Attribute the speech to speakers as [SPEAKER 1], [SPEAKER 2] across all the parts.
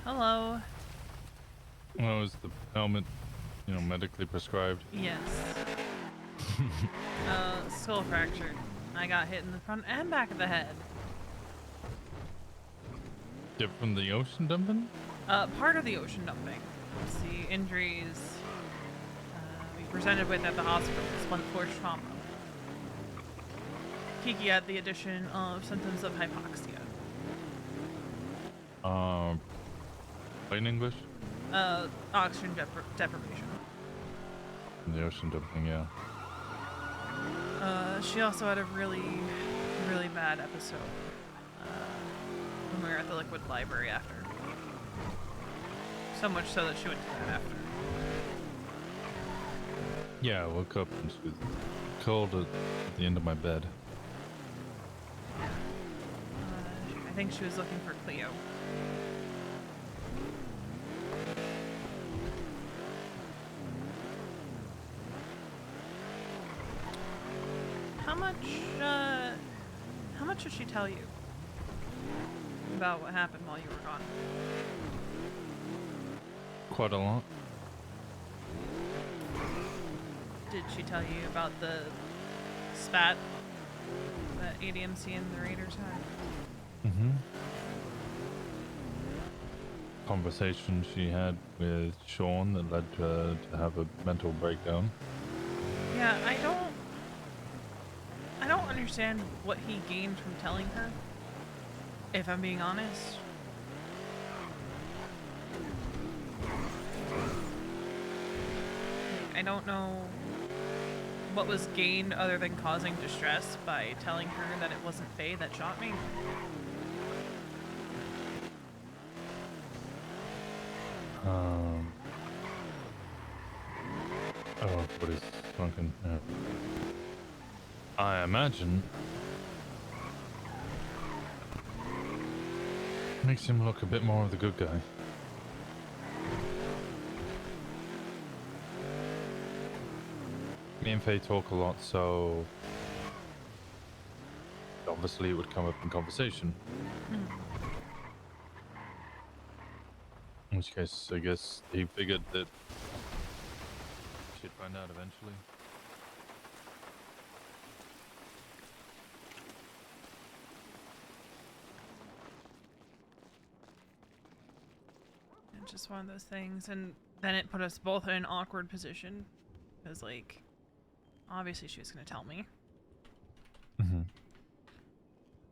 [SPEAKER 1] Hello.
[SPEAKER 2] Oh, is the helmet, medically prescribed?
[SPEAKER 1] Yes. Skull fractured. I got hit in the front and back of the head.
[SPEAKER 2] Dip from the ocean dumping?
[SPEAKER 1] Part of the ocean dumping. Let's see, injuries we presented with at the hospital was blunt force trauma. Kiki had the addition of symptoms of hypoxia.
[SPEAKER 2] Um, Plain English?
[SPEAKER 1] Oxygen deprivation.
[SPEAKER 2] The ocean dumping, yeah.
[SPEAKER 1] She also had a really, really bad episode when we were at the Liquid Library after. So much so that she went to that after.
[SPEAKER 2] Yeah, I woke up and she was cold at the end of my bed.
[SPEAKER 1] I think she was looking for Cleo. How much did she tell you about what happened while you were gone?
[SPEAKER 2] Quite a lot.
[SPEAKER 1] Did she tell you about the spat that ADMC and the Raiders had?
[SPEAKER 2] Mm-hmm. Conversation she had with Sean that led to her to have a mental breakdown.
[SPEAKER 1] Yeah, I don't understand what he gained from telling her, if I'm being honest. I don't know what was gained other than causing distress by telling her that it wasn't Faye that shot me.
[SPEAKER 2] Oh, what is sunken? I imagine makes him look a bit more of the good guy. Me and Faye talk a lot, so obviously it would come up in conversation. In which case, I guess he figured that she'd find out eventually.
[SPEAKER 1] It's just one of those things, and then it put us both in an awkward position, because, like, obviously she was going to tell me.
[SPEAKER 2] Mm-hmm.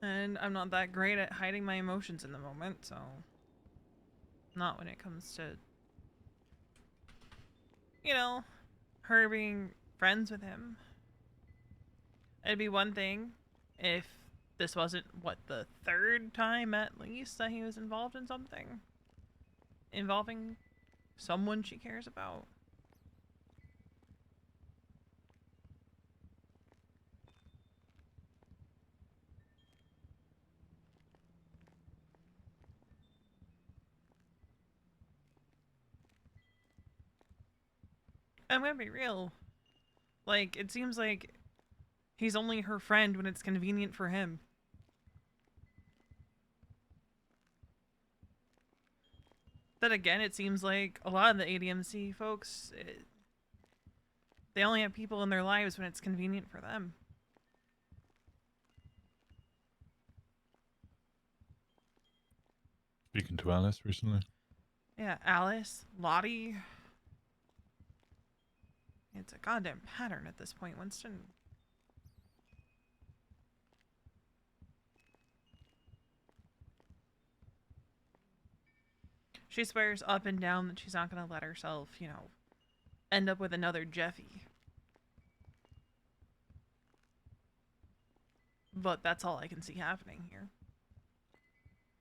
[SPEAKER 1] And I'm not that great at hiding my emotions in the moment, so... Not when it comes to... You know, her being friends with him. It'd be one thing if this wasn't, what, the third time at least that he was involved in something? Involving someone she cares about. I'm gonna be real. Like, it seems like he's only her friend when it's convenient for him. Then again, it seems like a lot of the ADMC folks, they only have people in their lives when it's convenient for them.
[SPEAKER 2] Speaking to Alice recently.
[SPEAKER 1] Yeah, Alice, Lottie. It's a goddamn pattern at this point, Winston. She swears up and down that she's not gonna let herself, end up with another Jeffy. But that's all I can see happening here.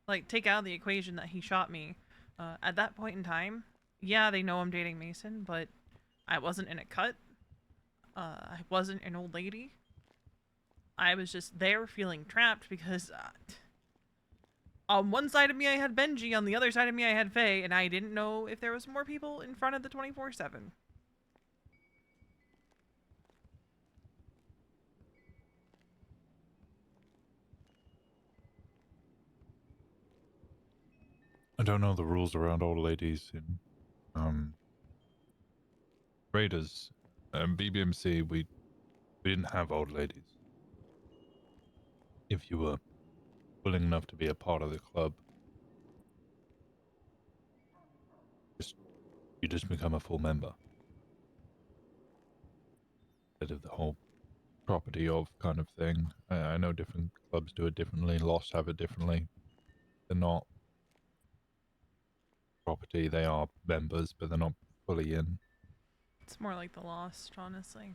[SPEAKER 1] Like, take out the equation that he shot me. At that point in time, yeah, they know I'm dating Mason, but I wasn't in a cut. I wasn't an old lady. I was just there feeling trapped because on one side of me I had Benji, on the other side of me I had Faye, and I didn't know if there was more people in front of the 24/7.
[SPEAKER 2] I don't know the rules around old ladies in Raiders. BBMC, we didn't have old ladies. If you were willing enough to be a part of the club, just you just become a full member. Instead of the whole property of kind of thing. I know different clubs do it differently. Lost have it differently. They're not property. They are members, but they're not fully in.
[SPEAKER 1] It's more like the Lost, honestly.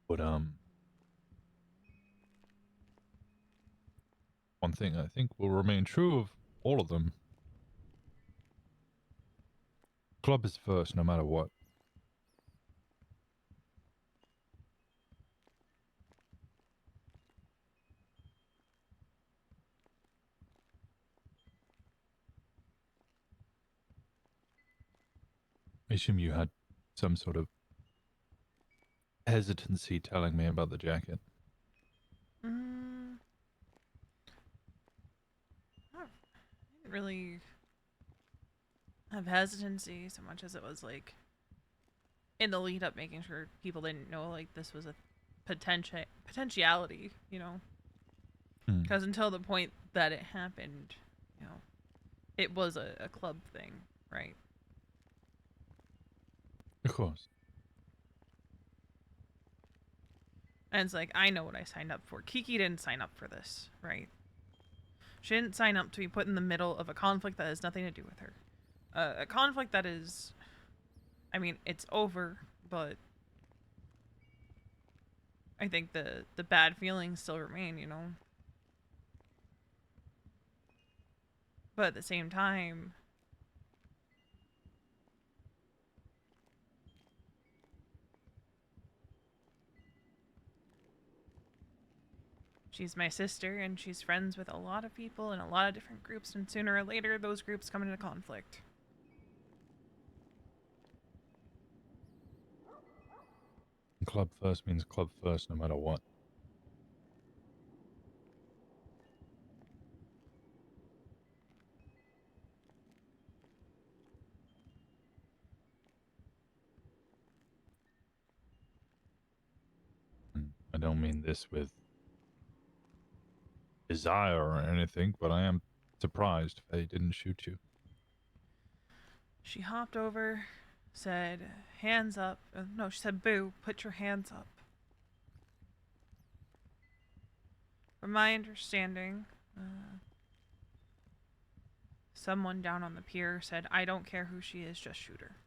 [SPEAKER 2] But one thing I think will remain true of all of them: club is first, no matter what. I assume you had some sort of hesitancy telling me about the jacket.
[SPEAKER 1] Mm, I didn't really have hesitancy so much as it was like in the lead up, making sure people didn't know like this was a potentiality, you know.
[SPEAKER 2] Hmm.
[SPEAKER 1] Because until the point that it happened, you know, it was a club thing, right?
[SPEAKER 2] Of course.
[SPEAKER 1] And it's like, I know what I signed up for. Kiki didn't sign up for this, right? She didn't sign up to be put in the middle of a conflict that has nothing to do with her. A conflict that is, I mean, it's over, but I think the bad feelings still remain, you know? But at the same time, she's my sister and she's friends with a lot of people in a lot of different groups, and sooner or later, those groups come into conflict.
[SPEAKER 2] Club first means club first, no matter what. And I don't mean this with desire or anything, but I am surprised they didn't shoot you.
[SPEAKER 1] She hopped over, said, hands up. No, she said, boo, put your hands up. From my understanding, someone down on the pier said, I don't care who she is, just shoot her.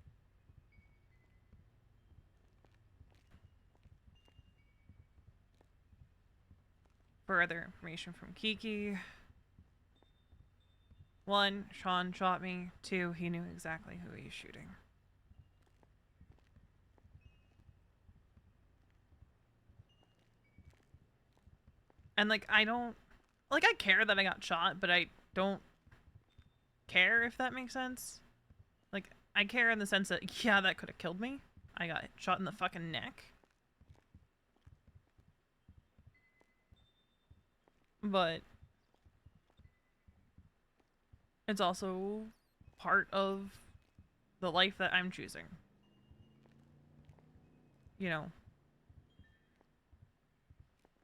[SPEAKER 1] Further information from Kiki. 1, Sean shot me. 2, he knew exactly who he's shooting. And like, I don't, like, I care that I got shot, but I don't care, if that makes sense. Like, I care in the sense that, yeah, that could have killed me. I got shot in the fucking neck. But it's also part of the life that I'm choosing. You know?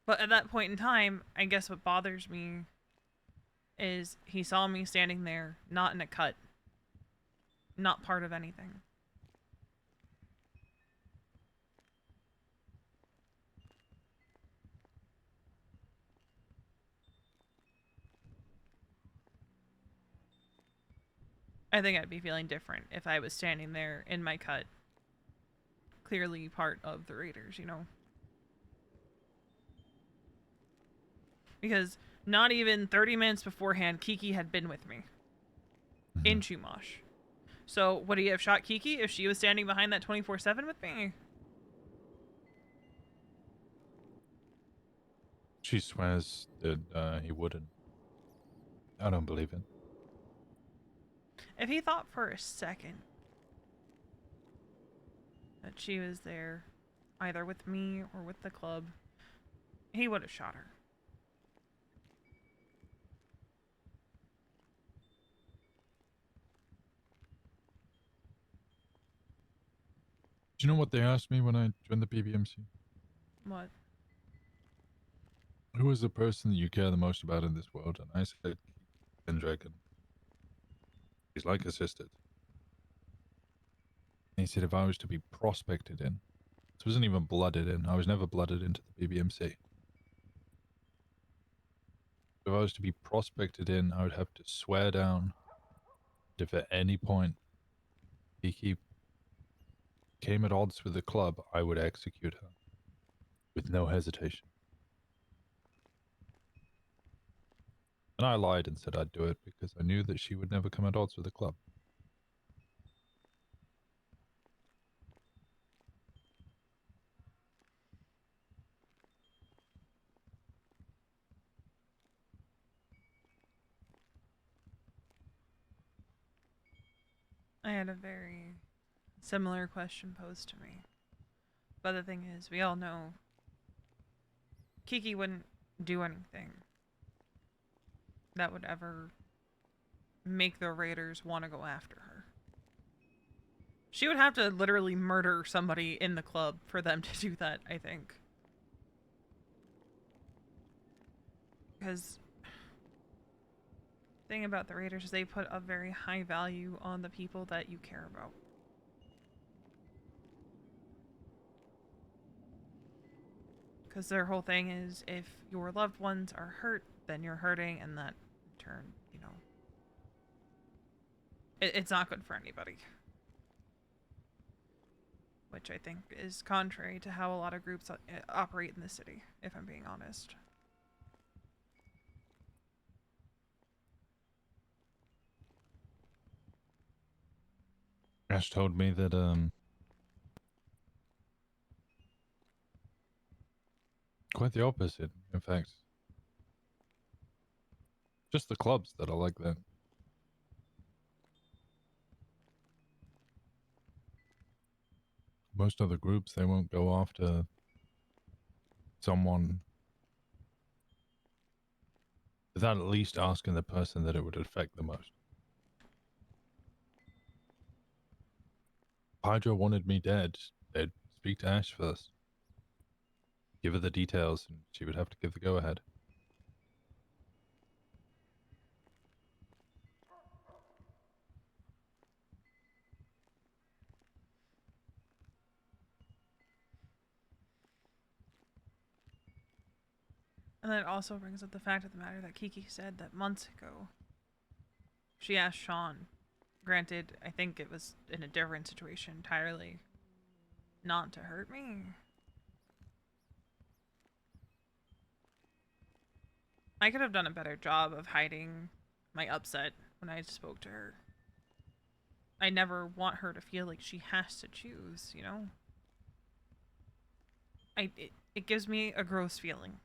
[SPEAKER 1] But at that point in time, I guess what bothers me is he saw me standing there, not in a cut, not part of anything. I think I'd be feeling different if I was standing there in my cut, clearly part of the Raiders, you know? Because not even 30 minutes beforehand, Kiki had been with me in Chumash. So would he have shot Kiki if she was standing behind that 24/7 with me?
[SPEAKER 2] She swears that he wouldn't. I don't believe it.
[SPEAKER 1] If he thought for a second that she was there, either with me or with the club, he would have shot her.
[SPEAKER 2] Do you know what they asked me when I joined the BBMC?
[SPEAKER 1] What?
[SPEAKER 2] Who is the person that you care the most about in this world? And I said Kendrick, and he's like a sister. And he said if I was to be prospected in, this wasn't even blooded in. I was never blooded into the BBMC. If I was to be prospected in, I would have to swear down that if at any point Kiki came at odds with the club, I would execute her with no hesitation. And I lied and said I'd do it because I knew that she would never come at odds with the club.
[SPEAKER 1] I had a very similar question posed to me. But the thing is, we all know Kiki wouldn't do anything that would ever make the Raiders want to go after her. She would have to literally murder somebody in the club for them to do that, I think. Because the thing about the Raiders is they put a very high value on the people that you care about. Because their whole thing is if your loved ones are hurt, then you're hurting, and that in turn, you know, it's not good for anybody. Which I think is contrary to how a lot of groups operate in the city, if I'm being honest.
[SPEAKER 2] Ash told me that quite the opposite. In fact, just the clubs that are like that. Most other groups, they won't go after someone without at least asking the person that it would affect the most. Hydra wanted me dead. They'd speak to Ash first, give her the details, and she would have to give the go-ahead.
[SPEAKER 1] And that also brings up the fact of the matter that Kiki said that months ago she asked Sean, granted, I think it was in a different situation entirely, not to hurt me. I could have done a better job of hiding my upset when I spoke to her. I never want her to feel like she has to choose, you know? It gives me a gross feeling.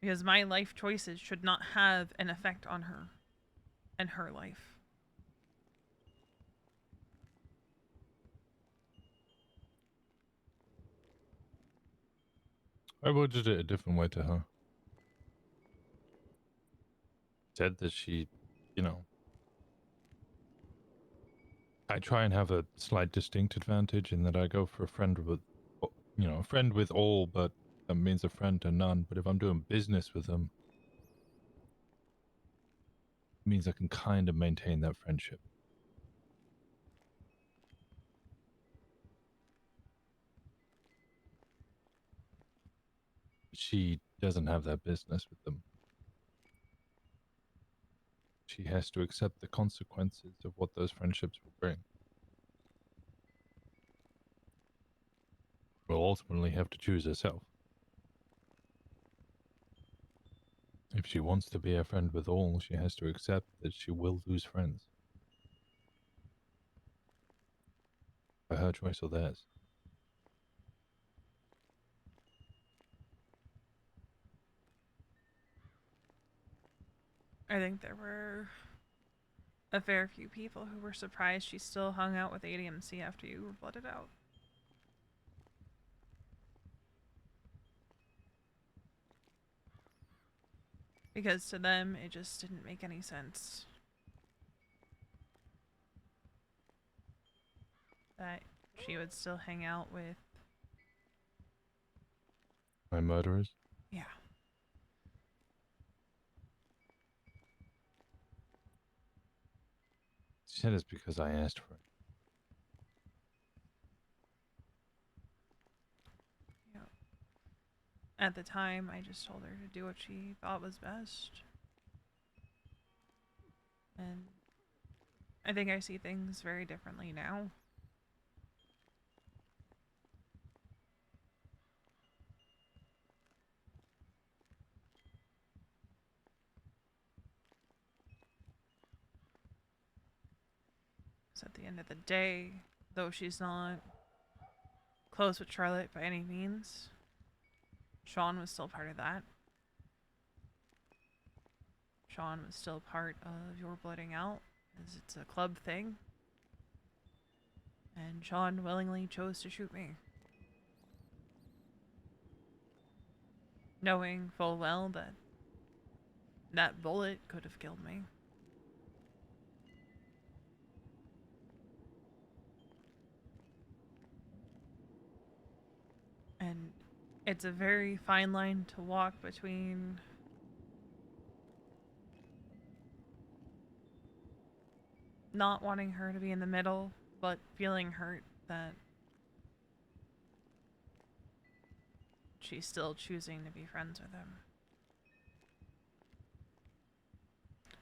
[SPEAKER 1] Because my life choices should not have an effect on her and her life.
[SPEAKER 2] I worded it a different way to her. Said that she, you know, I try and have a slight distinct advantage in that I go for a friend with, you know, a friend with all, but that means a friend to none. But if I'm doing business with them, it means I can kind of maintain that friendship. She doesn't have that business with them. She has to accept the consequences of what those friendships will bring. Will ultimately have to choose herself. If she wants to be a friend with all, she has to accept that she will lose friends. By her choice or theirs.
[SPEAKER 1] I think there were a fair few people who were surprised she still hung out with ADMC after you were blooded out. Because to them, it just didn't make any sense that she would still hang out with.
[SPEAKER 2] My murderers?
[SPEAKER 1] Yeah.
[SPEAKER 2] She said it's because I asked for it.
[SPEAKER 1] You know, at the time, I just told her to do what she thought was best. And I think I see things very differently now. So at the end of the day, though she's not close with Charlotte by any means, Sean was still part of that. Sean was still part of your blooding out, as it's a club thing. And Sean willingly chose to shoot me, knowing full well that that bullet could have killed me. And it's a very fine line to walk between not wanting her to be in the middle, but feeling hurt that she's still choosing to be friends with him.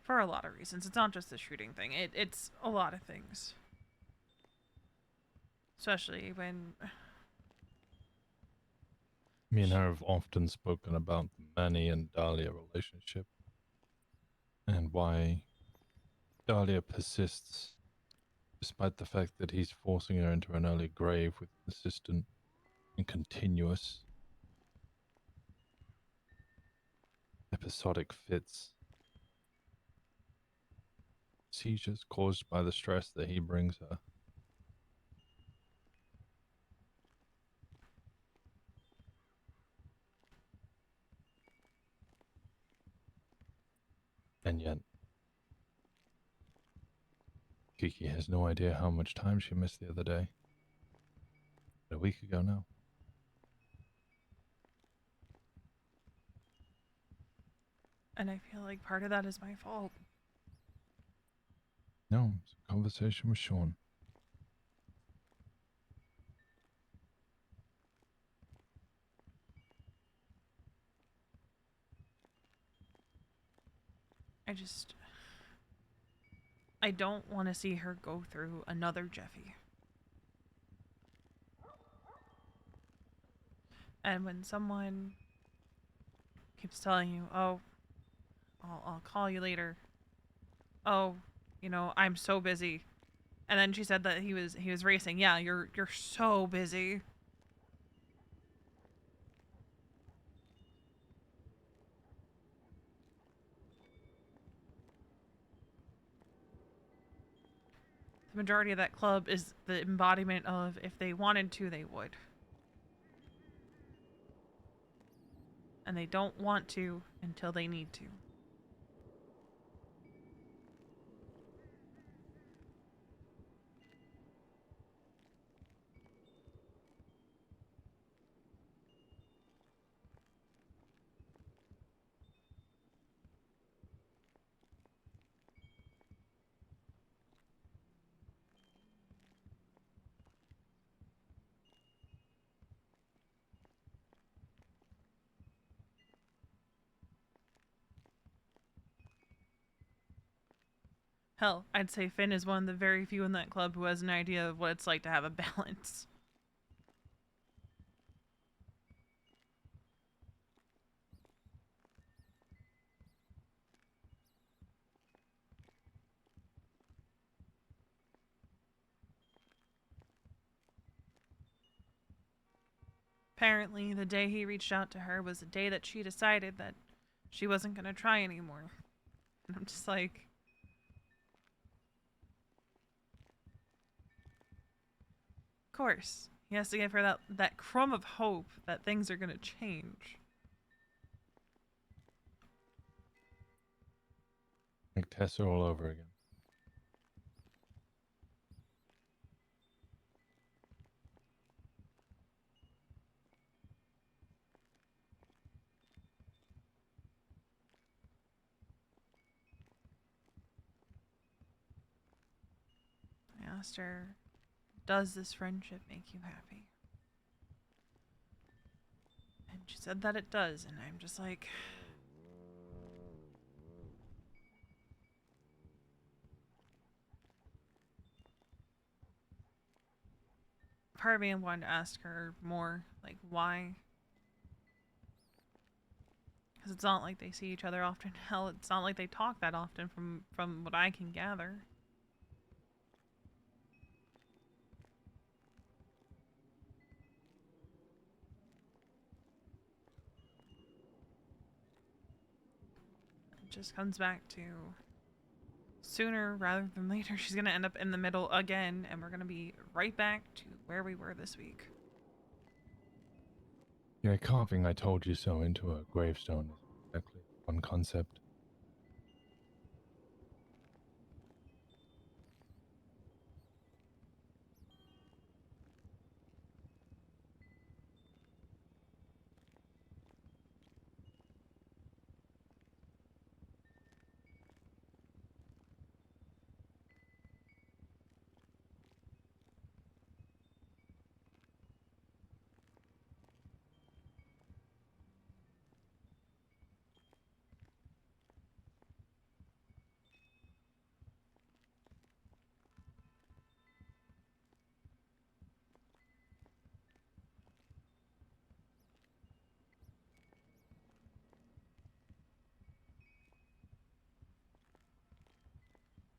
[SPEAKER 1] For a lot of reasons. It's not just the shooting thing, it's a lot of things. Especially when.
[SPEAKER 2] Me and her have often spoken about the Manny and Dahlia relationship and why Dahlia persists despite the fact that he's forcing her into an early grave with consistent and continuous episodic fits, seizures caused by the stress that he brings her. And yet, Kiki has no idea how much time she missed the other day. A week ago now.
[SPEAKER 1] And I feel like part of that is my fault.
[SPEAKER 2] No, it's a conversation with Sean.
[SPEAKER 1] I just. I don't want to see her go through another Jeffy. And when someone keeps telling you, oh, I'll call you later. Oh, I'm so busy. And then she said that he was racing. Yeah, you're so busy. The majority of that club is the embodiment of if they wanted to, they would. And they don't want to until they need to. Hell, I'd say Finn is one of the very few in that club who has an idea of what it's like to have a balance. Apparently, the day he reached out to her was the day that she decided that she wasn't going to try anymore. And I'm just like, of course. He has to give her that crumb of hope that things are going to change.
[SPEAKER 2] Like Tessa all over again.
[SPEAKER 1] asked her, does this friendship make you happy? And she said that it does, and I'm just like, part of me wanted to ask her more, like, why? Because it's not like they see each other often. Hell, it's not like they talk that often from what I can gather. It just comes back to sooner rather than later, she's going to end up in the middle again, and we're going to be right back to where we were this week.
[SPEAKER 2] Yeah, carving I told you so into a gravestone is exactly one concept.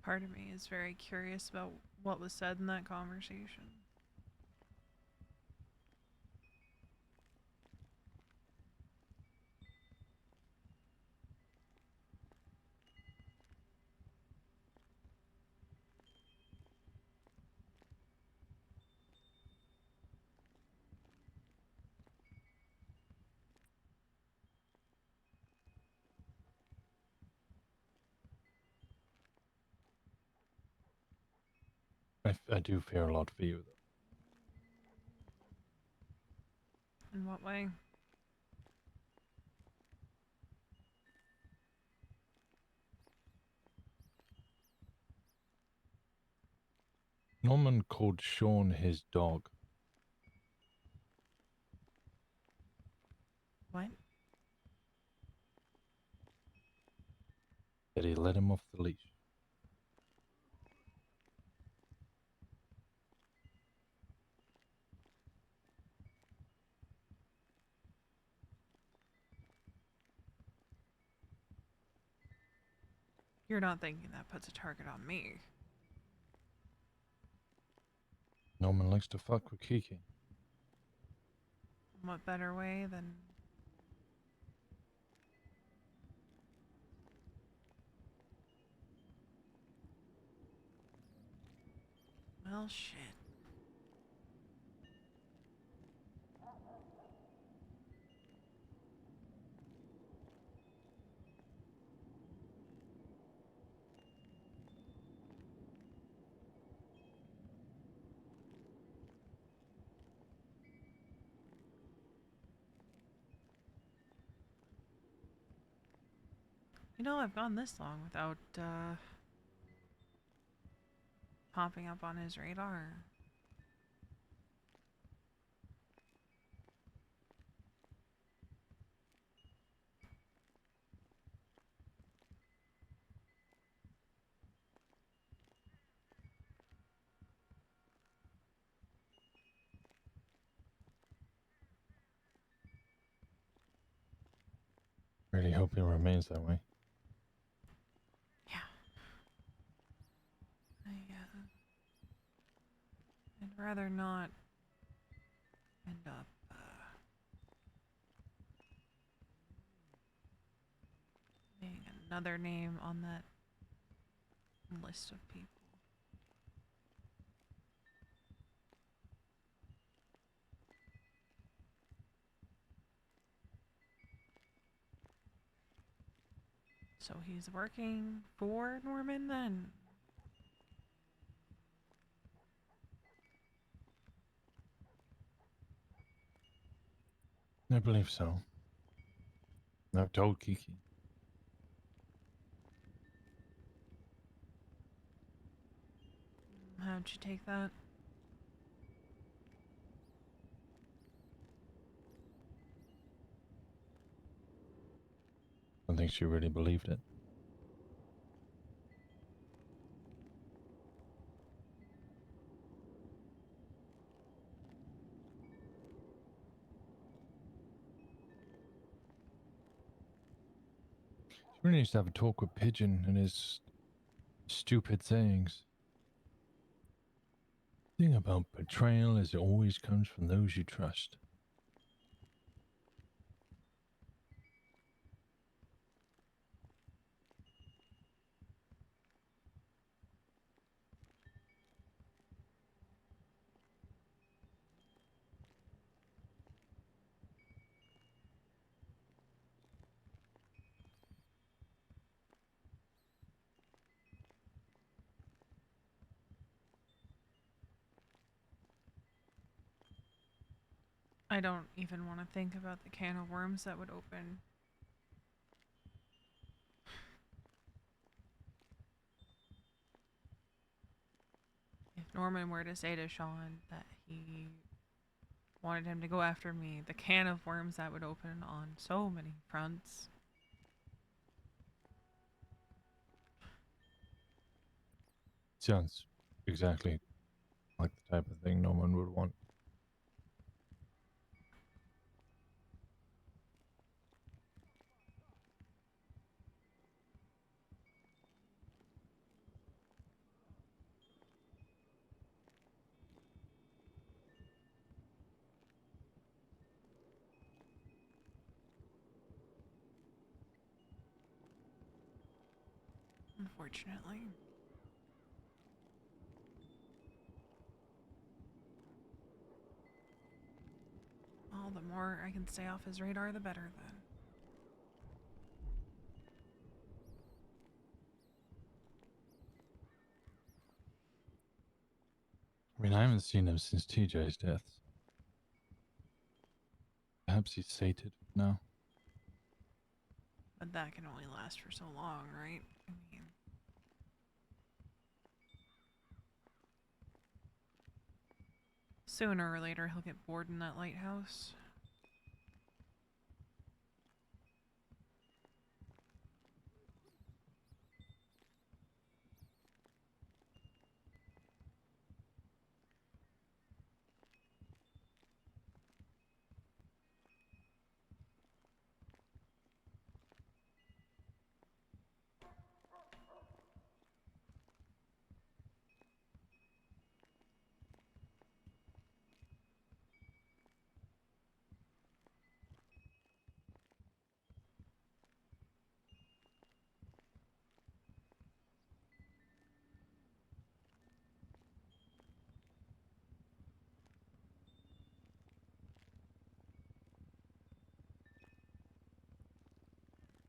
[SPEAKER 1] Part of me is very curious about what was said in that conversation.
[SPEAKER 2] I do fear a lot for you, though.
[SPEAKER 1] In what way?
[SPEAKER 2] Norman called Sean his dog.
[SPEAKER 1] What?
[SPEAKER 2] That he let him off the leash.
[SPEAKER 1] You're not thinking that puts a target on me.
[SPEAKER 2] Norman likes to fuck with Kiki.
[SPEAKER 1] What better way than... Well, shit. You know, I've gone this long without, popping up on his radar.
[SPEAKER 2] Really hope he remains that way.
[SPEAKER 1] Yeah. I'd rather not end up, being another name on that list of people. So he's working for Norman then?
[SPEAKER 2] I believe so. I've told Kiki.
[SPEAKER 1] How don't you take that?
[SPEAKER 2] I don't think she really believed it. She really needs to have a talk with Pigeon and his stupid sayings. The thing about betrayal is it always comes from those you trust.
[SPEAKER 1] I don't even want to think about the can of worms that would open. If Norman were to say to Sean that he wanted him to go after me, the can of worms that would open on so many fronts.
[SPEAKER 2] Sounds exactly like the type of thing Norman would want.
[SPEAKER 1] Unfortunately. Well, the more I can stay off his radar, the better then.
[SPEAKER 2] I mean, I haven't seen him since TJ's death. Perhaps he's sated now.
[SPEAKER 1] But that can only last for so long, right? I mean, sooner or later he'll get bored in that lighthouse.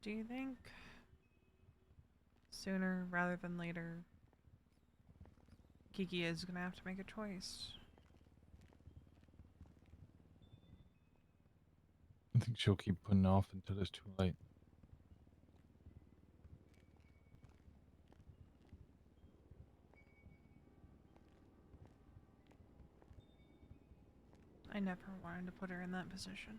[SPEAKER 1] Do you think sooner rather than later Kiki is gonna have to make a choice?
[SPEAKER 2] I think she'll keep putting it off until it's too late.
[SPEAKER 1] I never wanted to put her in that position.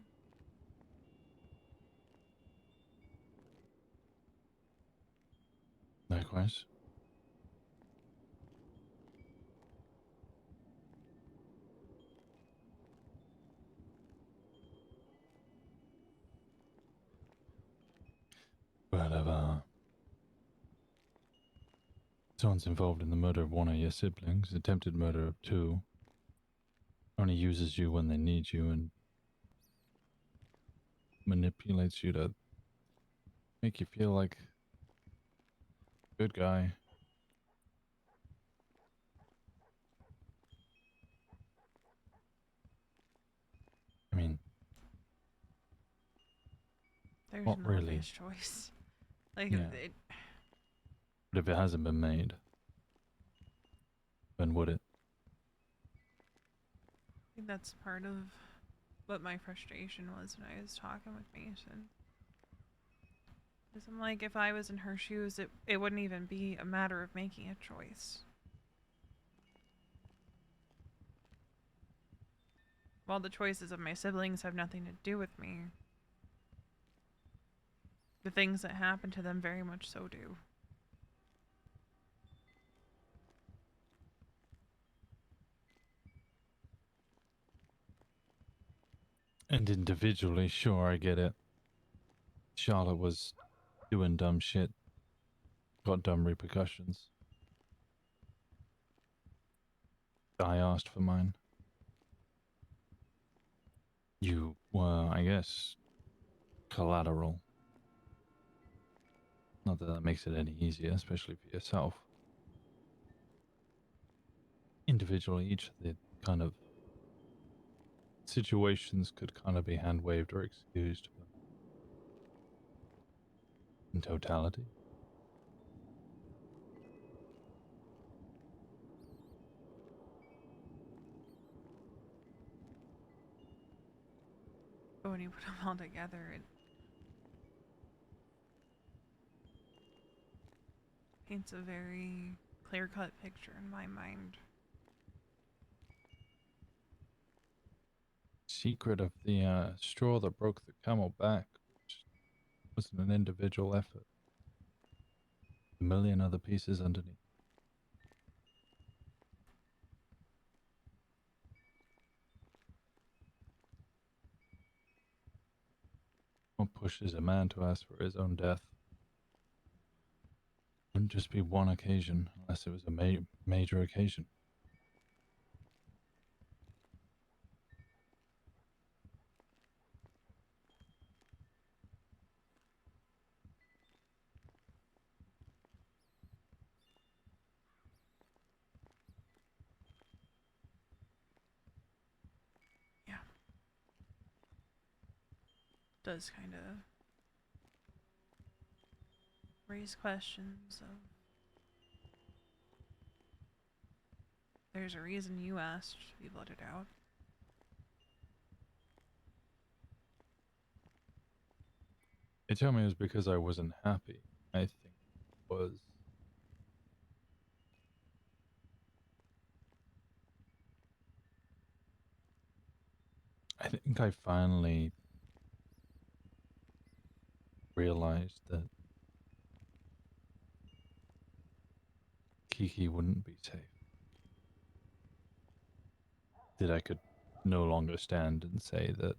[SPEAKER 2] Likewise. But if someone's involved in the murder of one of your siblings, attempted murder of two, only uses you when they need you, and manipulates you to make you feel like a good guy. I mean,
[SPEAKER 1] There's
[SPEAKER 2] not
[SPEAKER 1] no
[SPEAKER 2] really.
[SPEAKER 1] obvious choice. Like,
[SPEAKER 2] Yeah. But if it hasn't been made, then would it?
[SPEAKER 1] I think that's part of what my frustration was when I was talking with Mason. Because I'm like, if I was in her shoes, it wouldn't even be a matter of making a choice. While the choices of my siblings have nothing to do with me, the things that happen to them very much so do.
[SPEAKER 2] And individually, sure, I get it. Charlotte was doing dumb shit, got dumb repercussions. I asked for mine. You were, I guess, collateral. Not that that makes it any easier, especially for yourself. Individually, each of the kind of situations could kind of be hand waved or excused, but in totality,
[SPEAKER 1] But when you put them all together, it paints a very clear-cut picture in my mind.
[SPEAKER 2] secret of the straw that broke the camel back, which wasn't an individual effort. A million other pieces underneath. What pushes a man to ask for his own death? Wouldn't just be one occasion, unless it was a major occasion.
[SPEAKER 1] Yeah. Does kind of raise questions of there's a reason you asked to be blooded out.
[SPEAKER 2] They tell me it was because I wasn't happy. I think it was. I think I finally realized that Kiki wouldn't be safe. That I could no longer stand and say that,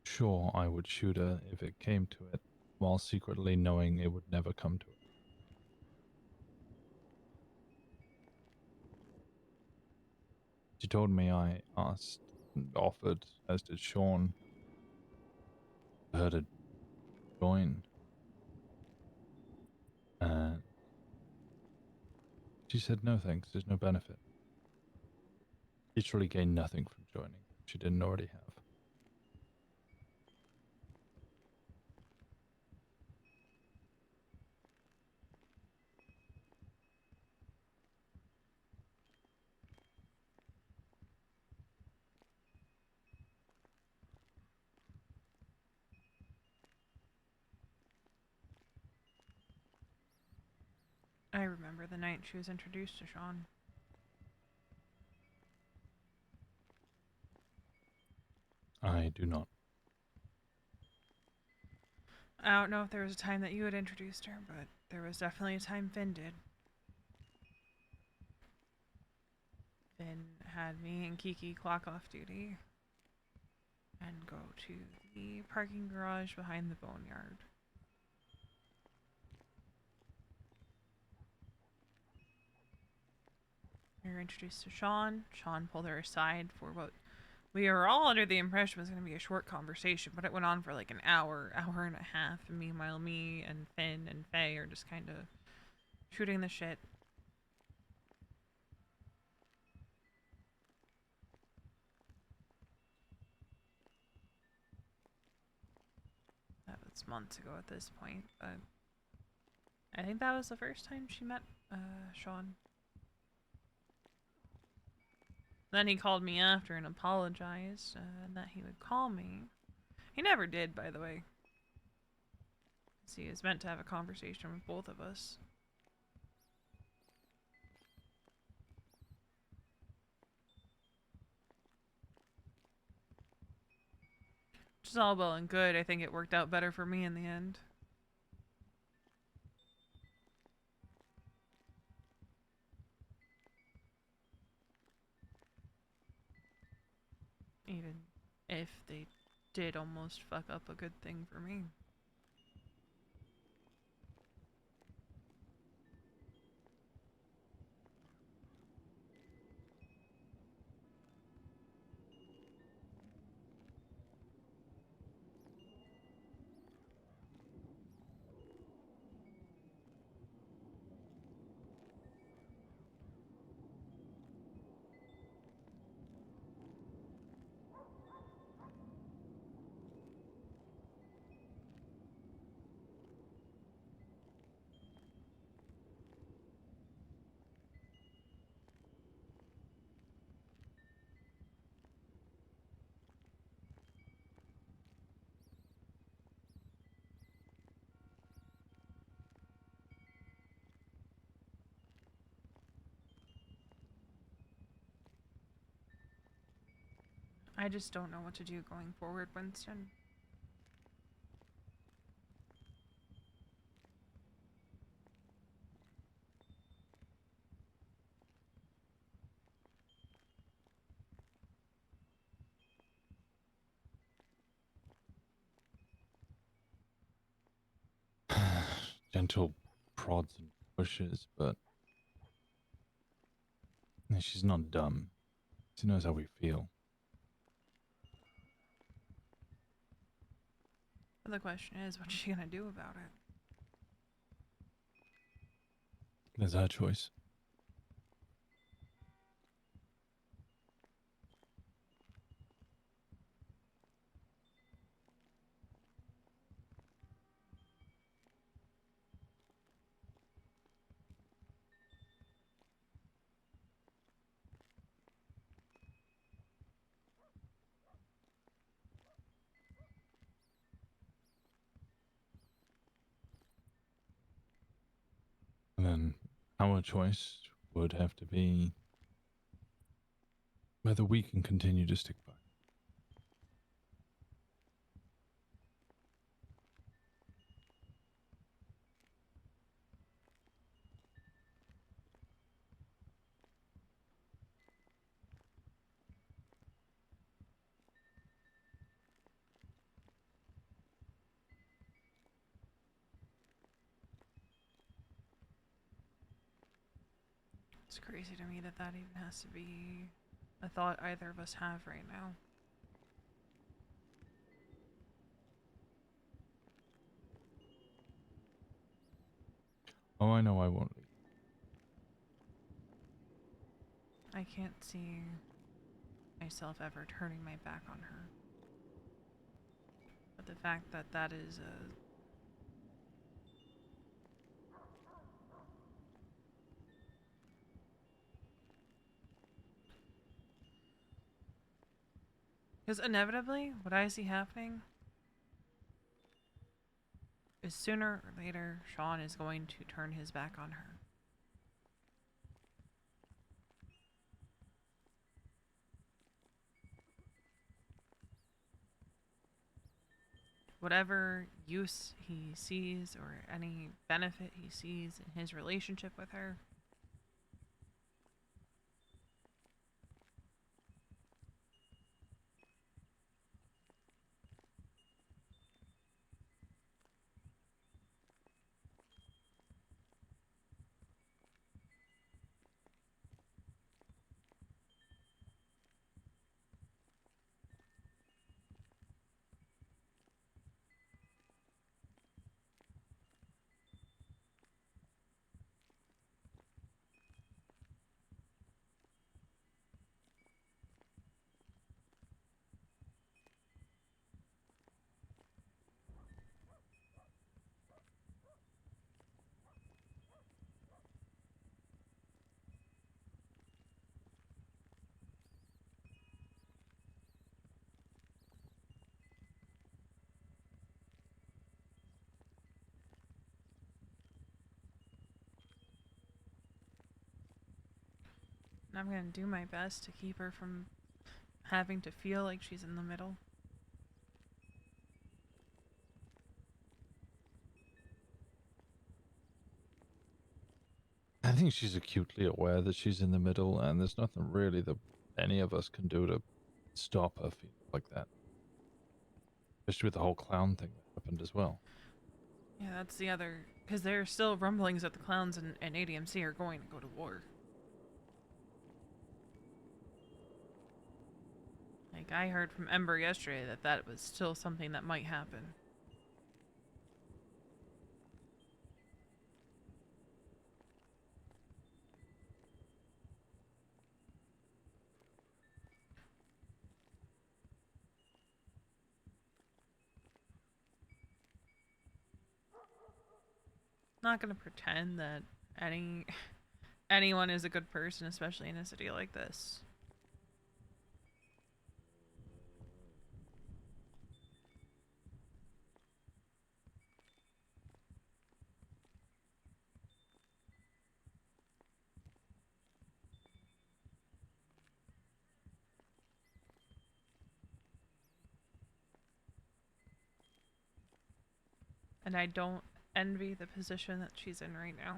[SPEAKER 2] sure, I would shoot her if it came to it, while secretly knowing it would never come to it. She told me I asked and offered, as did Sean, for her to join. And she said, no thanks, there's no benefit. Literally gained nothing from joining. She didn't already have.
[SPEAKER 1] I remember the night she was introduced to Sean.
[SPEAKER 2] I do not.
[SPEAKER 1] I don't know if there was a time that you had introduced her, but there was definitely a time Finn did. Finn had me and Kiki clock off duty and go to the parking garage behind the boneyard. We were introduced to Sean. Sean pulled her aside for what we were all under the impression was going to be a short conversation, but it went on for like an hour, hour and a half. And meanwhile, me and Finn and Faye are just kind of shooting the shit. That was months ago at this point, but I think that was the first time she met Sean. Then he called me after and apologized that he would call me. He never did, by the way. He was meant to have a conversation with both of us. Which is all well and good. I think it worked out better for me in the end. Even if they did almost fuck up a good thing for me. I just don't know what to do going forward, Winston.
[SPEAKER 2] Gentle prods and pushes, but she's not dumb. She knows how we feel.
[SPEAKER 1] But the question is, what's she gonna do about it?
[SPEAKER 2] It's her choice. And then our choice would have to be whether we can continue to stick by.
[SPEAKER 1] It's crazy to me that that even has to be a thought either of us have right now.
[SPEAKER 2] Oh, I know I won't leave.
[SPEAKER 1] I can't see myself ever turning my back on her. But the fact that that is a... Because inevitably, what I see happening is sooner or later, Sean is going to turn his back on her. Whatever use he sees or any benefit he sees in his relationship with her, and I'm going to do my best to keep her from having to feel like she's in the middle.
[SPEAKER 2] think she's acutely aware that she's in the middle, and there's nothing really that any of us can do to stop her feeling like that. Especially with the whole clown thing that happened as well.
[SPEAKER 1] Yeah, that's the other. Because there are still rumblings that the clowns and ADMC are going to go to war. Like, I heard from Ember yesterday that that was still something that might happen. Not gonna pretend that any anyone is a good person, especially in a city like this. And I don't envy the position that she's in right now.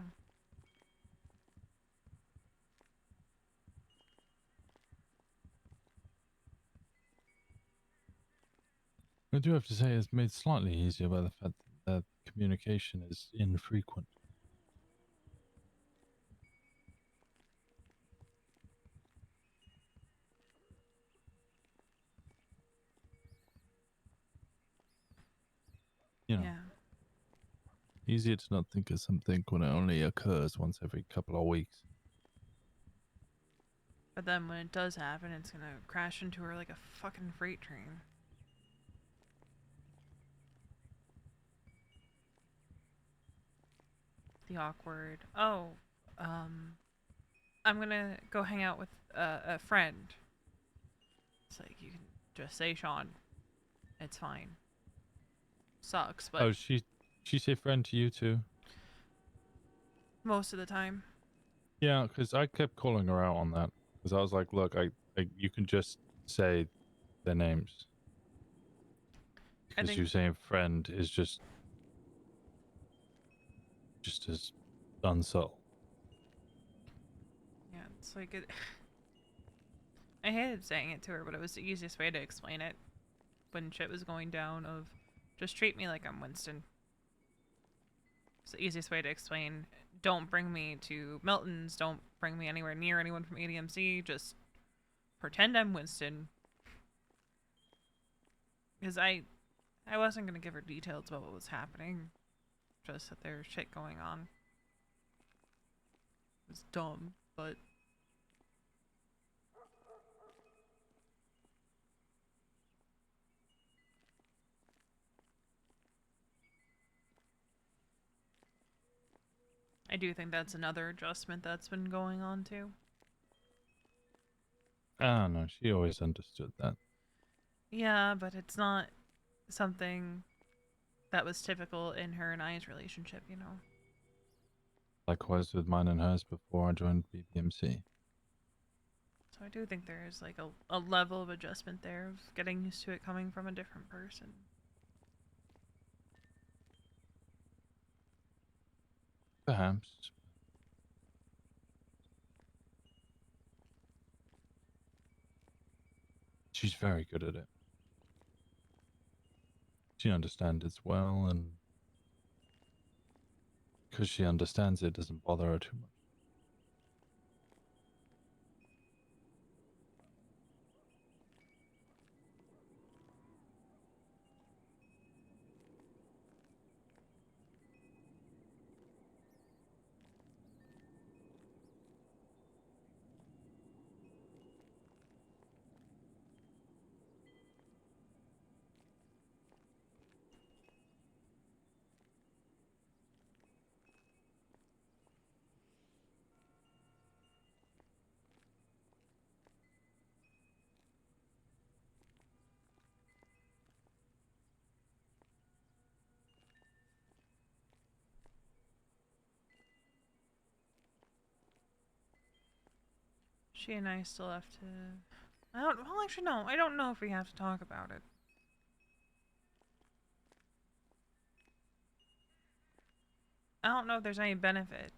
[SPEAKER 2] I do have to say it's made slightly easier by the fact that communication is infrequent. You know,
[SPEAKER 1] Yeah.
[SPEAKER 2] easier to not think of something when it only occurs once every couple of weeks.
[SPEAKER 1] But then when it does happen, it's gonna crash into her like a fucking freight train. The awkward. Oh, um, I'm gonna go hang out with a friend. It's like, you can just say Sean. It's fine. Sucks, but
[SPEAKER 2] Oh, she say friend to you too?
[SPEAKER 1] most of the time.
[SPEAKER 2] Yeah, because I kept calling her out on that. Because I was like, look, you can just say their names.
[SPEAKER 1] I
[SPEAKER 2] Because
[SPEAKER 1] think,
[SPEAKER 2] you saying friend is just as unsubtle.
[SPEAKER 1] yeah, it's like it. I hated saying it to her, but it was the easiest way to explain it when shit was going down. Of just treat me like I'm Winston. It's the easiest way to explain. Don't bring me to Milton's. Don't bring me anywhere near anyone from ADMC. Just pretend I'm Winston. Because I wasn't gonna give her details about what was happening. Just that there was shit going on. It was dumb, but I do think that's another adjustment that's been going on too.
[SPEAKER 2] Ah, no, she always understood that.
[SPEAKER 1] Yeah, but it's not something that was typical in her and I's relationship, you know?
[SPEAKER 2] Likewise with mine and hers before I joined BBMC.
[SPEAKER 1] So I do think there is like a level of adjustment there of getting used to it coming from a different person.
[SPEAKER 2] Perhaps. She's very good at it. She understands it well, and because she understands it, it doesn't bother her too much.
[SPEAKER 1] She and I still have to. I don't. Well, actually, no. I don't know if we have to talk about it. I don't know if there's any benefit.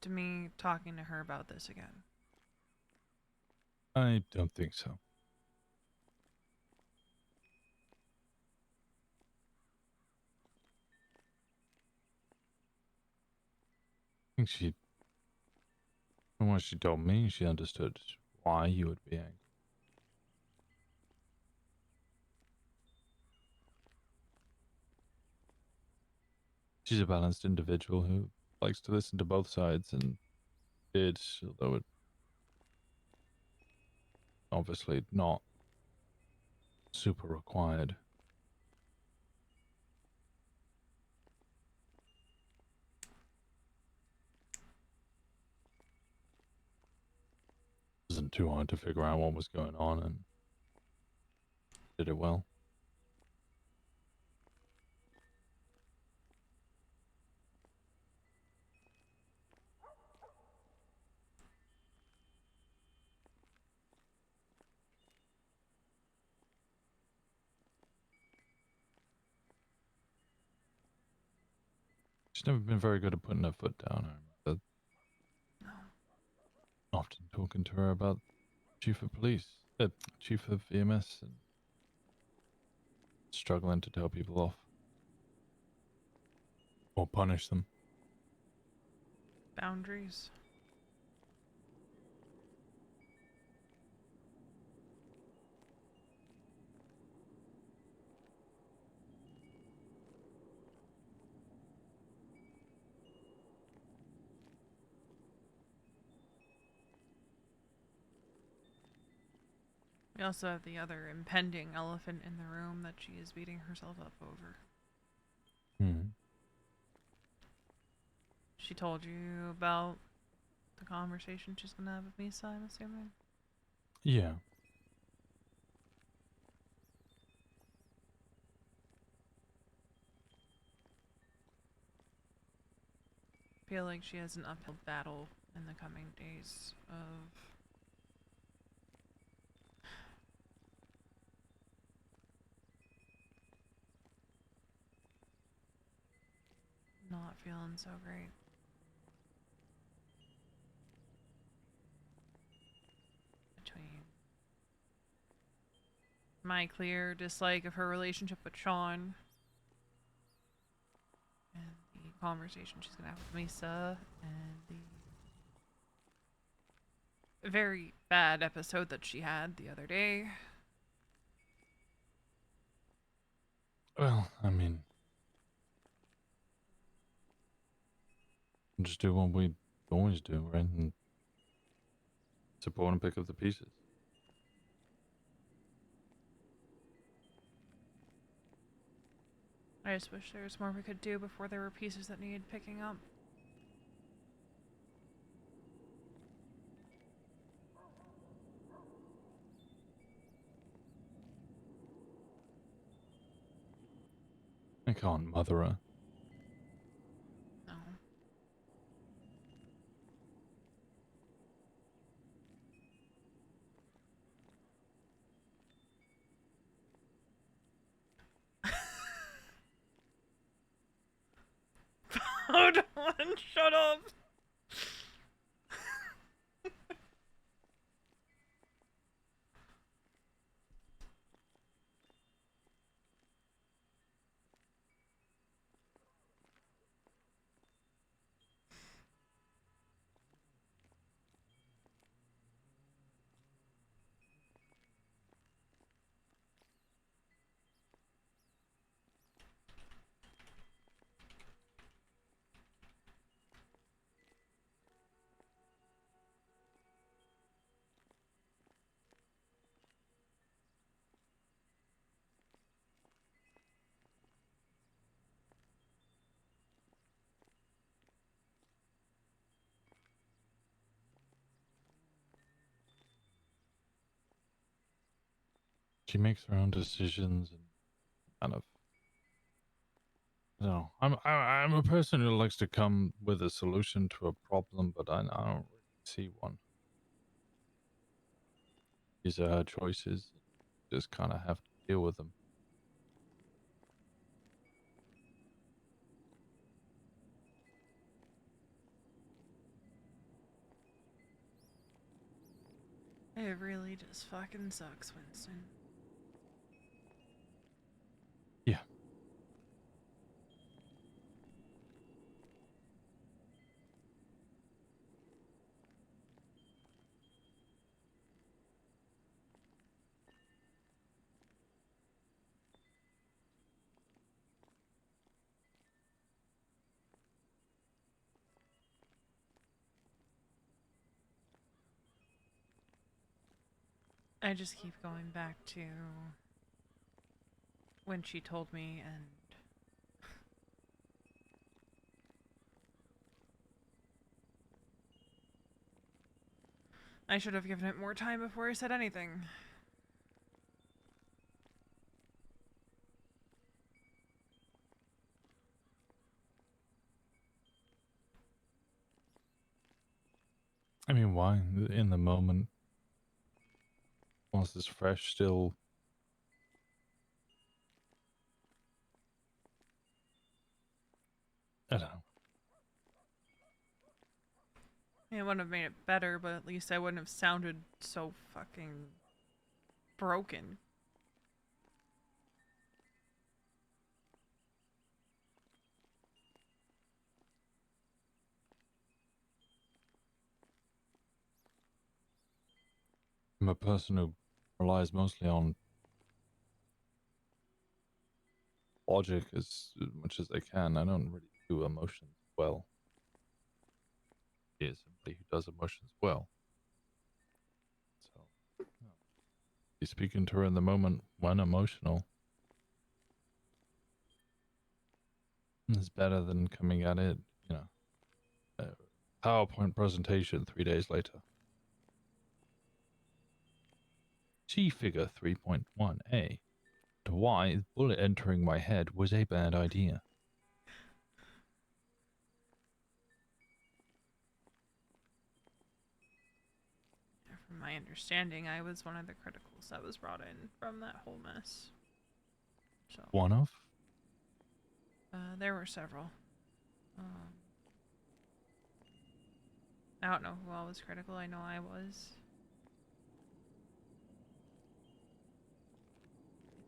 [SPEAKER 1] to me talking to her about this again.
[SPEAKER 2] I don't think so. I think from what she told me, she understood why you would be angry. She's a balanced individual who likes to listen to both sides and did, although it obviously not super required. It wasn't too hard to figure out what was going on and did it well. She's never been very good at putting her foot down. I remember
[SPEAKER 1] No.
[SPEAKER 2] often talking to her about chief of police, chief of EMS, and struggling to tell people off or punish them.
[SPEAKER 1] Boundaries. We also have the other impending elephant in the room that she is beating herself up over.
[SPEAKER 2] Hmm.
[SPEAKER 1] She told you about the conversation she's gonna have with Misa, I'm assuming?
[SPEAKER 2] Yeah.
[SPEAKER 1] I feel like she has an uphill battle in the coming days of not feeling so great. Between my clear dislike of her relationship with Sean and the conversation she's gonna have with Misa and the very bad episode that she had the other day.
[SPEAKER 2] Well, I mean, just do what we always do, right? And support and pick up the pieces.
[SPEAKER 1] I just wish there was more we could do before there were pieces that needed picking up.
[SPEAKER 2] I can't mother her.
[SPEAKER 1] No. Hold on, shut up!
[SPEAKER 2] She makes her own decisions and kind of. No, I'm a person who likes to come with a solution to a problem, but I don't really see one. These are her choices. Just kind of have to deal with them.
[SPEAKER 1] It really just fucking sucks, Winston.
[SPEAKER 2] Yeah.
[SPEAKER 1] I just keep going back to when she told me, and I should have given it more time before I said anything.
[SPEAKER 2] I mean, why? In the moment, once it's fresh, still. I don't know.
[SPEAKER 1] It wouldn't have made it better, but at least I wouldn't have sounded so fucking broken.
[SPEAKER 2] I'm a person who relies mostly on logic as much as I can. I don't really do emotions well. He is somebody who does emotions well. So, yeah. Be speaking to her in the moment when emotional is better than coming at it, you know, PowerPoint presentation 3 days later. See figure 3.1a. Why the bullet entering my head was a bad idea.
[SPEAKER 1] From my understanding, I was one of the criticals that was brought in from that whole mess. So,
[SPEAKER 2] One of?
[SPEAKER 1] there were several. Um, I don't know who all was critical. I know I was.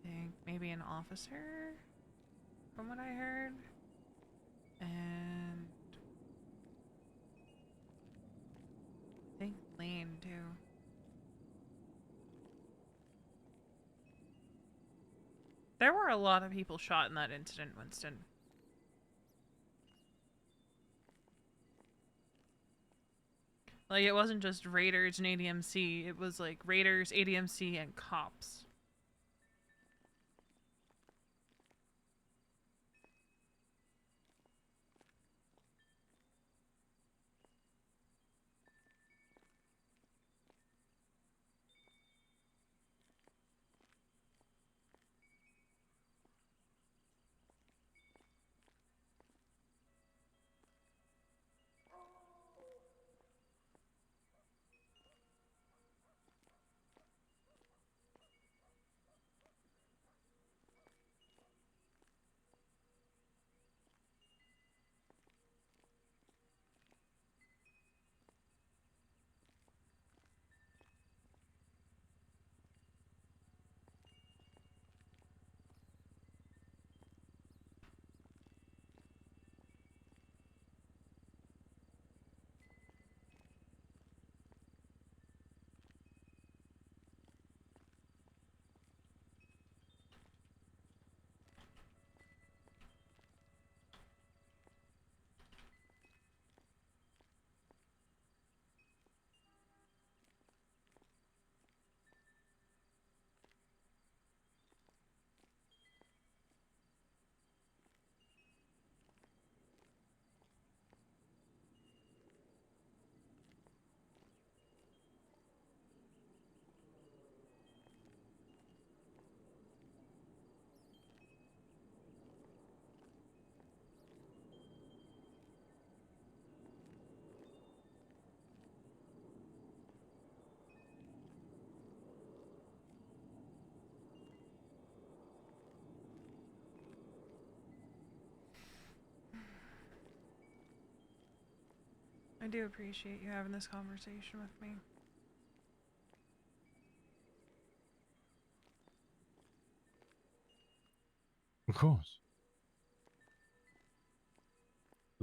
[SPEAKER 1] I think maybe an officer, from what I heard. And I think Lane, too. There were a lot of people shot in that incident, Winston. Like, it wasn't just raiders and ADMC, it was like raiders, ADMC, and cops. I do appreciate you having this conversation with me.
[SPEAKER 2] course.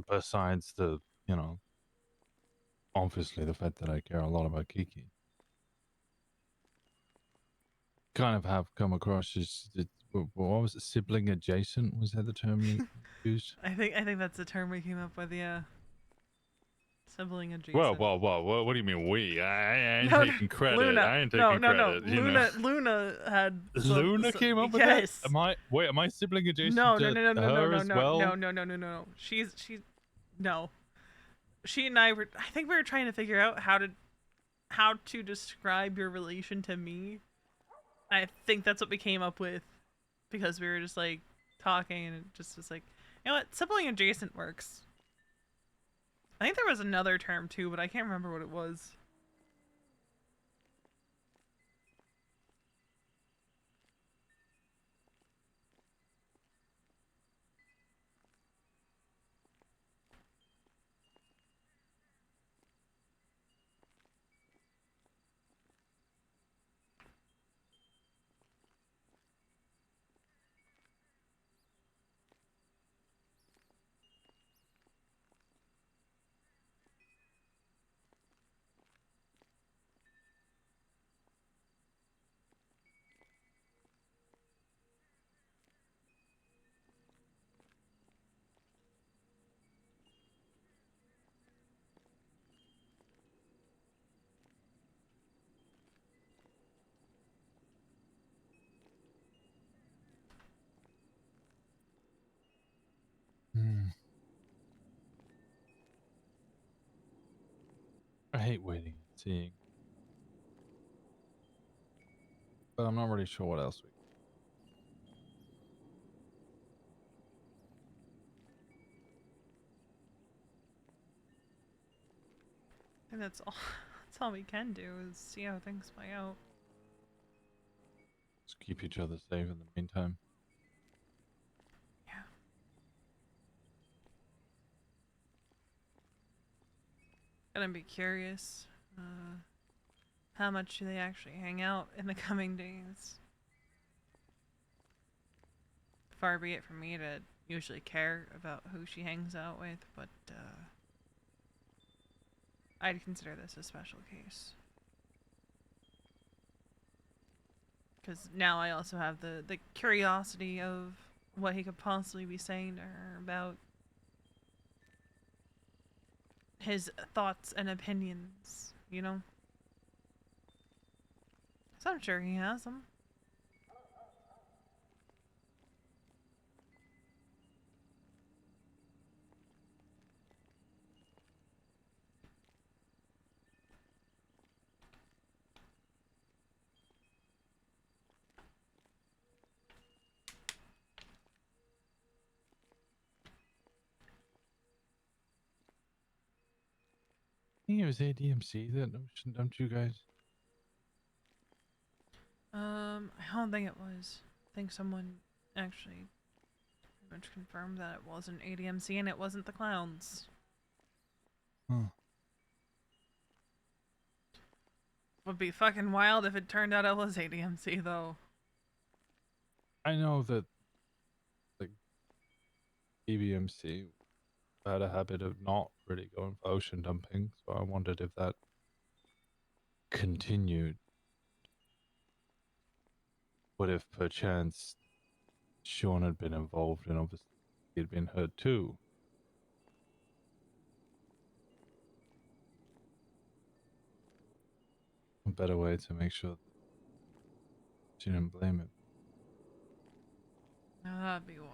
[SPEAKER 2] Besides the, obviously the fact that I care a lot about Kiki. Kind of have come across as, what was it, sibling adjacent? Was that the term you used?
[SPEAKER 1] I think that's the term we came up with. Yeah, sibling
[SPEAKER 2] Well,
[SPEAKER 1] adjacent.
[SPEAKER 2] well, well, what do you mean we? I ain't
[SPEAKER 1] No,
[SPEAKER 2] taking credit.
[SPEAKER 1] Luna.
[SPEAKER 2] I ain't
[SPEAKER 1] No,
[SPEAKER 2] taking
[SPEAKER 1] no, no.
[SPEAKER 2] credit,
[SPEAKER 1] Luna had
[SPEAKER 2] Luna came up with that?
[SPEAKER 1] Yes.
[SPEAKER 2] Am I sibling adjacent
[SPEAKER 1] No, no,
[SPEAKER 2] to
[SPEAKER 1] no, no, no, no,
[SPEAKER 2] her
[SPEAKER 1] no,
[SPEAKER 2] as
[SPEAKER 1] no, no,
[SPEAKER 2] well?
[SPEAKER 1] no, no, no, no. She's no. She and I were. I think we were trying to figure out how to describe your relation to me. I think that's what we came up with because we were just like talking and it just was like, you know what, sibling adjacent works. I think there was another term too, but I can't remember what it was.
[SPEAKER 2] Hmm. I hate waiting and seeing. But I'm not really sure what else we.
[SPEAKER 1] And that's all. That's all we can do is see how things play out.
[SPEAKER 2] Just keep each other safe in the meantime.
[SPEAKER 1] Yeah. Gonna be curious. How much do they actually hang out in the coming days? Far be it from me to usually care about who she hangs out with, but I'd consider this a special case. Because now I also have the curiosity of what he could possibly be saying to her about his thoughts and opinions, you know? So I'm sure he has them.
[SPEAKER 2] I think it was ADMC that don't you guys?
[SPEAKER 1] I don't think it was. I think someone actually pretty much confirmed that it wasn't ADMC and it wasn't the clowns.
[SPEAKER 2] Huh.
[SPEAKER 1] Would be fucking wild if it turned out it was ADMC though.
[SPEAKER 2] I know that like ABMC had a habit of not really going for ocean dumping, so I wondered if that continued. What if perchance Sean had been involved and obviously he had been hurt too? A better way to make sure she didn't blame him.
[SPEAKER 1] Now that'd be wild.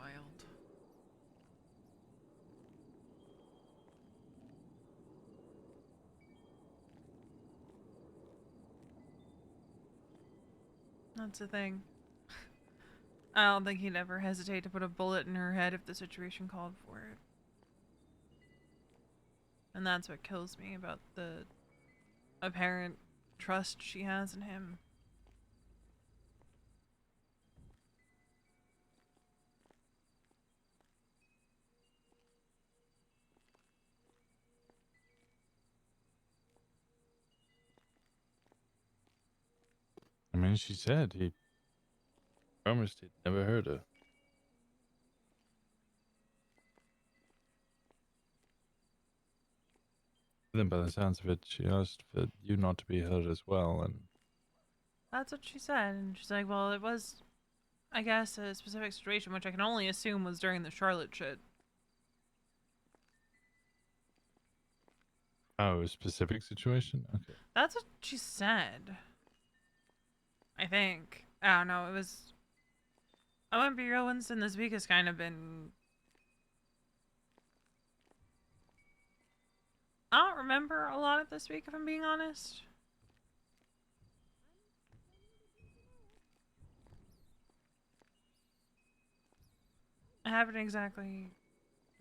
[SPEAKER 1] That's the thing. I don't think he'd ever hesitate to put a bullet in her head if the situation called for it. And that's what kills me about the apparent trust she has in him.
[SPEAKER 2] I mean, she said he promised he'd never hurt her. Then, by the sounds of it, she asked for you not to be hurt as well, and
[SPEAKER 1] That's what she said, and she's like, well, it was, I guess, a specific situation, which I can only assume was during the Charlotte shit.
[SPEAKER 2] oh, a specific situation. Okay.
[SPEAKER 1] That's what she said. I think. I don't know. It was. I wouldn't be real, Winston. This week has kind of been. I don't remember a lot of this week, if I'm being honest. I haven't exactly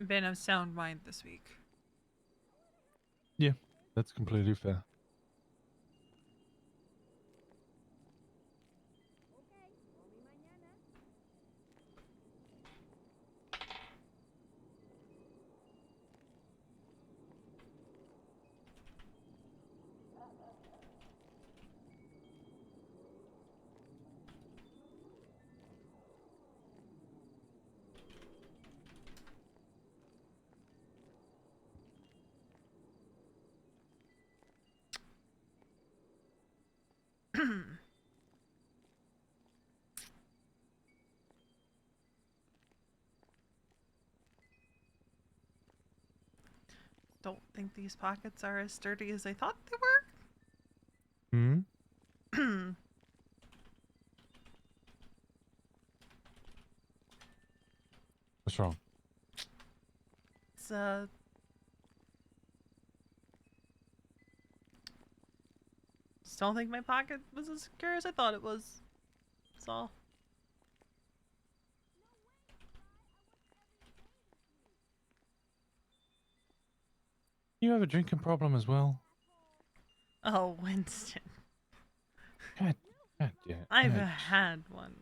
[SPEAKER 1] been of sound mind this week.
[SPEAKER 2] Yeah, that's completely fair.
[SPEAKER 1] Don't think these pockets are as sturdy as I thought they
[SPEAKER 2] Hmm.
[SPEAKER 1] were.
[SPEAKER 2] What's wrong?
[SPEAKER 1] It's just don't think my pocket was as secure as I thought it was. That's all.
[SPEAKER 2] You have a drinking problem as well.
[SPEAKER 1] Oh, Winston.
[SPEAKER 2] God, God, yeah.
[SPEAKER 1] I've
[SPEAKER 2] God.
[SPEAKER 1] had one.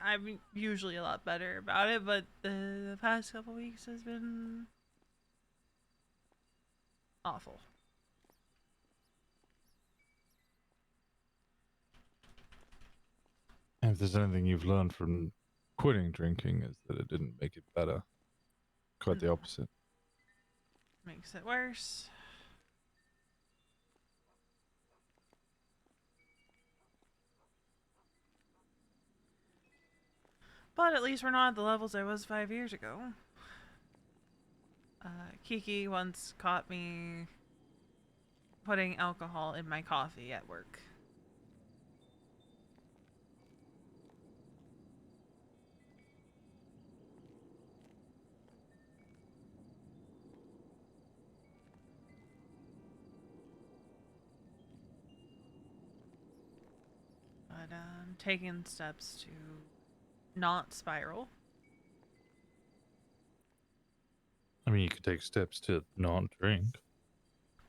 [SPEAKER 1] I'm usually a lot better about it, but the past couple weeks has been awful.
[SPEAKER 2] If there's anything you've learned from quitting drinking, is that it didn't make it better. Quite the opposite.
[SPEAKER 1] Makes it worse. But at least we're not at the levels I was 5 years ago. Kiki once caught me putting alcohol in my coffee at work. But taking steps to not spiral.
[SPEAKER 2] I mean, you could take steps to not drink.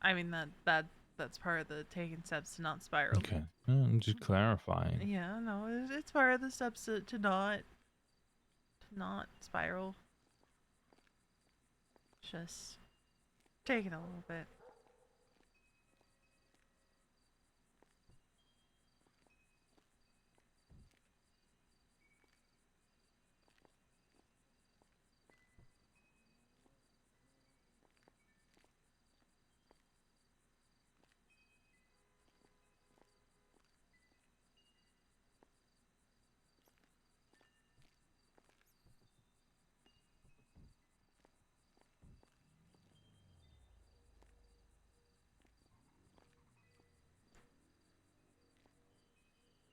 [SPEAKER 1] I mean that's part of the taking steps to not spiral.
[SPEAKER 2] Okay. I'm just clarifying.
[SPEAKER 1] Yeah, no, it's part of the steps to not spiral. Just take it a little bit.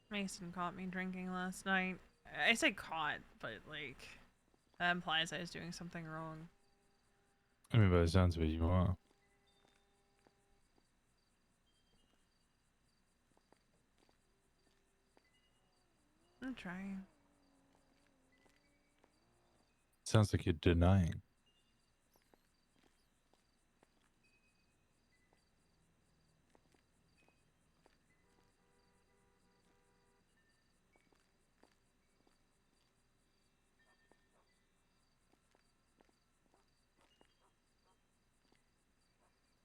[SPEAKER 1] Mason caught me drinking last night. I say caught, but like that implies I was doing something wrong.
[SPEAKER 2] I mean, by the sounds of it, you are.
[SPEAKER 1] I'm trying.
[SPEAKER 2] Sounds like you're denying.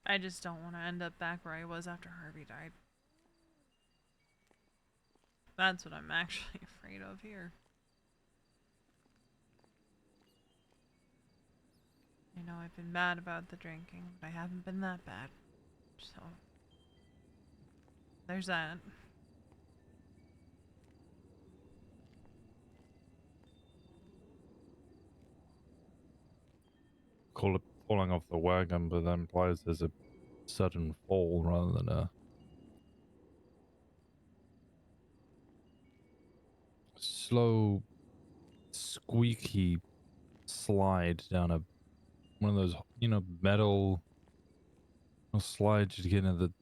[SPEAKER 1] I just don't want to end up back where I was after Harvey died. That's what I'm actually afraid of here. You know, I've been bad about the drinking, but I haven't been that bad. So, there's that.
[SPEAKER 2] Call it falling off the wagon, but that implies there's a sudden fall rather than a slow, squeaky slide down one of those, metal slides you get into the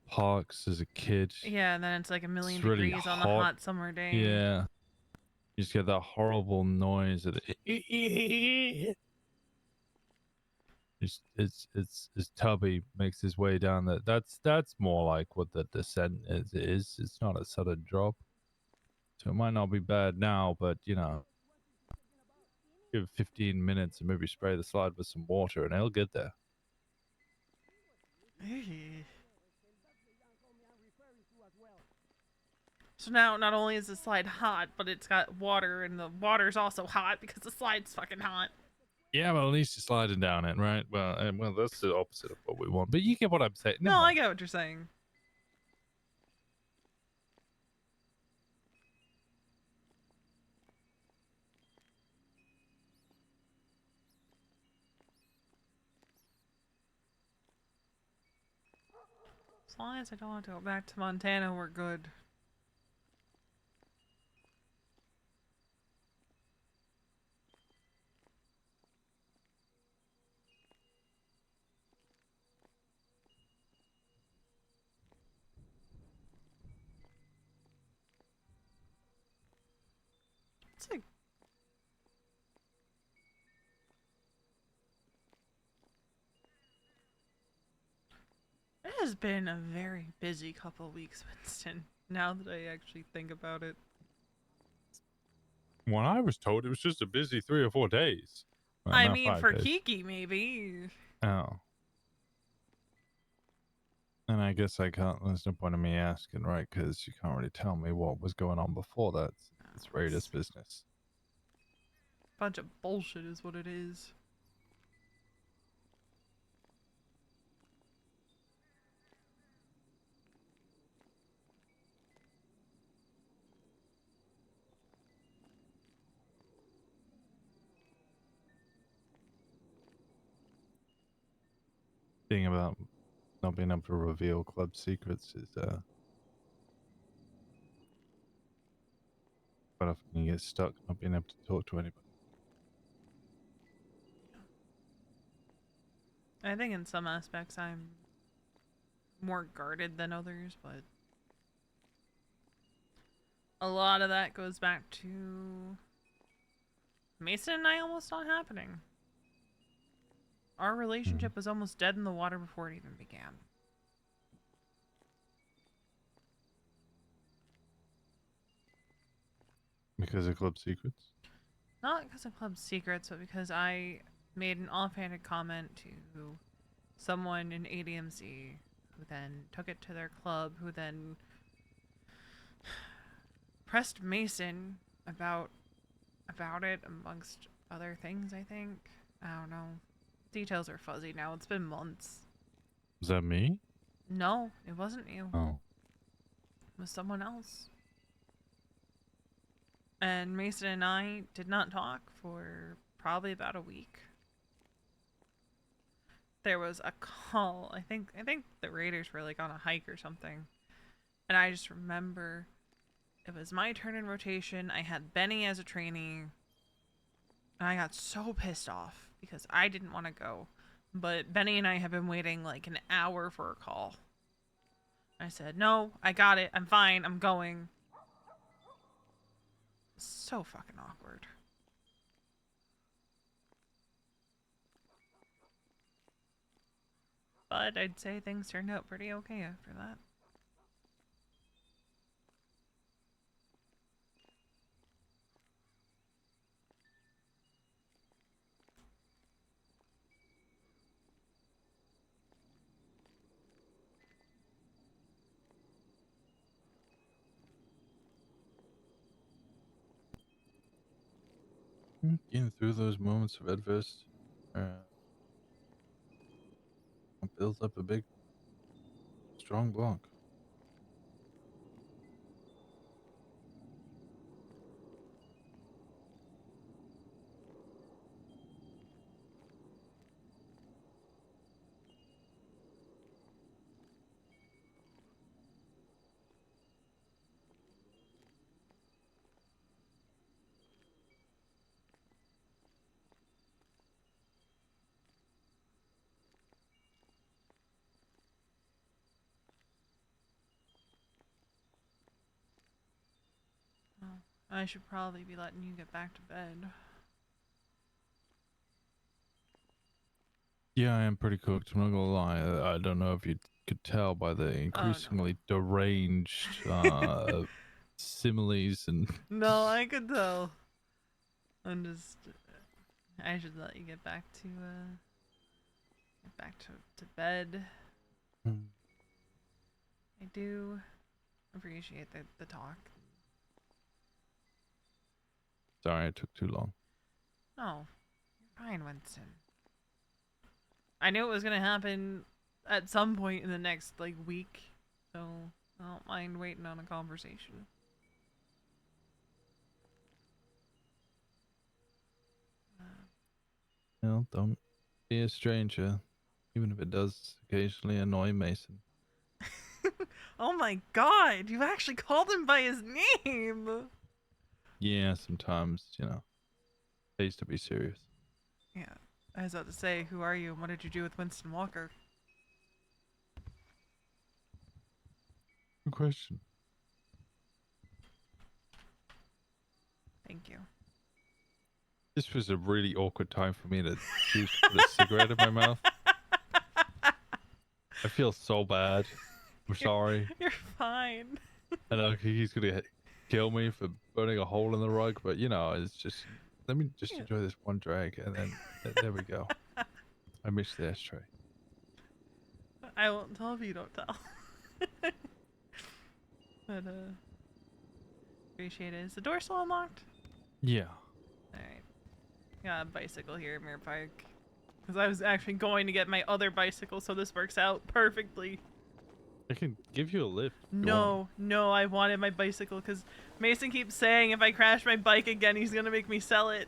[SPEAKER 2] parks as a kid.
[SPEAKER 1] Yeah, and then it's like a
[SPEAKER 2] It's
[SPEAKER 1] million
[SPEAKER 2] really
[SPEAKER 1] degrees on the
[SPEAKER 2] hot.
[SPEAKER 1] hot summer day.
[SPEAKER 2] Yeah. You just get that horrible noise of it's Tubby makes his way down that. That's more like what the descent is. It's not a sudden drop. So it might not be bad now, but give it 15 minutes and maybe spray the slide with some water and it'll get there.
[SPEAKER 1] So now, not only is the slide hot, but it's got water, and the water's also hot because the slide's fucking hot.
[SPEAKER 2] Yeah, well, at least you're sliding down it, right? Well, that's the opposite of what we want. But you get what I'm saying.
[SPEAKER 1] No, I get what you're saying. As long as I don't have to go back to Montana, we're good. It's like it has been a very busy couple weeks, Winston. Now that I actually think about it.
[SPEAKER 2] When I was told it was just a busy 3 or 4 days. Well,
[SPEAKER 1] I
[SPEAKER 2] not
[SPEAKER 1] mean,
[SPEAKER 2] 5
[SPEAKER 1] for
[SPEAKER 2] days.
[SPEAKER 1] Kiki, maybe.
[SPEAKER 2] Oh. And I guess there's no point in me asking, right? Because you can't really tell me what was going on before that. It's Raider's business.
[SPEAKER 1] Bunch of bullshit is what it is.
[SPEAKER 2] Thing about not being able to reveal club secrets is quite often you get stuck not being able to talk to anybody.
[SPEAKER 1] I think in some aspects I'm more guarded than others, but a lot of that goes back to Mason and I almost not happening. Our relationship was almost dead in the water before it even began.
[SPEAKER 2] Because of club secrets?
[SPEAKER 1] Not because of club secrets, but because I made an offhanded comment to someone in ADMC who then took it to their club, who then pressed Mason about it amongst other things, I think. I don't know. Details are fuzzy now. It's been months.
[SPEAKER 2] Was that me?
[SPEAKER 1] No, it wasn't you.
[SPEAKER 2] Oh.
[SPEAKER 1] It was someone else. And Mason and I did not talk for probably about a week. There was a call. I think the Raiders were like on a hike or something. And I just remember it was my turn in rotation. I had Benny as a trainee. And I got so pissed off because I didn't want to go. But Benny and I have been waiting like an hour for a call. I said, no, I got it. I'm fine. I'm going. So fucking awkward. But I'd say things turned out pretty okay after that.
[SPEAKER 2] Getting through those moments of adversity. It builds up a big, strong block.
[SPEAKER 1] Oh, I should probably be letting you get back to bed.
[SPEAKER 2] Yeah, I am pretty cooked. I'm not gonna lie. I don't know if you could tell by the
[SPEAKER 1] Oh
[SPEAKER 2] increasingly deranged
[SPEAKER 1] no.
[SPEAKER 2] similes and
[SPEAKER 1] No, I could tell. I'm just. I should let you get back to bed. I do appreciate the talk.
[SPEAKER 2] Sorry, it took too long.
[SPEAKER 1] No, you're fine, Winston. I knew it was gonna happen at some point in the next like week, so I don't mind waiting on a conversation.
[SPEAKER 2] Well, don't be a stranger, even if it does occasionally annoy Mason.
[SPEAKER 1] Oh my god, you actually called him by his name!
[SPEAKER 2] Yeah, sometimes, pays to be serious.
[SPEAKER 1] Yeah, I was about to say, who are you and what did you do with Winston Walker?
[SPEAKER 2] Good question.
[SPEAKER 1] Thank you.
[SPEAKER 2] This was a really awkward time for me to choose to put a cigarette in my mouth. I feel so bad. I'm sorry.
[SPEAKER 1] You're fine.
[SPEAKER 2] I know he's gonna kill me for burning a hole in the rug, but it's just let me just
[SPEAKER 1] Yeah.
[SPEAKER 2] enjoy this one drag, and then there we go. I missed the ashtray.
[SPEAKER 1] I won't tell if you don't tell. But appreciate it. Is the door still unlocked?
[SPEAKER 2] Yeah.
[SPEAKER 1] Alright. Got a bicycle here, Mirror Park. Because I was actually going to get my other bicycle, so this works out perfectly.
[SPEAKER 2] I can give you a lift.
[SPEAKER 1] No, I wanted my bicycle because Mason keeps saying if I crash my bike again, he's gonna make me sell it.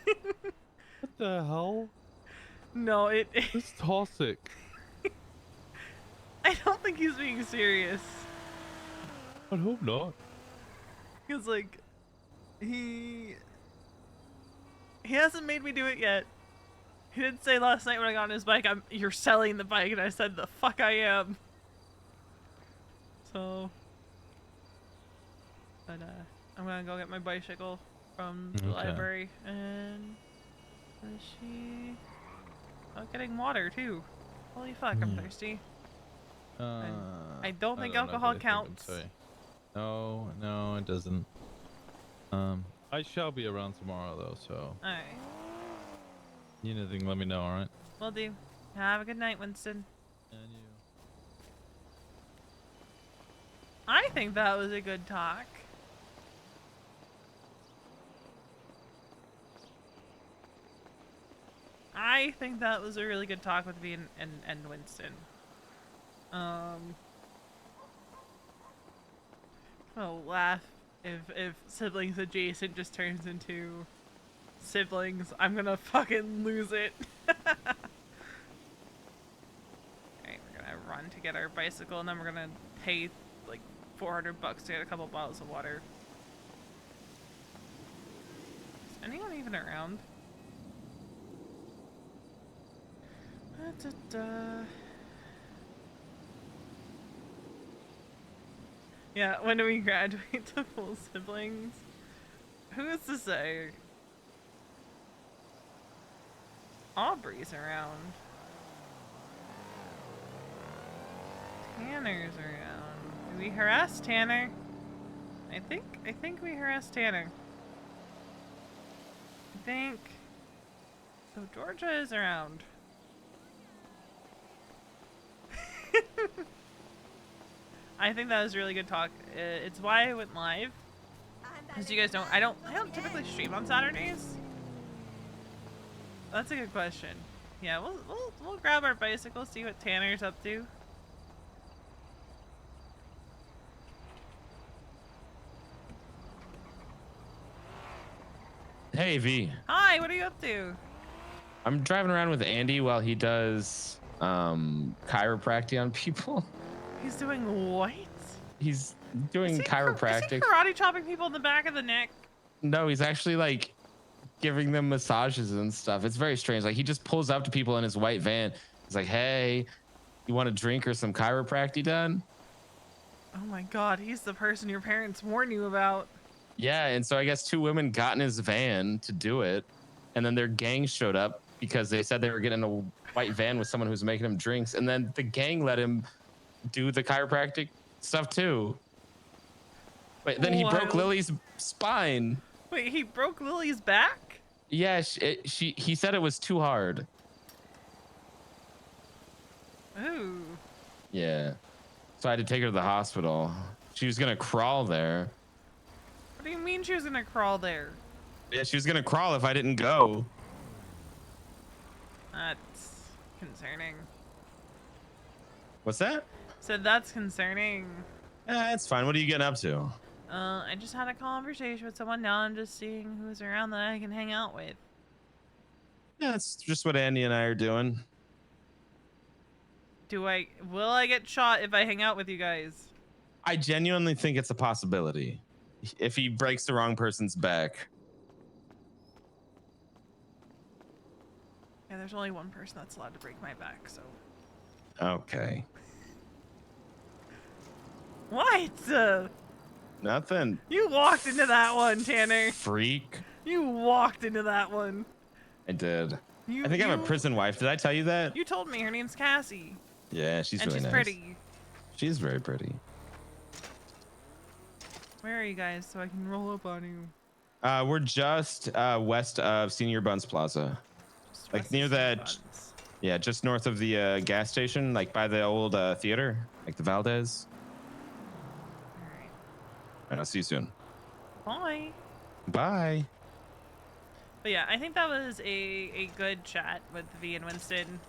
[SPEAKER 2] What the hell?
[SPEAKER 1] No,
[SPEAKER 2] Just toss it.
[SPEAKER 1] I don't think he's being serious.
[SPEAKER 2] I hope not.
[SPEAKER 1] Because, like, he hasn't made me do it yet. He did say last night when I got on his bike, you're selling the bike, and I said, the fuck I am. So, but, I'm gonna go get my bicycle from the library, and is she... Oh, getting water, too. Holy fuck, I'm thirsty. I don't think alcohol counts.
[SPEAKER 2] No, it doesn't. I shall be around tomorrow, though, so...
[SPEAKER 1] Alright.
[SPEAKER 2] Need anything, let me know, alright?
[SPEAKER 1] Will do. Have a good night, Winston.
[SPEAKER 2] And you.
[SPEAKER 1] I think that was a good talk. I think that was a really good talk with me and Winston. I'll laugh if siblings adjacent just turns into siblings. I'm gonna fucking lose it. Alright, we're gonna run to get our bicycle and then we're gonna pay like $400 to get a couple bottles of water. Is anyone even around? Yeah, when do we graduate to full siblings? Who is to say? Aubrey's around. Tanner's around. Do we harass Tanner? I think we harassed Tanner. I think. So Georgia is around. I think that was a really good talk. It's why I went live. As you guys know, I don't typically stream on Saturdays. That's a good question. Yeah, we'll grab our bicycles, see what Tanner's up to.
[SPEAKER 3] Hey V,
[SPEAKER 1] Hi, what are you up to?
[SPEAKER 3] I'm driving around with Andy while he does chiropractic on people.
[SPEAKER 1] He's doing what?
[SPEAKER 3] He's
[SPEAKER 1] Is
[SPEAKER 3] doing
[SPEAKER 1] he
[SPEAKER 3] chiropractic.
[SPEAKER 1] karate chopping people in the back of the neck?
[SPEAKER 3] No, he's actually like giving them massages and stuff. It's very strange. Like he just pulls up to people in his white van. He's like, "Hey, you want a drink or some chiropractic done?"
[SPEAKER 1] Oh my god, he's the person your parents warned you about.
[SPEAKER 3] Yeah, and so I guess two women got in his van to do it, and then their gang showed up because they said they were getting in a white van with someone who's making him drinks, and then the gang let him do the chiropractic stuff too. But then he broke
[SPEAKER 1] Wild.
[SPEAKER 3] Lily's spine.
[SPEAKER 1] Wait, he broke Lily's back?
[SPEAKER 3] Yeah, he said it was too hard.
[SPEAKER 1] Ooh.
[SPEAKER 3] Yeah, so I had to take her to the hospital. She was gonna crawl there.
[SPEAKER 1] What do you mean she was gonna crawl there?
[SPEAKER 3] Yeah, she was gonna crawl if I didn't go.
[SPEAKER 1] That's concerning.
[SPEAKER 3] What's that?
[SPEAKER 1] Said that's concerning.
[SPEAKER 3] It's fine. What are you getting up to?
[SPEAKER 1] I just had a conversation with someone. Now I'm just seeing who's around that I can hang out with.
[SPEAKER 3] Yeah, it's just what Andy and I are doing.
[SPEAKER 1] Will I get shot if I hang out with you guys?
[SPEAKER 3] I genuinely think it's a possibility if he breaks the wrong person's back.
[SPEAKER 1] Yeah, there's only one person that's allowed to break my back, so.
[SPEAKER 3] Okay.
[SPEAKER 1] What?
[SPEAKER 3] Nothing.
[SPEAKER 1] You walked into that one, Tanner.
[SPEAKER 3] Freak.
[SPEAKER 1] You walked into that one.
[SPEAKER 3] I did.
[SPEAKER 1] I
[SPEAKER 3] think I'm a prison wife. Did I tell you that?
[SPEAKER 1] You told me her name's Cassie.
[SPEAKER 3] Yeah, she's
[SPEAKER 1] and
[SPEAKER 3] really
[SPEAKER 1] she's
[SPEAKER 3] nice.
[SPEAKER 1] pretty.
[SPEAKER 3] She's very pretty.
[SPEAKER 1] Where are you guys so I can roll up on you?
[SPEAKER 3] We're just west of Senior Buns Plaza.
[SPEAKER 1] Just
[SPEAKER 3] Like
[SPEAKER 1] west
[SPEAKER 3] near
[SPEAKER 1] of
[SPEAKER 3] that.
[SPEAKER 1] Buns.
[SPEAKER 3] Yeah, just north of the gas station, like by the old theater, like the Valdez.
[SPEAKER 1] Alright.
[SPEAKER 3] All right, I'll see you soon.
[SPEAKER 1] Bye.
[SPEAKER 3] Bye.
[SPEAKER 1] But yeah, I think that was a good chat with V and Winston.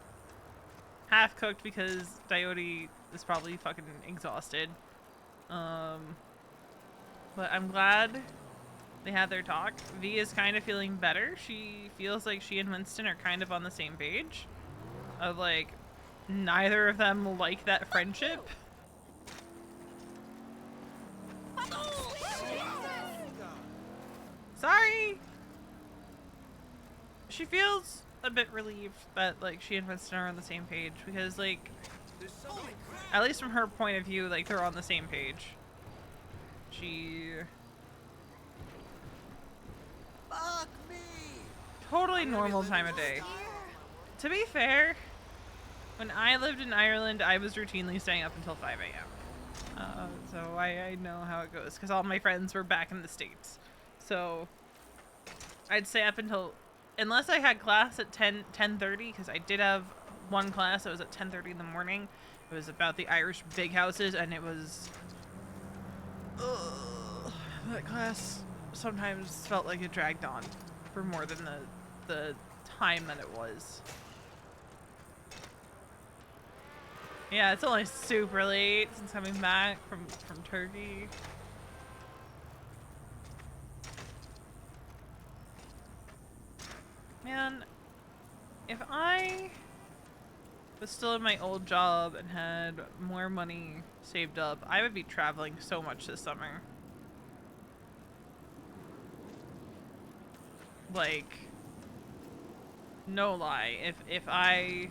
[SPEAKER 1] Half cooked because Coyote is probably fucking exhausted. But I'm glad they had their talk. V is kind of feeling better. She feels like she and Winston are kind of on the same page. Of like, neither of them like that friendship. Sorry! She feels a bit relieved that like she and Winston are on the same page because like, at least from her point of view, like they're on the same page. She
[SPEAKER 4] Fuck me.
[SPEAKER 1] totally normal time of day. To be fair, when I lived in Ireland, I was routinely staying up until 5 a.m. So I know how it goes because all my friends were back in the States. So I'd stay up until, unless I had class at 10:30, because I did have one class that was at 10:30 in the morning. It was about the Irish big houses, and it was, that class sometimes felt like it dragged on for more than the time that it was. Yeah, it's only super late since coming back from Turkey. Man, if I was still in my old job and had more money saved up, I would be traveling so much this summer. Like, no lie, if I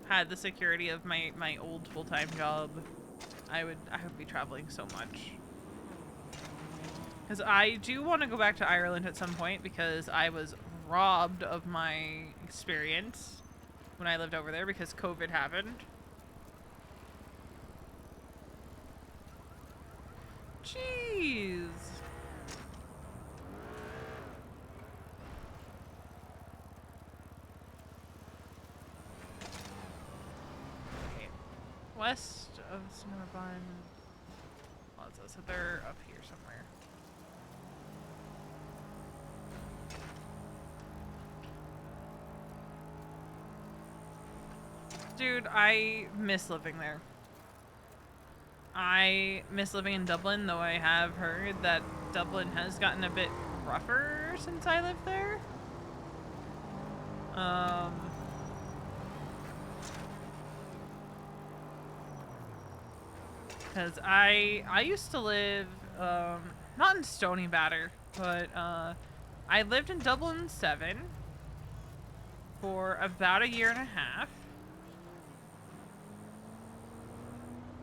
[SPEAKER 1] had the security of my old full-time job, I would be traveling so much. Because I do want to go back to Ireland at some point because I was robbed of my experience when I lived over there because COVID happened. Jeez. Okay. West of Snowbun Plaza, so they're up here somewhere. Dude, I miss living there. I miss living in Dublin, though I have heard that Dublin has gotten a bit rougher since I lived there. Because I used to live, not in Stony Batter, but, I lived in Dublin 7 for about a year and a half.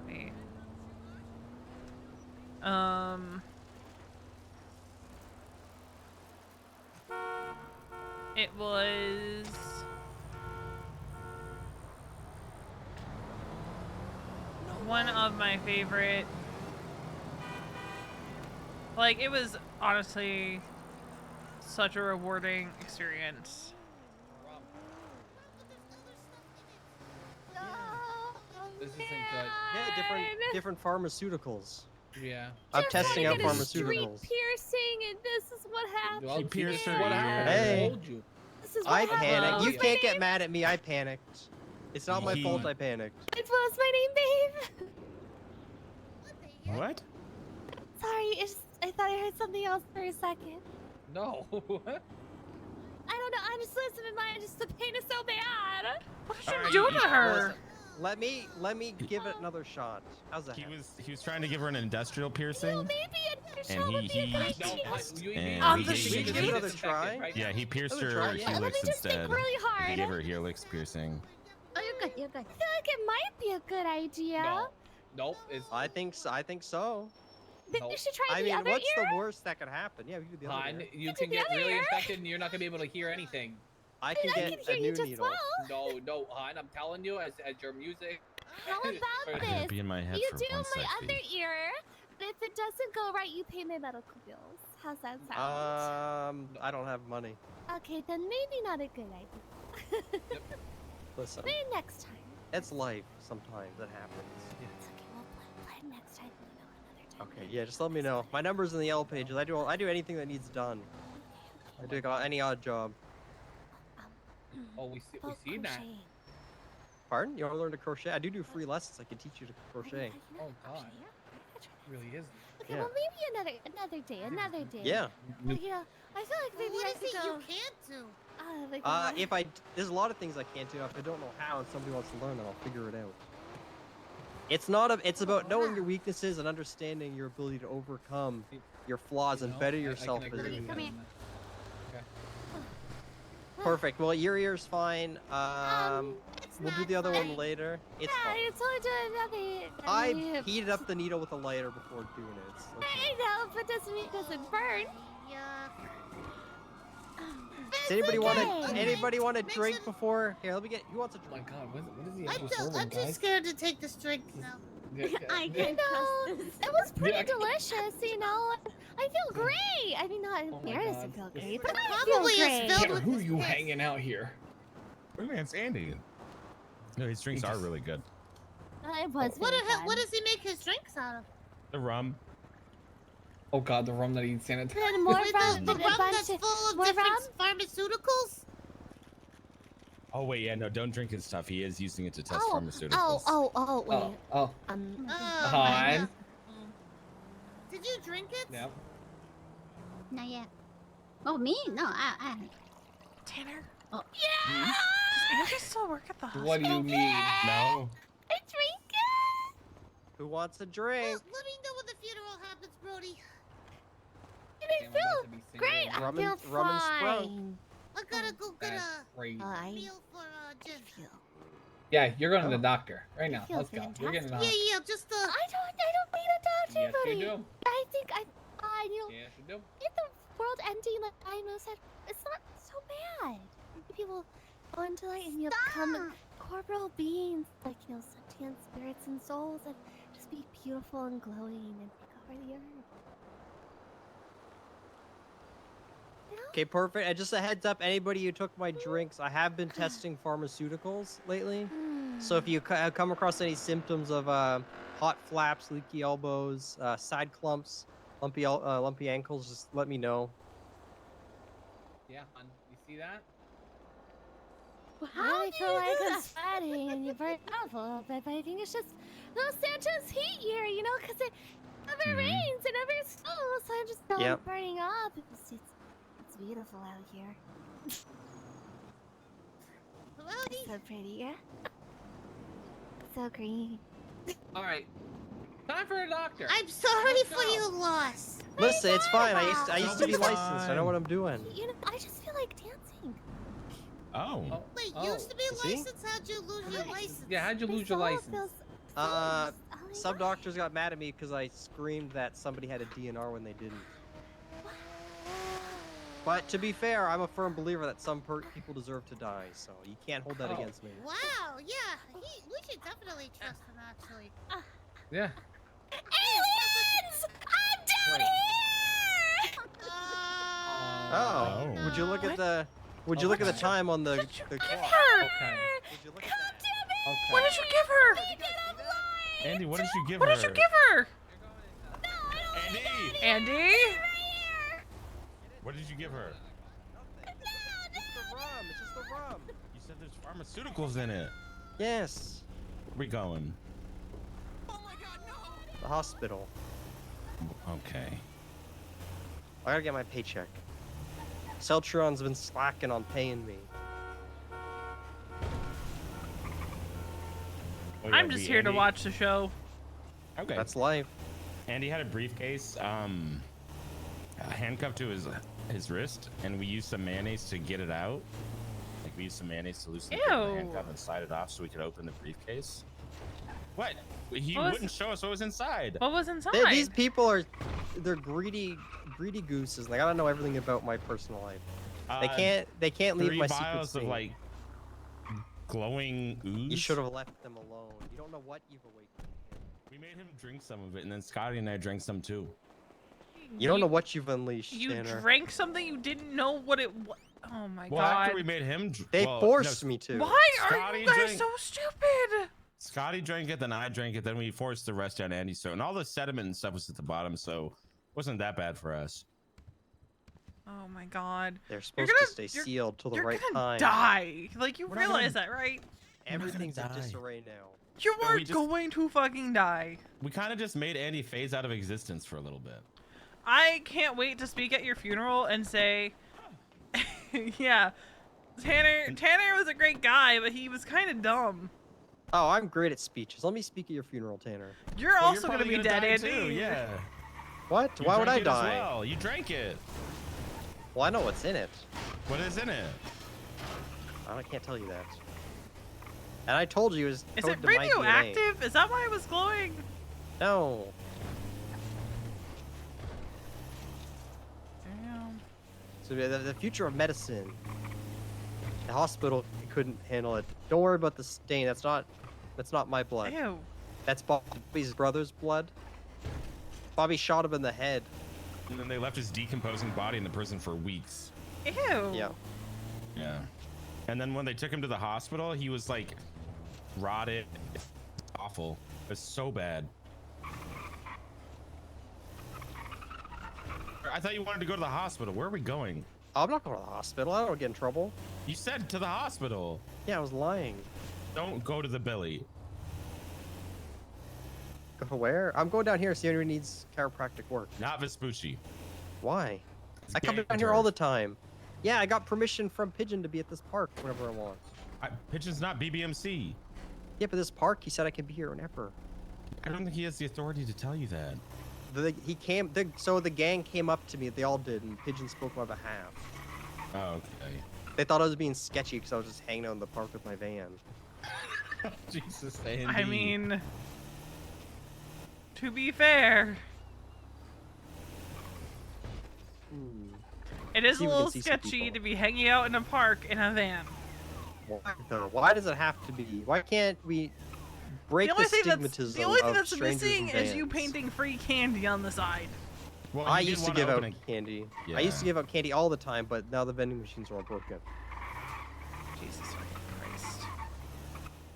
[SPEAKER 1] Wait. It was one of my favorite. Like, it was honestly such a rewarding experience.
[SPEAKER 5] This isn't good.
[SPEAKER 6] Yeah, different pharmaceuticals.
[SPEAKER 5] Yeah.
[SPEAKER 6] I'm testing out
[SPEAKER 7] I got a street
[SPEAKER 6] pharmaceuticals.
[SPEAKER 7] piercing, and this is what happened.
[SPEAKER 5] Well,
[SPEAKER 3] pierced her
[SPEAKER 5] what
[SPEAKER 3] ear.
[SPEAKER 5] happened?
[SPEAKER 6] Hey.
[SPEAKER 5] I told you.
[SPEAKER 7] This is
[SPEAKER 6] I
[SPEAKER 7] what happened.
[SPEAKER 6] panicked.
[SPEAKER 7] What
[SPEAKER 6] You
[SPEAKER 7] was my
[SPEAKER 6] can't get
[SPEAKER 7] name?
[SPEAKER 6] mad at me. I panicked. It's not my fault I panicked.
[SPEAKER 7] What was my name, babe?
[SPEAKER 3] What?
[SPEAKER 7] Sorry, I thought I heard something else for a second.
[SPEAKER 5] No. What?
[SPEAKER 7] I don't know. I'm just listening. The pain is so bad.
[SPEAKER 1] What did you do to her?
[SPEAKER 6] Listen, let me give it another shot. How's that?
[SPEAKER 3] He was trying to give her an industrial piercing.
[SPEAKER 7] Well, maybe another
[SPEAKER 3] And
[SPEAKER 7] shot would be a good
[SPEAKER 5] No,
[SPEAKER 7] idea.
[SPEAKER 3] And
[SPEAKER 1] On
[SPEAKER 3] he-
[SPEAKER 1] the
[SPEAKER 3] he-
[SPEAKER 1] street?
[SPEAKER 6] Give it another try.
[SPEAKER 3] Yeah, he pierced
[SPEAKER 6] Let me
[SPEAKER 3] her
[SPEAKER 6] try, yeah.
[SPEAKER 7] Let me
[SPEAKER 3] helix
[SPEAKER 7] just think
[SPEAKER 3] instead.
[SPEAKER 7] really hard.
[SPEAKER 3] He gave her a helix piercing.
[SPEAKER 7] Oh, you're good. You're good. I feel like it might be a good idea.
[SPEAKER 5] No. Nope. It's
[SPEAKER 6] I think so.
[SPEAKER 7] Then
[SPEAKER 5] Nope.
[SPEAKER 7] you should try
[SPEAKER 6] I
[SPEAKER 7] the
[SPEAKER 6] mean,
[SPEAKER 7] other
[SPEAKER 6] what's
[SPEAKER 7] ear.
[SPEAKER 6] the worst that could happen? Yeah, we could do the other
[SPEAKER 5] fine.
[SPEAKER 6] ear.
[SPEAKER 5] You
[SPEAKER 7] It's
[SPEAKER 5] can
[SPEAKER 7] the
[SPEAKER 5] get
[SPEAKER 7] other
[SPEAKER 5] really
[SPEAKER 7] ear.
[SPEAKER 5] infected and you're not gonna be able to hear anything.
[SPEAKER 6] I
[SPEAKER 7] I
[SPEAKER 6] can
[SPEAKER 7] can
[SPEAKER 6] get
[SPEAKER 7] hear
[SPEAKER 6] a
[SPEAKER 7] you
[SPEAKER 6] new
[SPEAKER 7] just
[SPEAKER 6] needle.
[SPEAKER 7] well.
[SPEAKER 5] No, Han, I'm telling you, as your music.
[SPEAKER 7] How about
[SPEAKER 3] I gotta
[SPEAKER 7] this?
[SPEAKER 3] be in my head
[SPEAKER 7] You
[SPEAKER 3] for
[SPEAKER 7] do
[SPEAKER 3] one
[SPEAKER 7] my
[SPEAKER 3] sec,
[SPEAKER 7] other
[SPEAKER 3] B.
[SPEAKER 7] ear, but if it doesn't go right, you pay my medical bills. How's that sound?
[SPEAKER 6] I don't have money.
[SPEAKER 7] Okay, then maybe not a good idea.
[SPEAKER 6] Listen,
[SPEAKER 7] Maybe next time.
[SPEAKER 6] it's life. Sometimes it happens.
[SPEAKER 7] It's okay. We'll plan next time. Another time.
[SPEAKER 6] Okay, yeah, just let me know. My number's in the yellow pages. I do anything that needs done. I do any odd job.
[SPEAKER 5] Oh, we
[SPEAKER 7] About
[SPEAKER 5] see that.
[SPEAKER 7] crocheting.
[SPEAKER 6] Pardon? You want to learn to crochet? I do free lessons. I can teach you to crochet.
[SPEAKER 5] Oh, God. Really is.
[SPEAKER 7] Okay,
[SPEAKER 6] Yeah.
[SPEAKER 7] well maybe another day.
[SPEAKER 6] Yeah.
[SPEAKER 7] Yeah, I feel like maybe
[SPEAKER 4] What
[SPEAKER 7] I
[SPEAKER 4] is
[SPEAKER 7] could
[SPEAKER 4] it
[SPEAKER 7] go.
[SPEAKER 4] you can't do?
[SPEAKER 7] Like,
[SPEAKER 6] There's a lot of things I can't do. If I don't know how and somebody wants to learn, then I'll figure it out. It's about knowing your weaknesses and understanding your ability to overcome your flaws and better yourself as a
[SPEAKER 7] agree.
[SPEAKER 6] human.
[SPEAKER 7] Come here.
[SPEAKER 6] Perfect. Well, your ear's fine.
[SPEAKER 7] It's
[SPEAKER 6] We'll do
[SPEAKER 7] not
[SPEAKER 6] the other one
[SPEAKER 7] fine.
[SPEAKER 6] later. It's
[SPEAKER 7] Yeah,
[SPEAKER 6] fine.
[SPEAKER 7] it's only doing another.
[SPEAKER 6] I heated up the needle with a lighter before doing it. It's okay.
[SPEAKER 7] I know, but doesn't mean it doesn't burn.
[SPEAKER 4] Yuck.
[SPEAKER 6] Does anybody want
[SPEAKER 7] okay.
[SPEAKER 6] to drink before? Here, let me get. Who wants a
[SPEAKER 5] Oh my
[SPEAKER 6] drink?
[SPEAKER 5] God, what is he actually serving,
[SPEAKER 4] I'm too
[SPEAKER 5] guys?
[SPEAKER 4] scared to take this drink now.
[SPEAKER 7] I know. It was pretty
[SPEAKER 5] Yeah.
[SPEAKER 7] delicious, you know. I feel great. I mean, not
[SPEAKER 5] Oh my
[SPEAKER 7] Bear doesn't
[SPEAKER 5] God.
[SPEAKER 7] feel great, but I feel
[SPEAKER 4] Probably is
[SPEAKER 7] great.
[SPEAKER 4] filled
[SPEAKER 5] Yeah,
[SPEAKER 4] with
[SPEAKER 5] who are
[SPEAKER 4] this
[SPEAKER 5] you
[SPEAKER 4] piss.
[SPEAKER 5] hanging out here?
[SPEAKER 3] Really, it's Andy. No, his drinks are really good.
[SPEAKER 7] It was
[SPEAKER 4] What,
[SPEAKER 7] really
[SPEAKER 4] what
[SPEAKER 7] fun.
[SPEAKER 4] does he make his drinks out of?
[SPEAKER 3] The rum.
[SPEAKER 5] Oh God, the rum that he sanitized.
[SPEAKER 7] Then more
[SPEAKER 4] With
[SPEAKER 7] rum,
[SPEAKER 4] the
[SPEAKER 7] a
[SPEAKER 4] rum
[SPEAKER 7] bunch
[SPEAKER 4] that's
[SPEAKER 7] of
[SPEAKER 4] full of
[SPEAKER 7] more
[SPEAKER 4] different pharmaceuticals?
[SPEAKER 3] Oh wait, yeah, no, don't drink his stuff. He is using it to test
[SPEAKER 7] Oh,
[SPEAKER 3] pharmaceuticals.
[SPEAKER 7] wait.
[SPEAKER 5] Oh,
[SPEAKER 4] Yeah. Did you drink it?
[SPEAKER 5] yeah.
[SPEAKER 8] Not yet. Oh, me? No, I.
[SPEAKER 1] Tanner,
[SPEAKER 8] Oh.
[SPEAKER 7] Yeah!
[SPEAKER 1] does Andrew still work at the hospital?
[SPEAKER 5] What do you mean?
[SPEAKER 3] No.
[SPEAKER 7] I drink it!
[SPEAKER 6] Who wants a drink?
[SPEAKER 4] Well, let me know when the funeral happens, Brody.
[SPEAKER 7] And I
[SPEAKER 5] Damn, I'm
[SPEAKER 7] feel
[SPEAKER 5] about to be single.
[SPEAKER 7] great. I
[SPEAKER 6] Rum
[SPEAKER 7] feel
[SPEAKER 6] and- rum and Sprunk.
[SPEAKER 7] fine.
[SPEAKER 4] I gotta go get
[SPEAKER 5] That's
[SPEAKER 4] a
[SPEAKER 5] crazy.
[SPEAKER 7] I
[SPEAKER 4] meal for Jen.
[SPEAKER 7] feel.
[SPEAKER 5] Yeah, you're going to the doctor right now.
[SPEAKER 7] feel
[SPEAKER 5] Let's go. We're getting
[SPEAKER 4] Yeah,
[SPEAKER 5] on.
[SPEAKER 4] yeah, just
[SPEAKER 7] I don't need a doctor,
[SPEAKER 5] Yes,
[SPEAKER 7] buddy.
[SPEAKER 5] you do.
[SPEAKER 7] I think I you know,
[SPEAKER 5] Yes, you do.
[SPEAKER 7] if the world ending like I know said, it's not so bad. People go into light and you'll become corporeal beings, like, you know, sentient spirits and souls, and just be beautiful and glowing and take over the earth. You know?
[SPEAKER 6] Okay, perfect. And just a heads up, anybody who took my drinks, I have been testing pharmaceuticals lately. So if you come across any symptoms of hot flaps, leaky elbows, side clumps, lumpy ankles, just let me know.
[SPEAKER 5] Yeah, hon. You see that?
[SPEAKER 7] I really feel like I'm sweating and you burnt off a little bit, but I think it's just Los Santos heat year, you know, because it never rains, it never snows, so I'm just burning up. It's beautiful out here. It's so pretty, yeah? So green.
[SPEAKER 5] All right. Time for a doctor.
[SPEAKER 4] I'm sorry for your loss.
[SPEAKER 6] Listen, it's fine. I used to be
[SPEAKER 2] It's
[SPEAKER 6] licensed. I know
[SPEAKER 2] fine.
[SPEAKER 6] what I'm doing.
[SPEAKER 7] You know, I just feel like dancing.
[SPEAKER 9] Oh.
[SPEAKER 4] Wait,
[SPEAKER 5] Oh,
[SPEAKER 4] you used to be
[SPEAKER 6] see?
[SPEAKER 4] licensed? How'd you lose your license?
[SPEAKER 5] Yeah, how'd you
[SPEAKER 7] My
[SPEAKER 5] lose your
[SPEAKER 7] soul
[SPEAKER 5] license?
[SPEAKER 7] feels
[SPEAKER 6] Some doctors got mad at me because I screamed that somebody had a DNR when they didn't. But to be fair, I'm a firm believer that some people deserve to die, so you can't hold that against me.
[SPEAKER 4] Wow, yeah. We should definitely trust him, actually.
[SPEAKER 5] Yeah.
[SPEAKER 7] Aliens! I'm down here!
[SPEAKER 6] Oh, would you look at the? Would you look at the time on the clock?
[SPEAKER 5] Okay.
[SPEAKER 6] Would you look at that?
[SPEAKER 5] Okay.
[SPEAKER 1] What did you give her?
[SPEAKER 9] Andy, what did you give
[SPEAKER 1] What
[SPEAKER 9] her?
[SPEAKER 1] did you give her?
[SPEAKER 9] Andy!
[SPEAKER 1] Andy?
[SPEAKER 9] What did you give her?
[SPEAKER 6] It's the rum. It's just the rum.
[SPEAKER 9] You said there's pharmaceuticals in it.
[SPEAKER 6] Yes.
[SPEAKER 9] Where we going?
[SPEAKER 6] The hospital.
[SPEAKER 9] Okay.
[SPEAKER 6] I gotta get my paycheck. Celtron's been slacking on paying me.
[SPEAKER 9] Oh, yeah,
[SPEAKER 1] I'm just here to
[SPEAKER 9] Andy?
[SPEAKER 1] watch the show.
[SPEAKER 9] Okay.
[SPEAKER 6] That's life.
[SPEAKER 9] Andy had a briefcase, handcuffed to his wrist, and we used some mayonnaise to get it out. Like we used some mayonnaise to loosen the
[SPEAKER 1] Ew.
[SPEAKER 9] handcuff and slide it off so we could open the briefcase. What? He
[SPEAKER 1] What was-
[SPEAKER 9] wouldn't show us what was inside.
[SPEAKER 1] What was inside?
[SPEAKER 6] These people are, they're greedy gooses. They gotta know everything about my personal life. They can't leave
[SPEAKER 9] 3
[SPEAKER 6] my
[SPEAKER 9] vials
[SPEAKER 6] secrets.
[SPEAKER 9] of like glowing ooze.
[SPEAKER 6] You should have left them alone. You don't know what you've awakened.
[SPEAKER 9] We made him drink some of it, and then Scotty and I drank some too.
[SPEAKER 6] You don't know what you've unleashed,
[SPEAKER 1] You
[SPEAKER 6] Tanner.
[SPEAKER 1] drank something you didn't know what it was. Oh my
[SPEAKER 9] Well,
[SPEAKER 1] god.
[SPEAKER 9] after we made him,
[SPEAKER 6] They
[SPEAKER 9] well,
[SPEAKER 6] forced
[SPEAKER 9] no,
[SPEAKER 6] me to.
[SPEAKER 1] Why are
[SPEAKER 9] Scotty
[SPEAKER 1] you guys
[SPEAKER 9] drank-
[SPEAKER 1] so stupid?
[SPEAKER 9] Scotty drank it, then I drank it, then we forced the rest down Andy's throat, and all the sediment and stuff was at the bottom, so it wasn't that bad for us.
[SPEAKER 1] Oh my god.
[SPEAKER 6] They're supposed
[SPEAKER 1] gonna-
[SPEAKER 6] to stay
[SPEAKER 1] you're-
[SPEAKER 6] sealed till the
[SPEAKER 1] You're
[SPEAKER 6] right
[SPEAKER 1] gonna
[SPEAKER 6] time.
[SPEAKER 1] die. Like, you
[SPEAKER 9] We're not
[SPEAKER 1] realize
[SPEAKER 9] gonna-
[SPEAKER 1] that, right?
[SPEAKER 6] Everything's in
[SPEAKER 9] die.
[SPEAKER 6] disarray now.
[SPEAKER 1] You
[SPEAKER 9] No,
[SPEAKER 1] are
[SPEAKER 9] we just-
[SPEAKER 1] going to fucking die.
[SPEAKER 9] We kind of just made Andy phase out of existence for a little bit.
[SPEAKER 1] I can't wait to speak at your funeral and say, yeah, Tanner was a great guy, but he was kind of dumb.
[SPEAKER 6] Oh, I'm great at speeches. Let me speak at your funeral, Tanner.
[SPEAKER 1] You're
[SPEAKER 9] Well,
[SPEAKER 1] also
[SPEAKER 9] probably
[SPEAKER 1] gonna be dead,
[SPEAKER 9] die
[SPEAKER 1] Andy.
[SPEAKER 9] too, yeah.
[SPEAKER 6] What?
[SPEAKER 9] You
[SPEAKER 6] Why would I
[SPEAKER 9] drank it as
[SPEAKER 6] die?
[SPEAKER 9] Well. You drank it.
[SPEAKER 6] Well, I know what's in it.
[SPEAKER 9] What is in it?
[SPEAKER 6] I can't tell you that. And I told you it was
[SPEAKER 1] Is
[SPEAKER 6] coded
[SPEAKER 1] it
[SPEAKER 6] to my DNA.
[SPEAKER 1] radioactive? Is that why it was glowing?
[SPEAKER 6] No.
[SPEAKER 1] Damn.
[SPEAKER 6] So the future of medicine. The hospital couldn't handle it. Don't worry about the stain. That's not my blood.
[SPEAKER 1] Ew.
[SPEAKER 6] That's Bobby's brother's blood. Bobby shot him in the head.
[SPEAKER 9] And then they left his decomposing body in the prison for weeks.
[SPEAKER 1] Ew.
[SPEAKER 6] Yeah.
[SPEAKER 9] Yeah. And then when they took him to the hospital, he was like rotted. Awful. It was so bad. I thought you wanted to go to the hospital. Where are we going?
[SPEAKER 6] I'm not going to the hospital. I don't get in trouble.
[SPEAKER 9] You said to the hospital.
[SPEAKER 6] Yeah, I was lying.
[SPEAKER 9] Don't go to the Billy.
[SPEAKER 6] Go to where? I'm going down here to see anyone needs chiropractic work.
[SPEAKER 9] Not Vespucci.
[SPEAKER 6] Why?
[SPEAKER 9] It's
[SPEAKER 6] I come
[SPEAKER 9] gang
[SPEAKER 6] down here all
[SPEAKER 9] turf.
[SPEAKER 6] the time. Yeah, I got permission from Pigeon to be at this park whenever I want.
[SPEAKER 9] Pigeon's not BBMC.
[SPEAKER 6] Yeah, but this park, he said I can be here whenever.
[SPEAKER 9] I don't think he has the authority to tell you that.
[SPEAKER 6] So the gang came up to me, they all did, and Pigeon spoke on my behalf.
[SPEAKER 9] Oh, okay.
[SPEAKER 6] They thought I was being sketchy because I was just hanging out in the park with my van.
[SPEAKER 9] Jesus, Andy.
[SPEAKER 1] I mean, to be fair, it is
[SPEAKER 6] See
[SPEAKER 1] a
[SPEAKER 6] if we can
[SPEAKER 1] little
[SPEAKER 6] see some
[SPEAKER 1] sketchy
[SPEAKER 6] people.
[SPEAKER 1] to be hanging out in a park in a van.
[SPEAKER 6] Why, though? Why does it have to be? Why can't we break
[SPEAKER 1] The only thing
[SPEAKER 6] stigmatism
[SPEAKER 1] that's
[SPEAKER 6] of strangers
[SPEAKER 1] missing
[SPEAKER 6] in
[SPEAKER 1] is you
[SPEAKER 6] vans?
[SPEAKER 1] painting free candy on the side.
[SPEAKER 9] Well,
[SPEAKER 6] I
[SPEAKER 9] you did
[SPEAKER 6] used to
[SPEAKER 9] one
[SPEAKER 6] give out
[SPEAKER 9] opening.
[SPEAKER 6] candy.
[SPEAKER 9] Yeah.
[SPEAKER 6] I used to give out candy all the time, but now the vending machines are all broken.
[SPEAKER 1] Jesus fucking Christ.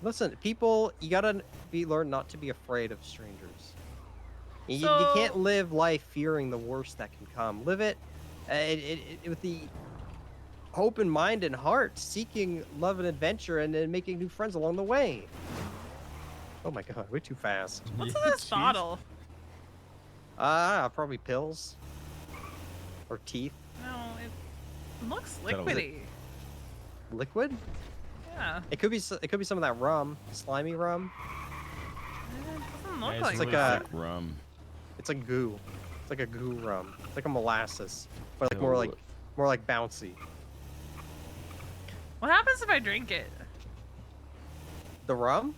[SPEAKER 6] Listen, people, you gotta learn not to be afraid of strangers. You
[SPEAKER 1] So-
[SPEAKER 6] can't live life fearing the worst that can come. Live it, with the open mind and heart, seeking love and adventure, and then making new friends along the way. Oh my god, way too fast.
[SPEAKER 1] What's
[SPEAKER 9] Yeah,
[SPEAKER 1] in this
[SPEAKER 9] jeez.
[SPEAKER 1] bottle?
[SPEAKER 6] Probably pills. Or teeth.
[SPEAKER 1] No, it looks
[SPEAKER 9] That'll do.
[SPEAKER 1] liquidy.
[SPEAKER 6] Liquid?
[SPEAKER 1] Yeah.
[SPEAKER 6] It could be some of that rum, slimy rum.
[SPEAKER 1] It doesn't look
[SPEAKER 9] Yeah, it's
[SPEAKER 1] like
[SPEAKER 6] like
[SPEAKER 9] really
[SPEAKER 6] a-
[SPEAKER 9] thick rum.
[SPEAKER 6] It's like goo. It's like a goo rum. It's like a molasses, but like
[SPEAKER 9] Oh.
[SPEAKER 6] more like bouncy.
[SPEAKER 1] What happens if I drink it?
[SPEAKER 6] The rum?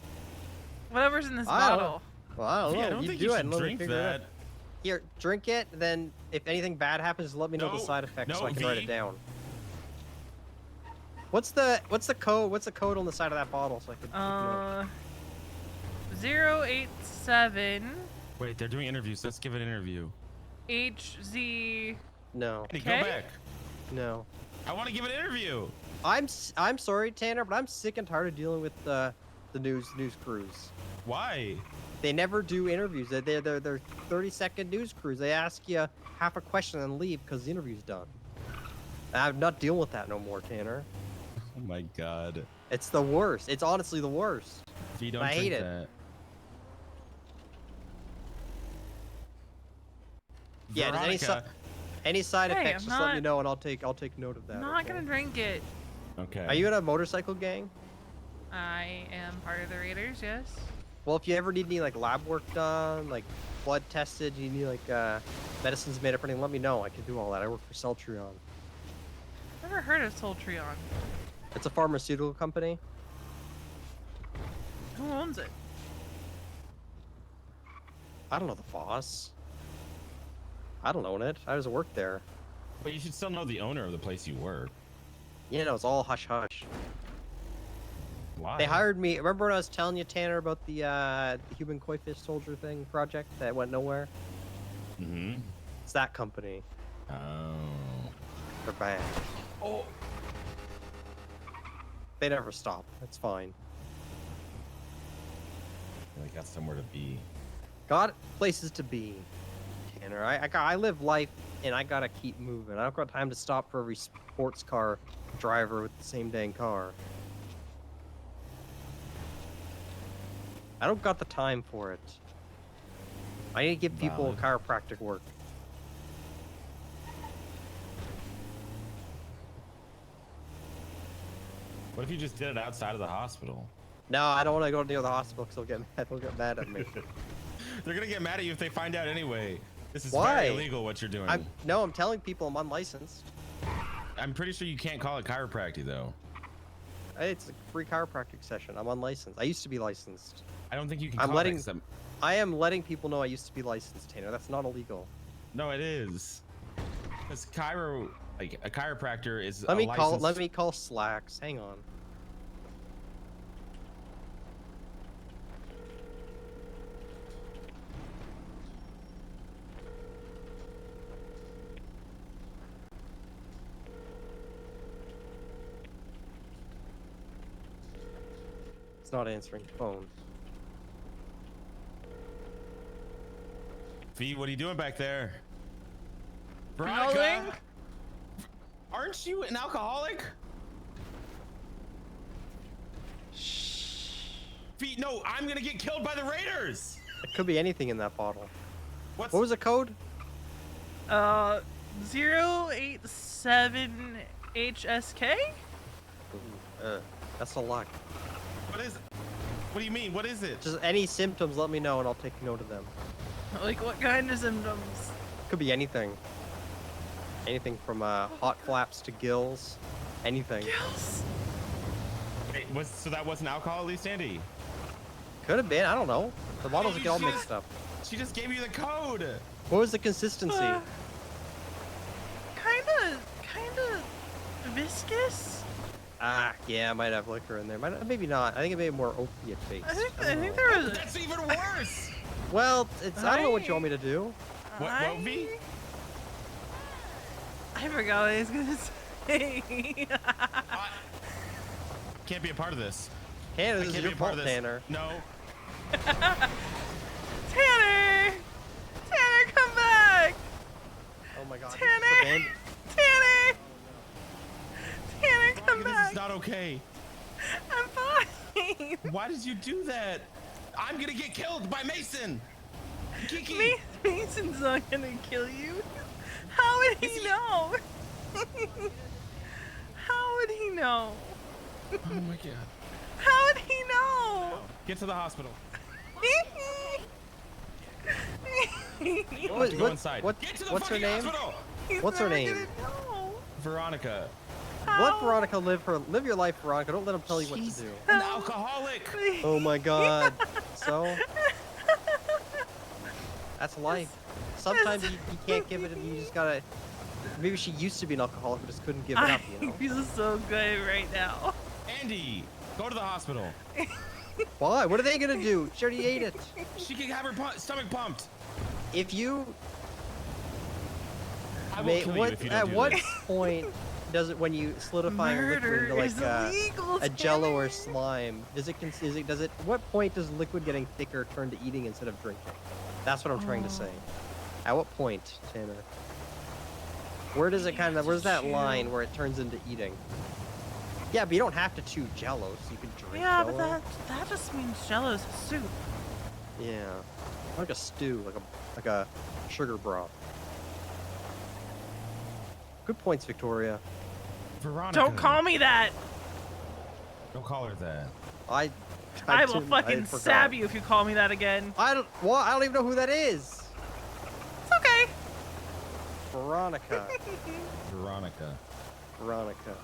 [SPEAKER 1] Whatever's in this
[SPEAKER 6] I don't know.
[SPEAKER 1] bottle.
[SPEAKER 6] Well, I don't know.
[SPEAKER 9] Yeah, I don't
[SPEAKER 6] you
[SPEAKER 9] think
[SPEAKER 6] do
[SPEAKER 9] you
[SPEAKER 6] it
[SPEAKER 9] should
[SPEAKER 6] and let me
[SPEAKER 9] drink
[SPEAKER 6] figure it out.
[SPEAKER 9] that.
[SPEAKER 6] Here, drink it. Then, if anything bad happens, let me know the
[SPEAKER 9] No,
[SPEAKER 6] side effects so
[SPEAKER 9] no,
[SPEAKER 6] I can write
[SPEAKER 9] V.
[SPEAKER 6] it down. What's the code? What's the code on the side of that bottle so I can?
[SPEAKER 1] 087
[SPEAKER 9] Wait, they're doing interviews. Let's give an interview.
[SPEAKER 1] HZ.
[SPEAKER 6] No,
[SPEAKER 9] Hey,
[SPEAKER 1] Okay.
[SPEAKER 9] go back.
[SPEAKER 6] no.
[SPEAKER 9] I want to give an interview.
[SPEAKER 6] I'm sorry, Tanner, but I'm sick and tired of dealing with the news crews.
[SPEAKER 9] Why?
[SPEAKER 6] They never do interviews. They're 30-second news crews. They ask you half a question and leave because the interview's done. I'm not dealing with that no more, Tanner.
[SPEAKER 9] Oh my god.
[SPEAKER 6] It's the worst. It's honestly the worst.
[SPEAKER 9] If you don't
[SPEAKER 6] I hate
[SPEAKER 9] drink
[SPEAKER 6] it.
[SPEAKER 9] that.
[SPEAKER 6] Yeah, does
[SPEAKER 9] Veronica.
[SPEAKER 6] any side
[SPEAKER 1] Hey,
[SPEAKER 6] effects,
[SPEAKER 1] I'm
[SPEAKER 6] just let me
[SPEAKER 1] not-
[SPEAKER 6] know and I'll take note of that.
[SPEAKER 1] Not
[SPEAKER 6] okay?
[SPEAKER 1] gonna drink it.
[SPEAKER 9] Okay.
[SPEAKER 6] Are you in a motorcycle gang?
[SPEAKER 1] I am part of the Raiders, yes.
[SPEAKER 6] Well, if you ever need any like lab work done, like blood tested, you need like medicines made up or anything, let me know. I can do all that. I work for Celtrion.
[SPEAKER 1] Never heard of Soltreon.
[SPEAKER 6] It's a pharmaceutical company.
[SPEAKER 1] Who owns it?
[SPEAKER 6] I don't know the boss. I don't own it. I just work there.
[SPEAKER 9] But you should still know the owner of the place you work.
[SPEAKER 6] You know, it's all hush hush.
[SPEAKER 9] Why?
[SPEAKER 6] They hired me. Remember when I was telling you, Tanner, about the human koi fish soldier thing project that went nowhere?
[SPEAKER 9] Mm-hmm.
[SPEAKER 6] It's that company.
[SPEAKER 9] Oh.
[SPEAKER 6] They're bad.
[SPEAKER 9] Oh.
[SPEAKER 6] They never stop. That's fine.
[SPEAKER 9] They got somewhere to be.
[SPEAKER 6] Got places to be, Tanner. I live life, and I gotta keep moving. I don't got time to stop for every sports car driver with the same dang car. I don't got the time for it. I need to give people
[SPEAKER 9] Valid.
[SPEAKER 6] chiropractic work.
[SPEAKER 9] What if you just did it outside of the hospital?
[SPEAKER 6] No, I don't want to go near the hospital because they'll get mad at me.
[SPEAKER 9] They're gonna get mad at you if they find out anyway. This is
[SPEAKER 6] Why?
[SPEAKER 9] very illegal what you're doing.
[SPEAKER 6] I'm telling people I'm unlicensed.
[SPEAKER 9] I'm pretty sure you can't call it chiropractic though.
[SPEAKER 6] Hey, it's a free chiropractic session. I'm unlicensed. I used to be licensed.
[SPEAKER 9] I don't think you can.
[SPEAKER 6] I'm
[SPEAKER 9] call
[SPEAKER 6] letting-
[SPEAKER 9] It some...
[SPEAKER 6] I am letting people know I used to be licensed, Tanner. That's not illegal.
[SPEAKER 9] No, it is. Because a chiropractor is.
[SPEAKER 6] Let
[SPEAKER 9] a
[SPEAKER 6] me call.
[SPEAKER 9] licensed-
[SPEAKER 6] Let me call Slacks. Hang on. It's not answering the phone.
[SPEAKER 9] V, what are you doing back there?
[SPEAKER 1] Nothing.
[SPEAKER 9] Veronica, aren't you an alcoholic? V, no, I'm gonna get killed by the Raiders.
[SPEAKER 6] It could be anything in that bottle.
[SPEAKER 9] What's
[SPEAKER 6] What was the code?
[SPEAKER 1] 087 HSK?
[SPEAKER 6] That's a lot.
[SPEAKER 9] what is? What do you mean? What is it?
[SPEAKER 6] Just any symptoms, let me know and I'll take note of them.
[SPEAKER 1] Like what kind of symptoms?
[SPEAKER 6] Could be anything. Anything from hot flaps to gills. Anything.
[SPEAKER 1] Gills.
[SPEAKER 9] Wait, so that wasn't alcohol, at least, Andy?
[SPEAKER 6] Could have been. I don't know. The bottles
[SPEAKER 9] Hey,
[SPEAKER 6] get all
[SPEAKER 9] you
[SPEAKER 6] mixed up.
[SPEAKER 9] She just gave you the code.
[SPEAKER 6] What was the consistency?
[SPEAKER 1] Kinda viscous.
[SPEAKER 6] Yeah, I might have liquor in there. Maybe not. I think it may be more opiate based.
[SPEAKER 1] I think
[SPEAKER 6] know.
[SPEAKER 1] there was.
[SPEAKER 9] That's even worse.
[SPEAKER 6] Well, I don't know what you want me to do.
[SPEAKER 9] What, V?
[SPEAKER 1] I forgot what I was gonna say.
[SPEAKER 9] Can't be a part of this.
[SPEAKER 6] Tanner,
[SPEAKER 9] I
[SPEAKER 6] this is
[SPEAKER 9] can't
[SPEAKER 6] your
[SPEAKER 9] be a part
[SPEAKER 6] fault,
[SPEAKER 9] of this.
[SPEAKER 6] Tanner.
[SPEAKER 9] No.
[SPEAKER 1] Tanner! Tanner, come back!
[SPEAKER 6] Oh my god.
[SPEAKER 1] Tanner!
[SPEAKER 6] Abandoned.
[SPEAKER 1] Tanner!
[SPEAKER 9] not okay.
[SPEAKER 1] I'm fine.
[SPEAKER 9] Why did you do that? I'm gonna get killed by Mason. Kiki.
[SPEAKER 1] Mason's not gonna kill you. How would he know? How would he know?
[SPEAKER 9] Oh my god.
[SPEAKER 1] How would he know?
[SPEAKER 9] Get to the hospital.
[SPEAKER 6] What,
[SPEAKER 9] inside. Get to the
[SPEAKER 6] what's her
[SPEAKER 9] fucking
[SPEAKER 6] name?
[SPEAKER 9] hospital.
[SPEAKER 1] He's
[SPEAKER 6] What's her
[SPEAKER 1] never
[SPEAKER 6] name?
[SPEAKER 1] gonna know.
[SPEAKER 9] Veronica.
[SPEAKER 6] Let Veronica live your life, Veronica. Don't let him tell you what to
[SPEAKER 9] She's
[SPEAKER 6] do.
[SPEAKER 9] an alcoholic.
[SPEAKER 6] Oh my god. So that's life. Sometimes you can't give it. You just gotta. Maybe she used to be an alcoholic, but just couldn't give it up. You know.
[SPEAKER 1] I feel so good right now.
[SPEAKER 9] Andy, go to the hospital.
[SPEAKER 6] Why? What are they gonna do? She already ate it.
[SPEAKER 9] She can have her stomach pumped.
[SPEAKER 6] If you.
[SPEAKER 9] I will kill you if you don't
[SPEAKER 6] At
[SPEAKER 9] do
[SPEAKER 6] what
[SPEAKER 9] this.
[SPEAKER 6] point does it, when you solidify a liquid
[SPEAKER 1] Murder
[SPEAKER 6] into like
[SPEAKER 1] is illegal,
[SPEAKER 6] a Jello or
[SPEAKER 1] Tanner.
[SPEAKER 6] slime, does it? What point does liquid getting thicker turn to eating instead of drinking? That's what I'm trying to say. At what point, Tanner? Where does it kind of? Where's that line where it turns into eating? Yeah, but you don't have to chew Jello, so you can drink
[SPEAKER 1] Yeah,
[SPEAKER 6] Jello.
[SPEAKER 1] but that just means Jello's a soup.
[SPEAKER 6] Yeah, like a stew, like a sugar broth. Good points, Victoria.
[SPEAKER 9] Veronica.
[SPEAKER 1] Don't call me that.
[SPEAKER 9] Don't call her that.
[SPEAKER 1] I will
[SPEAKER 6] didn't-
[SPEAKER 1] fucking
[SPEAKER 6] forgot.
[SPEAKER 1] stab you if you call me that again.
[SPEAKER 6] I don't even know who that is.
[SPEAKER 1] It's okay.
[SPEAKER 6] Veronica.
[SPEAKER 9] Veronica.
[SPEAKER 6] Veronica.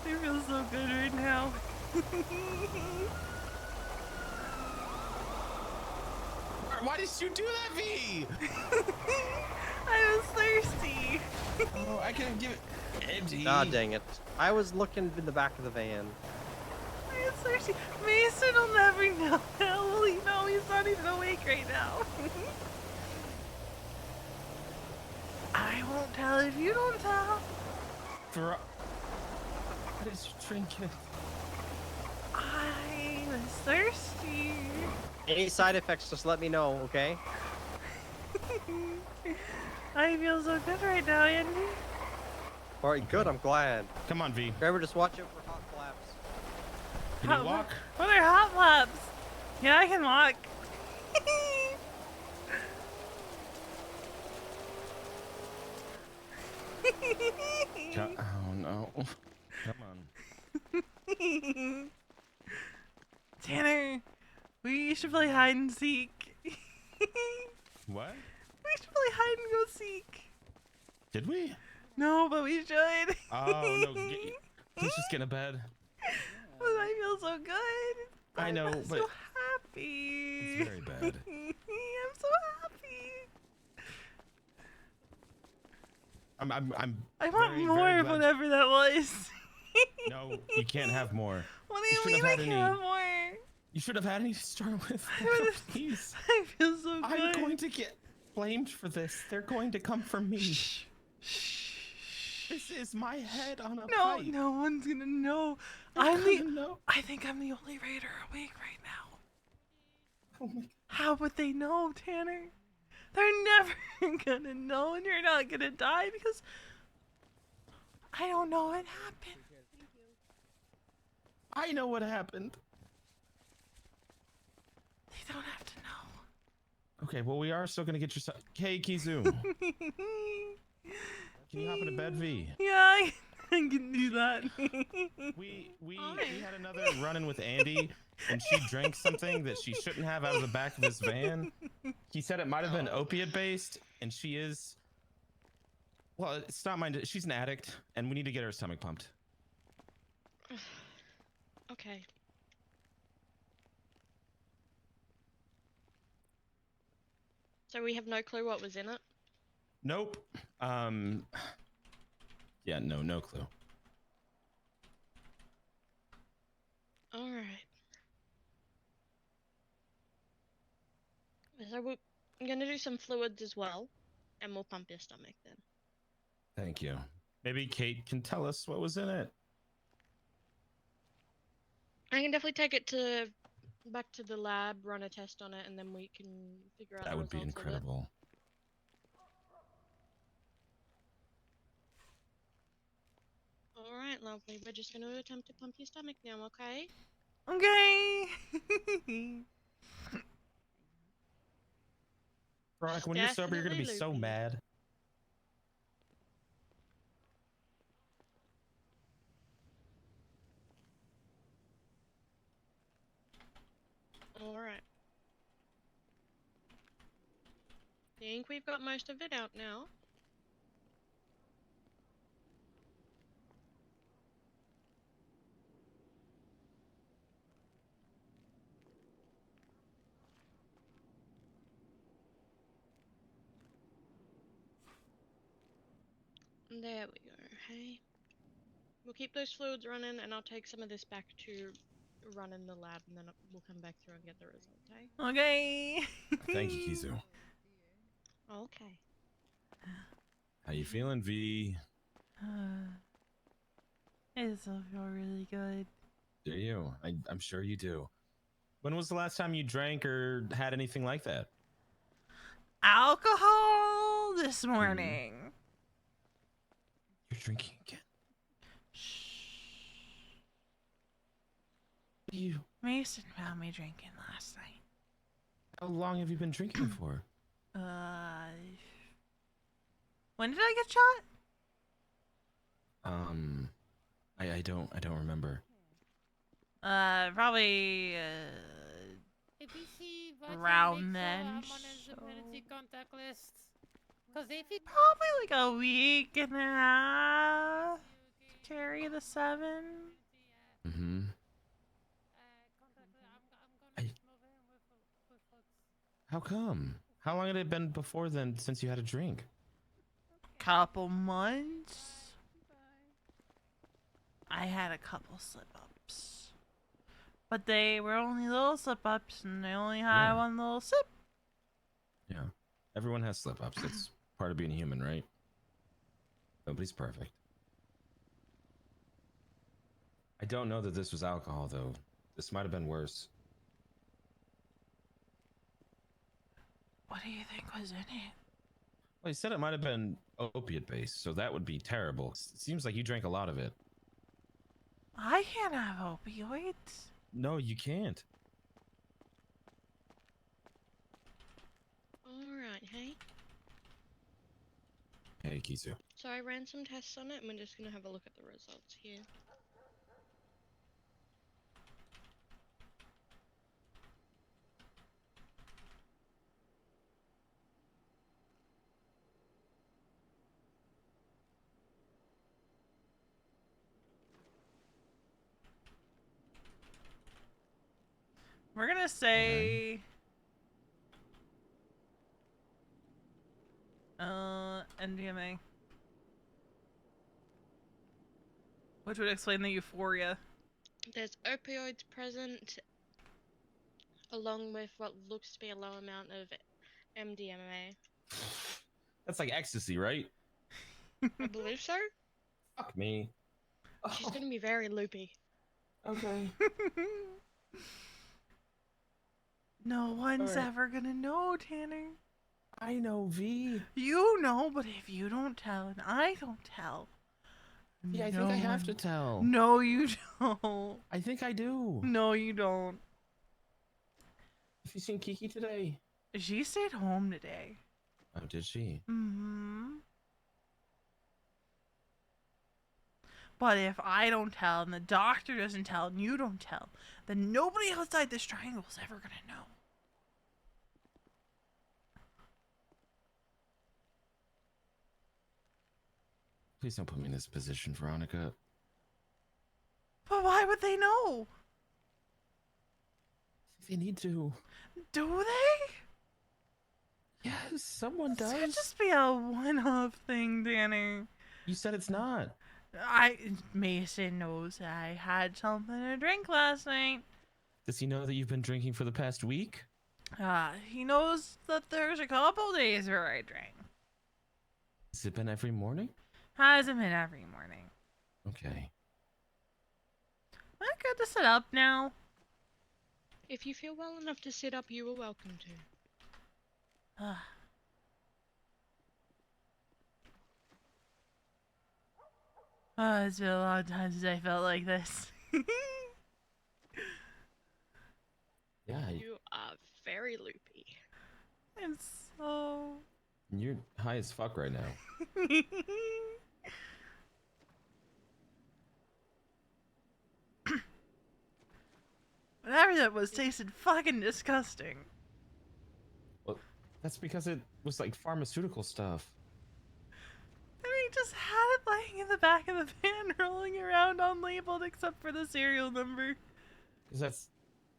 [SPEAKER 1] I feel so good right now.
[SPEAKER 9] Why did you do that, V?
[SPEAKER 1] I was thirsty.
[SPEAKER 9] Oh, I couldn't give it. Andy.
[SPEAKER 6] Ah, dang it. I was looking in the back of the van.
[SPEAKER 1] I was thirsty. Mason will never know. How will he know? He's not even awake right now. I won't tell if you don't tell.
[SPEAKER 9] What is you drinking?
[SPEAKER 1] I was thirsty.
[SPEAKER 6] Any side effects, just let me know, okay?
[SPEAKER 1] I feel so good right now, Andy.
[SPEAKER 6] Alright, good, I'm glad.
[SPEAKER 9] Come on, V.
[SPEAKER 6] Trevor, just watch out for hot flaps.
[SPEAKER 9] Can you walk?
[SPEAKER 1] What are hot flaps? Yeah, I can walk.
[SPEAKER 9] Oh no. Come on.
[SPEAKER 1] Tanner, we should play hide and seek.
[SPEAKER 9] What?
[SPEAKER 1] We should play hide and go seek.
[SPEAKER 9] Did we?
[SPEAKER 1] No, but we should.
[SPEAKER 9] Oh no. Let's just get in bed.
[SPEAKER 1] But I feel so good.
[SPEAKER 9] I know,
[SPEAKER 1] I'm
[SPEAKER 9] but
[SPEAKER 1] so happy.
[SPEAKER 9] it's very bad.
[SPEAKER 1] I'm so happy.
[SPEAKER 9] I'm
[SPEAKER 1] I want
[SPEAKER 9] very,
[SPEAKER 1] more
[SPEAKER 9] very
[SPEAKER 1] of
[SPEAKER 9] glad-
[SPEAKER 1] whatever that was.
[SPEAKER 9] No, you can't have more.
[SPEAKER 1] What do you
[SPEAKER 9] should
[SPEAKER 1] mean
[SPEAKER 9] have
[SPEAKER 1] I
[SPEAKER 9] had
[SPEAKER 1] can't
[SPEAKER 9] any.
[SPEAKER 1] have more?
[SPEAKER 9] You should have had any to start with. Please.
[SPEAKER 1] I feel so good.
[SPEAKER 9] I'm going to get blamed for this. They're going to come for me.
[SPEAKER 1] Shh.
[SPEAKER 9] This is my head on a
[SPEAKER 1] No,
[SPEAKER 9] pipe.
[SPEAKER 1] no one's gonna know.
[SPEAKER 9] No.
[SPEAKER 1] I think I'm the only raider awake right now.
[SPEAKER 9] Oh my.
[SPEAKER 1] How would they know, Tanner? They're never gonna know, and you're not gonna die because I don't know what happened.
[SPEAKER 9] I know what happened.
[SPEAKER 1] They don't have to know.
[SPEAKER 9] Okay, well, we are still going to get your son. Hey, Kizu. Can you hop into bed, V?
[SPEAKER 1] Yeah, I can do that.
[SPEAKER 9] We had another run-in with Andy, and she drank something that she shouldn't have out of the back of his van. He said it might have been opiate-based, and she is... Well, it's not mine. She's an addict, and we need to get her stomach pumped.
[SPEAKER 10] Okay. So we have no clue what was in it?
[SPEAKER 9] Nope. Yeah, no clue.
[SPEAKER 10] Alright. So I'm gonna do some fluids as well, and we'll pump your stomach then.
[SPEAKER 9] Thank you. Maybe Kate can tell us what was in it.
[SPEAKER 10] I can definitely take it back to the lab, run a test on it, and then we can figure out
[SPEAKER 9] That
[SPEAKER 10] the
[SPEAKER 9] would be
[SPEAKER 10] results of it.
[SPEAKER 9] incredible.
[SPEAKER 10] All right, lovely. We're just going to attempt to pump your stomach now, okay?
[SPEAKER 1] Okay.
[SPEAKER 9] Veronica, when you're sober, you're gonna be
[SPEAKER 10] Definitely
[SPEAKER 9] so
[SPEAKER 10] loopy.
[SPEAKER 9] mad.
[SPEAKER 10] All right. Think we've got most of it out now. There we go. Hey. We'll keep those fluids running, and I'll take some of this back to run in the lab, and then we'll come back through and get the results, hey?
[SPEAKER 1] Okay.
[SPEAKER 11] Thank you, Kizu.
[SPEAKER 10] Okay.
[SPEAKER 11] How you feeling, V?
[SPEAKER 1] I still feel really good.
[SPEAKER 11] Do you? I'm sure you do.
[SPEAKER 9] When was the last time you drank or had anything like that?
[SPEAKER 1] Alcohol this morning.
[SPEAKER 11] You're drinking again. You.
[SPEAKER 1] Mason found me drinking last night.
[SPEAKER 9] How long have you been drinking for?
[SPEAKER 1] When did I get shot?
[SPEAKER 11] I don't remember.
[SPEAKER 1] Probably
[SPEAKER 4] If we see what
[SPEAKER 1] around
[SPEAKER 4] makes
[SPEAKER 1] then.
[SPEAKER 4] I'm on his dependency contact list. Cause if it
[SPEAKER 1] Probably like a week and a half. Carry the 7.
[SPEAKER 11] Mm-hmm. How come?
[SPEAKER 9] How long had it been before then since you had a drink?
[SPEAKER 1] Couple months. I had a couple slip-ups. But they were only little slip-ups, and I only had
[SPEAKER 11] Yeah.
[SPEAKER 1] one little sip.
[SPEAKER 11] Yeah. Everyone has slip-ups. It's part of being human, right? Nobody's perfect. I don't know that this was alcohol, though. This might have been worse.
[SPEAKER 1] What do you think was in it?
[SPEAKER 9] Well, you said it might have been opiate-based, so that would be terrible. It seems like you drank a lot of it.
[SPEAKER 1] I can't have opioids.
[SPEAKER 9] No, you can't.
[SPEAKER 10] Alright, hey.
[SPEAKER 11] Hey, Kizu.
[SPEAKER 10] So I ran some tests on it, and we're just gonna have a look at the results here.
[SPEAKER 1] We're gonna say... NDMA. Which would explain the euphoria.
[SPEAKER 10] There's opioids present, along with what looks to be a low amount of MDMA.
[SPEAKER 9] That's like ecstasy, right?
[SPEAKER 10] I believe so.
[SPEAKER 9] Fuck me.
[SPEAKER 10] She's gonna be very loopy.
[SPEAKER 9] Okay.
[SPEAKER 1] No one's
[SPEAKER 9] Alright.
[SPEAKER 1] ever gonna know, Tanner.
[SPEAKER 9] I know, V.
[SPEAKER 1] You know, but if you don't tell and I don't tell.
[SPEAKER 9] Yeah, I think I have to tell.
[SPEAKER 1] No, you don't.
[SPEAKER 9] I think I do.
[SPEAKER 1] No, you don't.
[SPEAKER 9] Have you seen Kiki today?
[SPEAKER 1] She stayed home today.
[SPEAKER 11] Oh, did she?
[SPEAKER 1] Mm-hmm. But if I don't tell and the doctor doesn't tell and you don't tell, then nobody outside this triangle is ever gonna know.
[SPEAKER 11] Please don't put me in this position, Veronica.
[SPEAKER 1] But why would they know?
[SPEAKER 9] They need to.
[SPEAKER 1] Do they?
[SPEAKER 9] Yes, someone
[SPEAKER 1] This
[SPEAKER 9] does.
[SPEAKER 1] could just be a one-off thing, Danny.
[SPEAKER 9] You said it's not.
[SPEAKER 1] Mason knows I had something to drink last night.
[SPEAKER 9] Does he know that you've been drinking for the past week?
[SPEAKER 1] He knows that there's a couple days where I drank.
[SPEAKER 9] Has it been every morning?
[SPEAKER 1] Hasn't been every morning.
[SPEAKER 11] Okay.
[SPEAKER 1] Am I good to sit up now?
[SPEAKER 10] If you feel well enough to sit up, you are welcome to.
[SPEAKER 1] Oh, it's been a long time since I felt like this.
[SPEAKER 11] Yeah,
[SPEAKER 10] You are very loopy.
[SPEAKER 1] I'm so.
[SPEAKER 11] you're high as fuck right now.
[SPEAKER 1] Whatever that was tasted fucking disgusting.
[SPEAKER 11] Well, that's because it was like pharmaceutical stuff.
[SPEAKER 1] And he just had it laying in the back of the van, rolling around unlabeled except for the serial number.
[SPEAKER 11] Because that's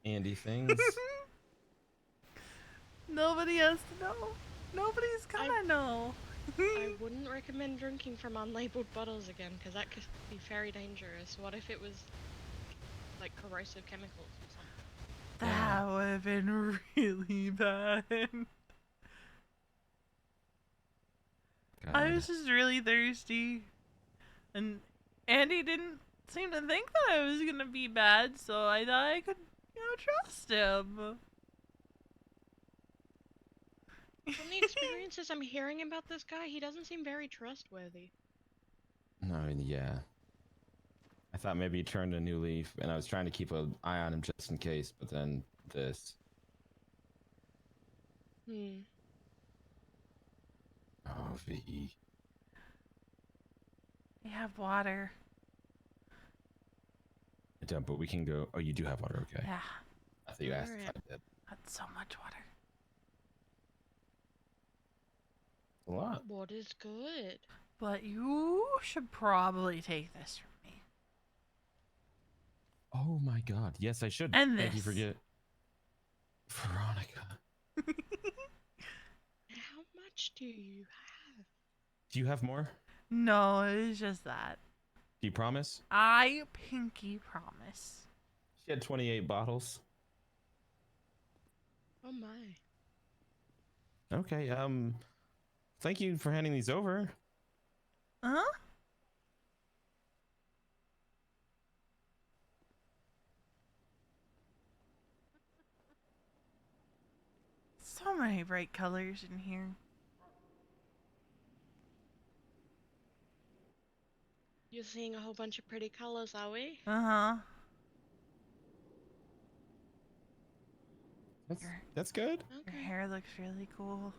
[SPEAKER 11] Andy things.
[SPEAKER 1] Nobody has to know. Nobody's gonna know.
[SPEAKER 10] I wouldn't recommend drinking from unlabeled bottles again, because that could be very dangerous. What if it was like corrosive chemicals or something?
[SPEAKER 1] That would have been really bad. I was just really thirsty. And Andy didn't seem to think that I was gonna be bad, so I thought I could, trust him.
[SPEAKER 10] From the experiences I'm hearing about this guy, he doesn't seem very trustworthy.
[SPEAKER 11] No, yeah. I thought maybe he turned a new leaf, and I was trying to keep an eye on him just in case, but then this. Oh, V.
[SPEAKER 1] I have water.
[SPEAKER 11] I don't, but we can go. Oh, you do have water, okay.
[SPEAKER 1] Yeah.
[SPEAKER 11] I thought you asked if I did.
[SPEAKER 1] That's so much water.
[SPEAKER 11] A lot.
[SPEAKER 10] What is good?
[SPEAKER 1] But you should probably take this from me.
[SPEAKER 11] Oh my god. Yes, I should.
[SPEAKER 1] And
[SPEAKER 11] Thank you
[SPEAKER 1] this.
[SPEAKER 11] forget. Veronica.
[SPEAKER 10] How much do you have?
[SPEAKER 11] Do you have more?
[SPEAKER 1] No, it's just that.
[SPEAKER 11] Do you promise?
[SPEAKER 1] I pinky promise.
[SPEAKER 11] She had 28 bottles.
[SPEAKER 10] Oh my.
[SPEAKER 11] Okay, thank you for handing these over.
[SPEAKER 1] Huh? So many bright colors in here.
[SPEAKER 10] You're seeing a whole bunch of pretty colors, are we?
[SPEAKER 1] Uh-huh.
[SPEAKER 11] That's good.
[SPEAKER 1] Your hair looks really cool.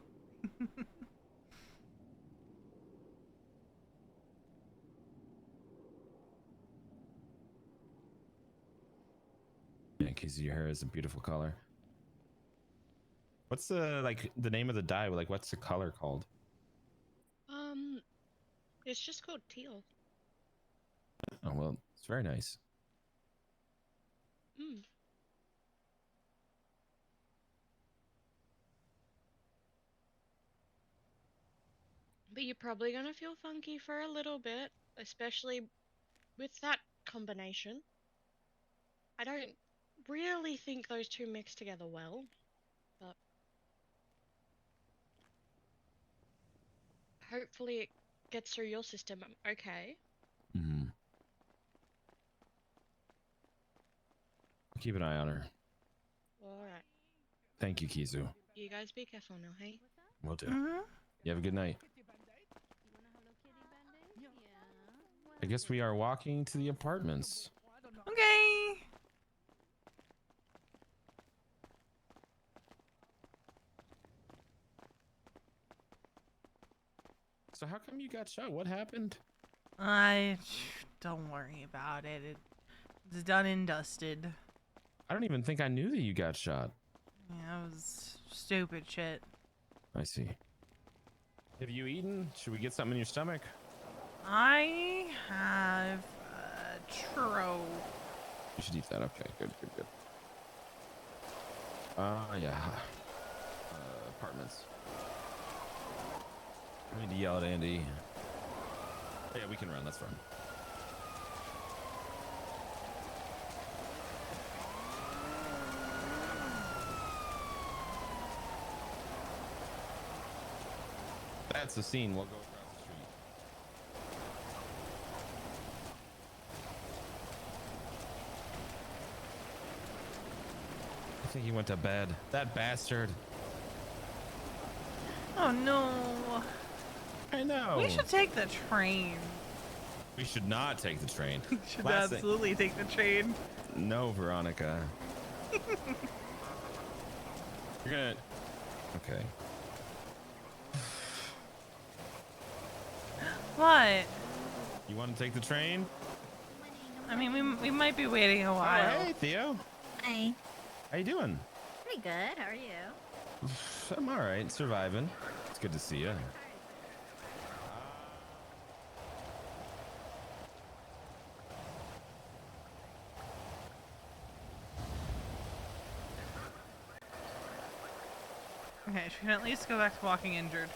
[SPEAKER 11] Yeah, Casey, your hair is a beautiful color. What's the name of the dye? Like, what's the color called?
[SPEAKER 10] It's just called teal.
[SPEAKER 11] Oh well, it's very nice.
[SPEAKER 10] But you're probably gonna feel funky for a little bit, especially with that combination. I don't really think those two mix together well, but hopefully it gets through your system okay.
[SPEAKER 11] Mm-hmm. Keep an eye on her.
[SPEAKER 10] Alright.
[SPEAKER 11] Thank you, Kizu.
[SPEAKER 10] You guys be careful now, hey?
[SPEAKER 11] Will do.
[SPEAKER 1] Mm-hmm.
[SPEAKER 11] You have a good night. I guess we are walking to the apartments.
[SPEAKER 1] Okay.
[SPEAKER 11] So how come you got shot? What happened?
[SPEAKER 1] Don't worry about it. It's done and dusted.
[SPEAKER 11] I don't even think I knew that you got shot.
[SPEAKER 1] Yeah, it was stupid shit.
[SPEAKER 11] I see. Have you eaten? Should we get something in your stomach?
[SPEAKER 1] I have a churro.
[SPEAKER 11] You should eat that. Okay, good. Yeah. Apartments. I need to yell at Andy. Yeah, we can run. Let's run. That's the scene. We'll go across the street. I think he went to bed. That bastard.
[SPEAKER 1] Oh no.
[SPEAKER 11] I know.
[SPEAKER 1] We should take the train.
[SPEAKER 9] We should not take the train.
[SPEAKER 1] You should
[SPEAKER 9] Last thing-
[SPEAKER 1] absolutely take the train.
[SPEAKER 9] No, Veronica. You're gonna. Okay.
[SPEAKER 1] What?
[SPEAKER 9] You want to take the train?
[SPEAKER 1] I mean, we might be waiting a
[SPEAKER 9] Oh,
[SPEAKER 1] while.
[SPEAKER 9] hey, Theo.
[SPEAKER 8] Hi.
[SPEAKER 9] How you doing?
[SPEAKER 8] Pretty good. How are you?
[SPEAKER 9] I'm all right, surviving. It's good to see you.
[SPEAKER 1] Okay, she can at least go back to walking injured.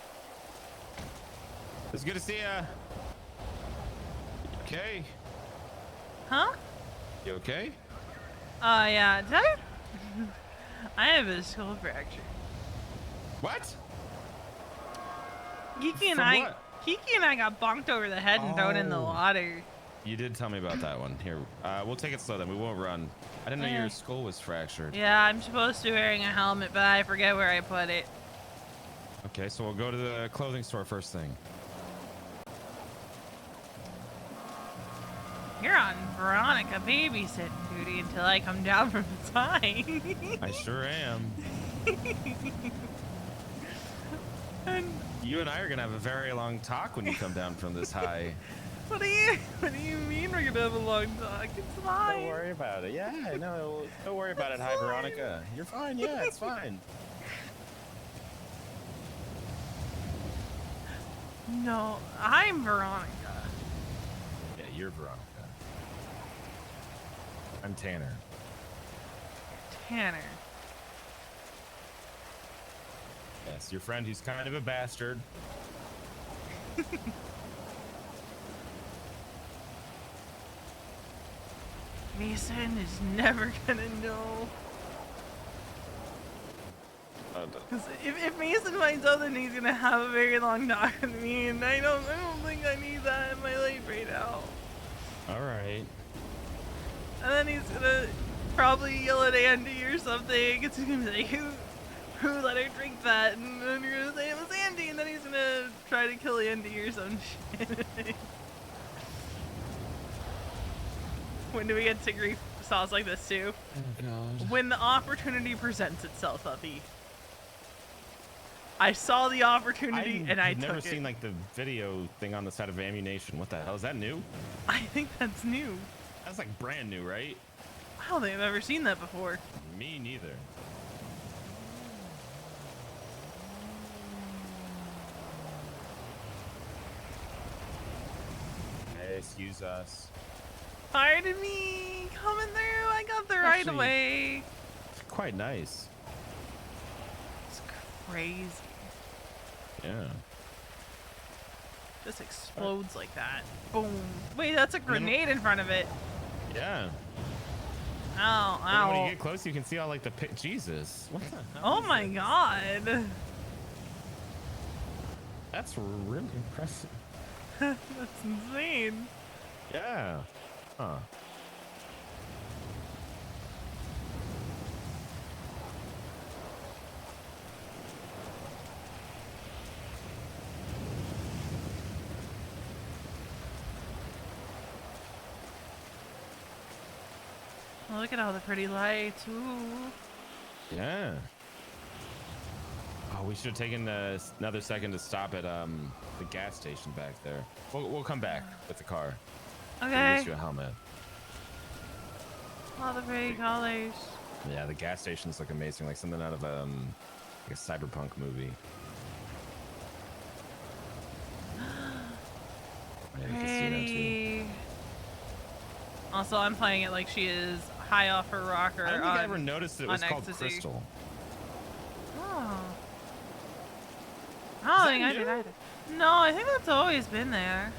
[SPEAKER 9] It's good to see you. Okay.
[SPEAKER 1] Huh?
[SPEAKER 9] You okay?
[SPEAKER 1] Yeah. Did I? I have a skull fracture.
[SPEAKER 9] What?
[SPEAKER 1] Kiki and
[SPEAKER 9] From
[SPEAKER 1] I,
[SPEAKER 9] what?
[SPEAKER 1] Kiki and I got bonked over the head and thrown in the
[SPEAKER 9] Oh.
[SPEAKER 1] water.
[SPEAKER 9] You did tell me about that one. Here, we'll take it slow then. We won't run. I didn't know
[SPEAKER 1] Yeah.
[SPEAKER 9] your skull was fractured.
[SPEAKER 1] Yeah, I'm supposed to be wearing a helmet, but I forget where I put it.
[SPEAKER 9] Okay, so we'll go to the clothing store first thing.
[SPEAKER 1] You're on Veronica babysitting duty until I come down from the sign.
[SPEAKER 9] I sure am.
[SPEAKER 1] And
[SPEAKER 9] You and I are gonna have a very long talk when you come down from this high.
[SPEAKER 1] what do you mean we're gonna have a long talk? It's fine.
[SPEAKER 9] Don't worry about it. Yeah, no, don't worry about it. Hi, Veronica. You're fine. Yeah, it's fine.
[SPEAKER 1] No, I'm Veronica.
[SPEAKER 9] Yeah, you're Veronica. I'm Tanner.
[SPEAKER 1] Tanner.
[SPEAKER 9] Yes, your friend who's kind of a bastard.
[SPEAKER 1] Mason is never gonna know. Because if Mason finds out, then he's gonna have a very long talk with me, and I don't think I need that in my life right now.
[SPEAKER 9] All right.
[SPEAKER 1] And then he's gonna probably yell at Andy or something. It's gonna be like, who let her drink that? And then you're gonna say it was Andy, and then he's gonna try to kill Andy or some shit. When do we get to grief sauce like this too?
[SPEAKER 9] Oh God.
[SPEAKER 1] When the opportunity presents itself, Uppy. I saw the opportunity and I
[SPEAKER 9] I've
[SPEAKER 1] took
[SPEAKER 9] never
[SPEAKER 1] it.
[SPEAKER 9] seen like the video thing on the side of ammunition. What the hell is that new?
[SPEAKER 1] I think that's new.
[SPEAKER 9] That's like brand new, right?
[SPEAKER 1] I don't think I've ever seen that before.
[SPEAKER 9] Me neither. Hey, excuse us.
[SPEAKER 1] Pardon me, coming through. I got there right
[SPEAKER 9] Actually-
[SPEAKER 1] away.
[SPEAKER 9] Quite nice.
[SPEAKER 1] It's crazy.
[SPEAKER 9] Yeah.
[SPEAKER 1] Just explodes like that. Boom. Wait, that's a grenade in front of it.
[SPEAKER 9] Yeah.
[SPEAKER 1] Ow,
[SPEAKER 9] And then when
[SPEAKER 1] ow.
[SPEAKER 9] you get close, you can see all like the Jesus. What the hell?
[SPEAKER 1] Oh
[SPEAKER 9] is
[SPEAKER 1] my
[SPEAKER 9] this?
[SPEAKER 1] god.
[SPEAKER 9] That's really impressive.
[SPEAKER 1] That's insane.
[SPEAKER 9] Yeah. Huh.
[SPEAKER 1] Look at all the pretty lights. Ooh.
[SPEAKER 9] Yeah. Oh, we should have taken another second to stop at the gas station back there. We'll come back with the car. We'll
[SPEAKER 1] Okay.
[SPEAKER 9] get you a helmet.
[SPEAKER 1] All the pretty colors.
[SPEAKER 9] Yeah, the gas stations look amazing, like something out of like a cyberpunk movie. Yeah, the casino, too.
[SPEAKER 1] Pretty. Also, I'm playing it like she is high off her rocker.
[SPEAKER 9] I don't think I
[SPEAKER 1] on-
[SPEAKER 9] ever noticed that it
[SPEAKER 1] on
[SPEAKER 9] was called
[SPEAKER 1] ecstasy.
[SPEAKER 9] Crystal.
[SPEAKER 1] Oh. I don't think I did either. No, I think that's always been there.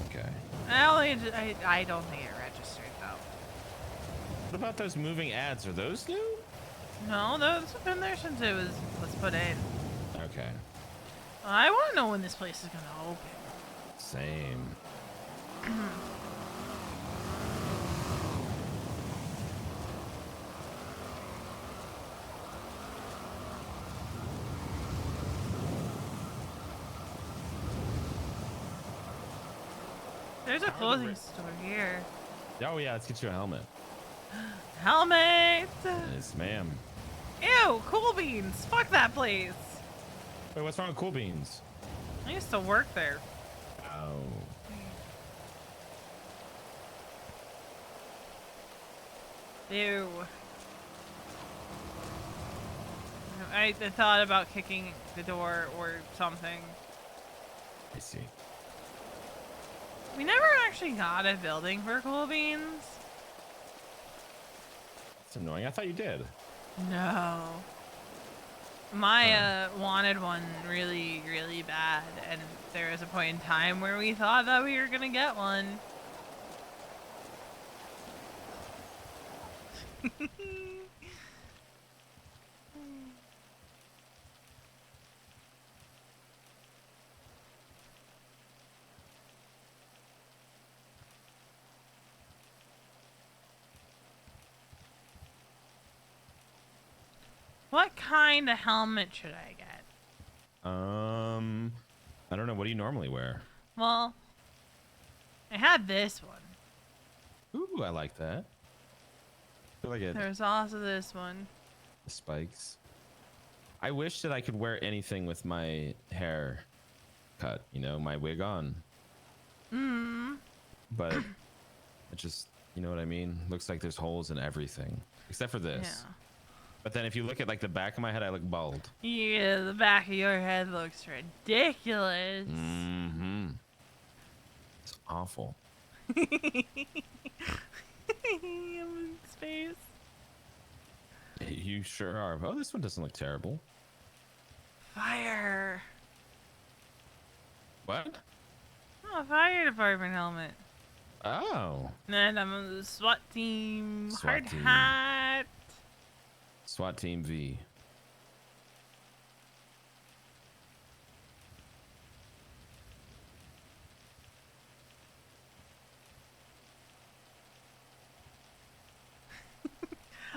[SPEAKER 9] Okay.
[SPEAKER 1] I don't think it registered though.
[SPEAKER 9] What about those moving ads? Are those new?
[SPEAKER 1] No, those have been there since it was put in.
[SPEAKER 9] Okay.
[SPEAKER 1] I want to know when this place is gonna open.
[SPEAKER 9] Same.
[SPEAKER 1] There's a clothing store here.
[SPEAKER 11] Oh yeah, let's get you a helmet.
[SPEAKER 1] Helmet!
[SPEAKER 11] Yes, ma'am.
[SPEAKER 1] Ew, Cool Beans. Fuck that place.
[SPEAKER 11] Wait, what's wrong with Cool Beans?
[SPEAKER 1] I used to work there.
[SPEAKER 11] Oh.
[SPEAKER 1] Ew. I thought about kicking the door or something.
[SPEAKER 11] I see.
[SPEAKER 1] We never actually got a building for Cool Beans.
[SPEAKER 11] It's annoying. I thought you did.
[SPEAKER 1] No. Maya wanted one really, really bad, and there was a point in time where we thought that we were gonna get one. What kind of helmet should I get?
[SPEAKER 11] I don't know. What do you normally wear?
[SPEAKER 1] Well, I had this one.
[SPEAKER 11] Ooh, I like that. I feel like it.
[SPEAKER 1] There's also this one.
[SPEAKER 11] The spikes. I wish that I could wear anything with my hair cut, you know, my wig on. But it just, you know what I mean? Looks like there's holes in everything. Except for this.
[SPEAKER 1] Yeah.
[SPEAKER 11] But then if you look at like the back of my head, I look bald.
[SPEAKER 1] Yeah, the back of your head looks ridiculous.
[SPEAKER 11] Mm-hmm. It's awful.
[SPEAKER 1] I'm in space.
[SPEAKER 11] You sure are. Oh, this one doesn't look terrible.
[SPEAKER 1] Fire.
[SPEAKER 11] What?
[SPEAKER 1] Oh, fire department helmet.
[SPEAKER 11] Oh.
[SPEAKER 1] And I'm on the SWAT team.
[SPEAKER 11] SWAT
[SPEAKER 1] Hard
[SPEAKER 11] team.
[SPEAKER 1] hat.
[SPEAKER 11] SWAT Team V.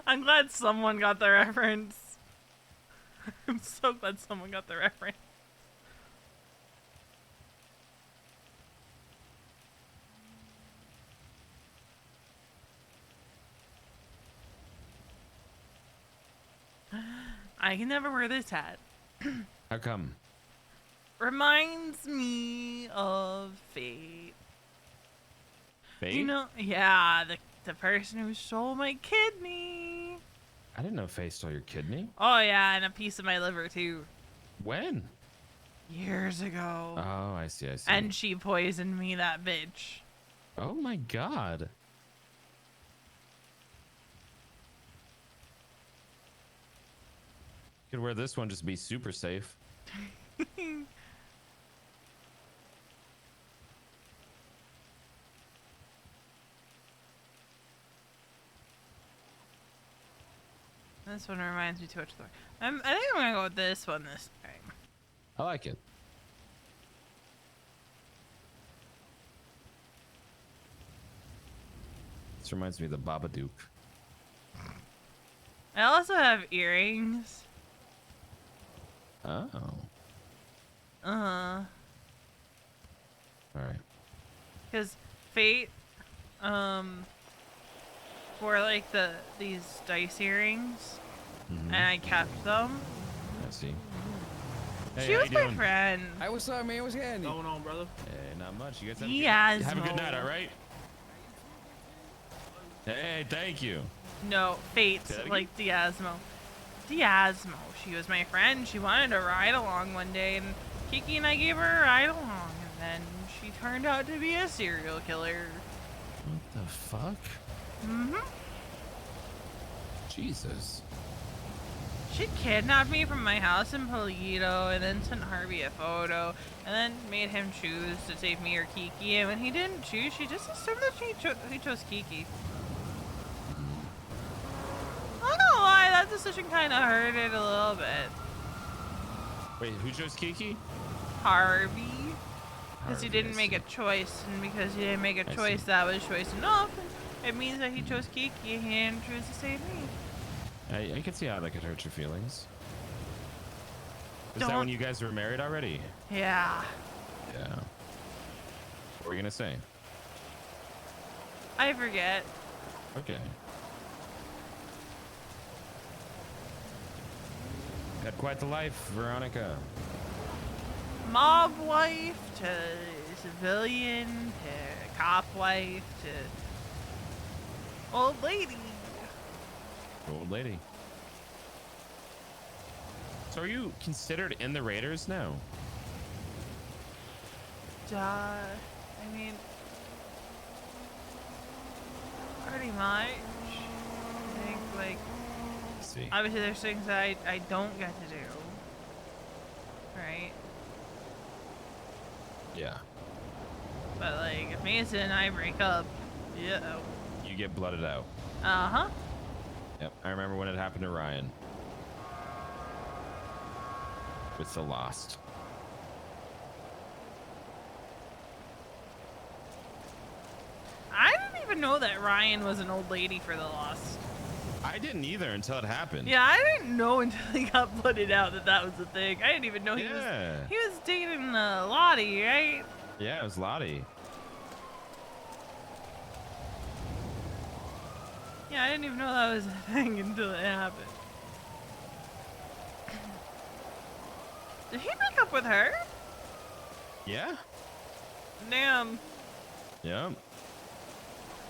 [SPEAKER 1] I'm glad someone got the reference. I'm so glad someone got the reference. I can never wear this hat.
[SPEAKER 11] How come?
[SPEAKER 1] Reminds me of Fate.
[SPEAKER 11] Fate?
[SPEAKER 1] You know, yeah, the person who stole my kidney.
[SPEAKER 11] I didn't know Faye stole your kidney.
[SPEAKER 1] Oh yeah, and a piece of my liver too.
[SPEAKER 11] When?
[SPEAKER 1] Years ago.
[SPEAKER 11] Oh, I see, I see.
[SPEAKER 1] And she poisoned me, that bitch.
[SPEAKER 11] Oh my god. You could wear this one just to be super safe.
[SPEAKER 1] This one reminds me too much of the... I think I'm gonna go with this one this time.
[SPEAKER 11] I like it. This reminds me of the Babadook.
[SPEAKER 1] I also have earrings.
[SPEAKER 11] Oh.
[SPEAKER 1] Uh-huh.
[SPEAKER 11] Alright.
[SPEAKER 1] Because Fate, wore like these dice earrings, and I kept them.
[SPEAKER 11] I see. Hey,
[SPEAKER 1] She
[SPEAKER 11] how
[SPEAKER 1] was
[SPEAKER 11] you
[SPEAKER 1] my
[SPEAKER 11] doing?
[SPEAKER 1] friend.
[SPEAKER 5] Hey, what's up, man? What's happening?
[SPEAKER 9] Going on, brother?
[SPEAKER 11] Hey, not much. You guys have a good night, all right? Hey, thank you.
[SPEAKER 1] No, Fate,
[SPEAKER 11] Say that again?
[SPEAKER 1] like Diasmo. Diasmo. She was my friend. She wanted to ride along one day, and Kiki and I gave her a ride along, and then she turned out to be a serial killer.
[SPEAKER 11] What the fuck?
[SPEAKER 1] Mm-hmm.
[SPEAKER 11] Jesus.
[SPEAKER 1] She kidnapped me from my house in Polito, and then sent Harvey a photo, and then made him choose to save me or Kiki, and when he didn't choose, she just assumed that he chose Kiki. I don't know why, that decision kind of hurted a little bit.
[SPEAKER 11] Wait, who chose Kiki?
[SPEAKER 1] Harvey. Because he
[SPEAKER 11] Harvey,
[SPEAKER 1] didn't
[SPEAKER 11] I
[SPEAKER 1] make
[SPEAKER 11] see.
[SPEAKER 1] a choice, and because he didn't make a
[SPEAKER 11] I
[SPEAKER 1] choice
[SPEAKER 11] see.
[SPEAKER 1] that was choice enough, it means that he chose Kiki, and he didn't choose to save me.
[SPEAKER 11] I can see how that could hurt your feelings. Is that
[SPEAKER 1] Don't-
[SPEAKER 11] when you guys were married already?
[SPEAKER 1] Yeah.
[SPEAKER 11] Yeah. What were you gonna say?
[SPEAKER 1] I forget.
[SPEAKER 11] Okay. Had quite the life, Veronica.
[SPEAKER 1] Mob wife to civilian to cop wife to old lady.
[SPEAKER 11] Old lady. So are you considered in the Raiders now?
[SPEAKER 1] I mean, pretty much. I think, like,
[SPEAKER 11] See.
[SPEAKER 1] obviously there's things that I don't get to do. Right?
[SPEAKER 11] Yeah.
[SPEAKER 1] But, like, if Mason and I break up, yeah.
[SPEAKER 11] You get blooded out.
[SPEAKER 1] Uh-huh.
[SPEAKER 11] Yep. I remember when it happened to Ryan. With the Lost.
[SPEAKER 1] I didn't even know that Ryan was an old lady for the Lost.
[SPEAKER 11] I didn't either until it happened.
[SPEAKER 1] Yeah, I didn't know until he got blooded out that was the thing. I didn't even know he
[SPEAKER 11] Yeah.
[SPEAKER 1] was dating Lottie, right?
[SPEAKER 11] Yeah, it was Lottie.
[SPEAKER 1] Yeah, I didn't even know that was a thing until it happened. Did he break up with her?
[SPEAKER 11] Yeah.
[SPEAKER 1] Damn.
[SPEAKER 11] Yep.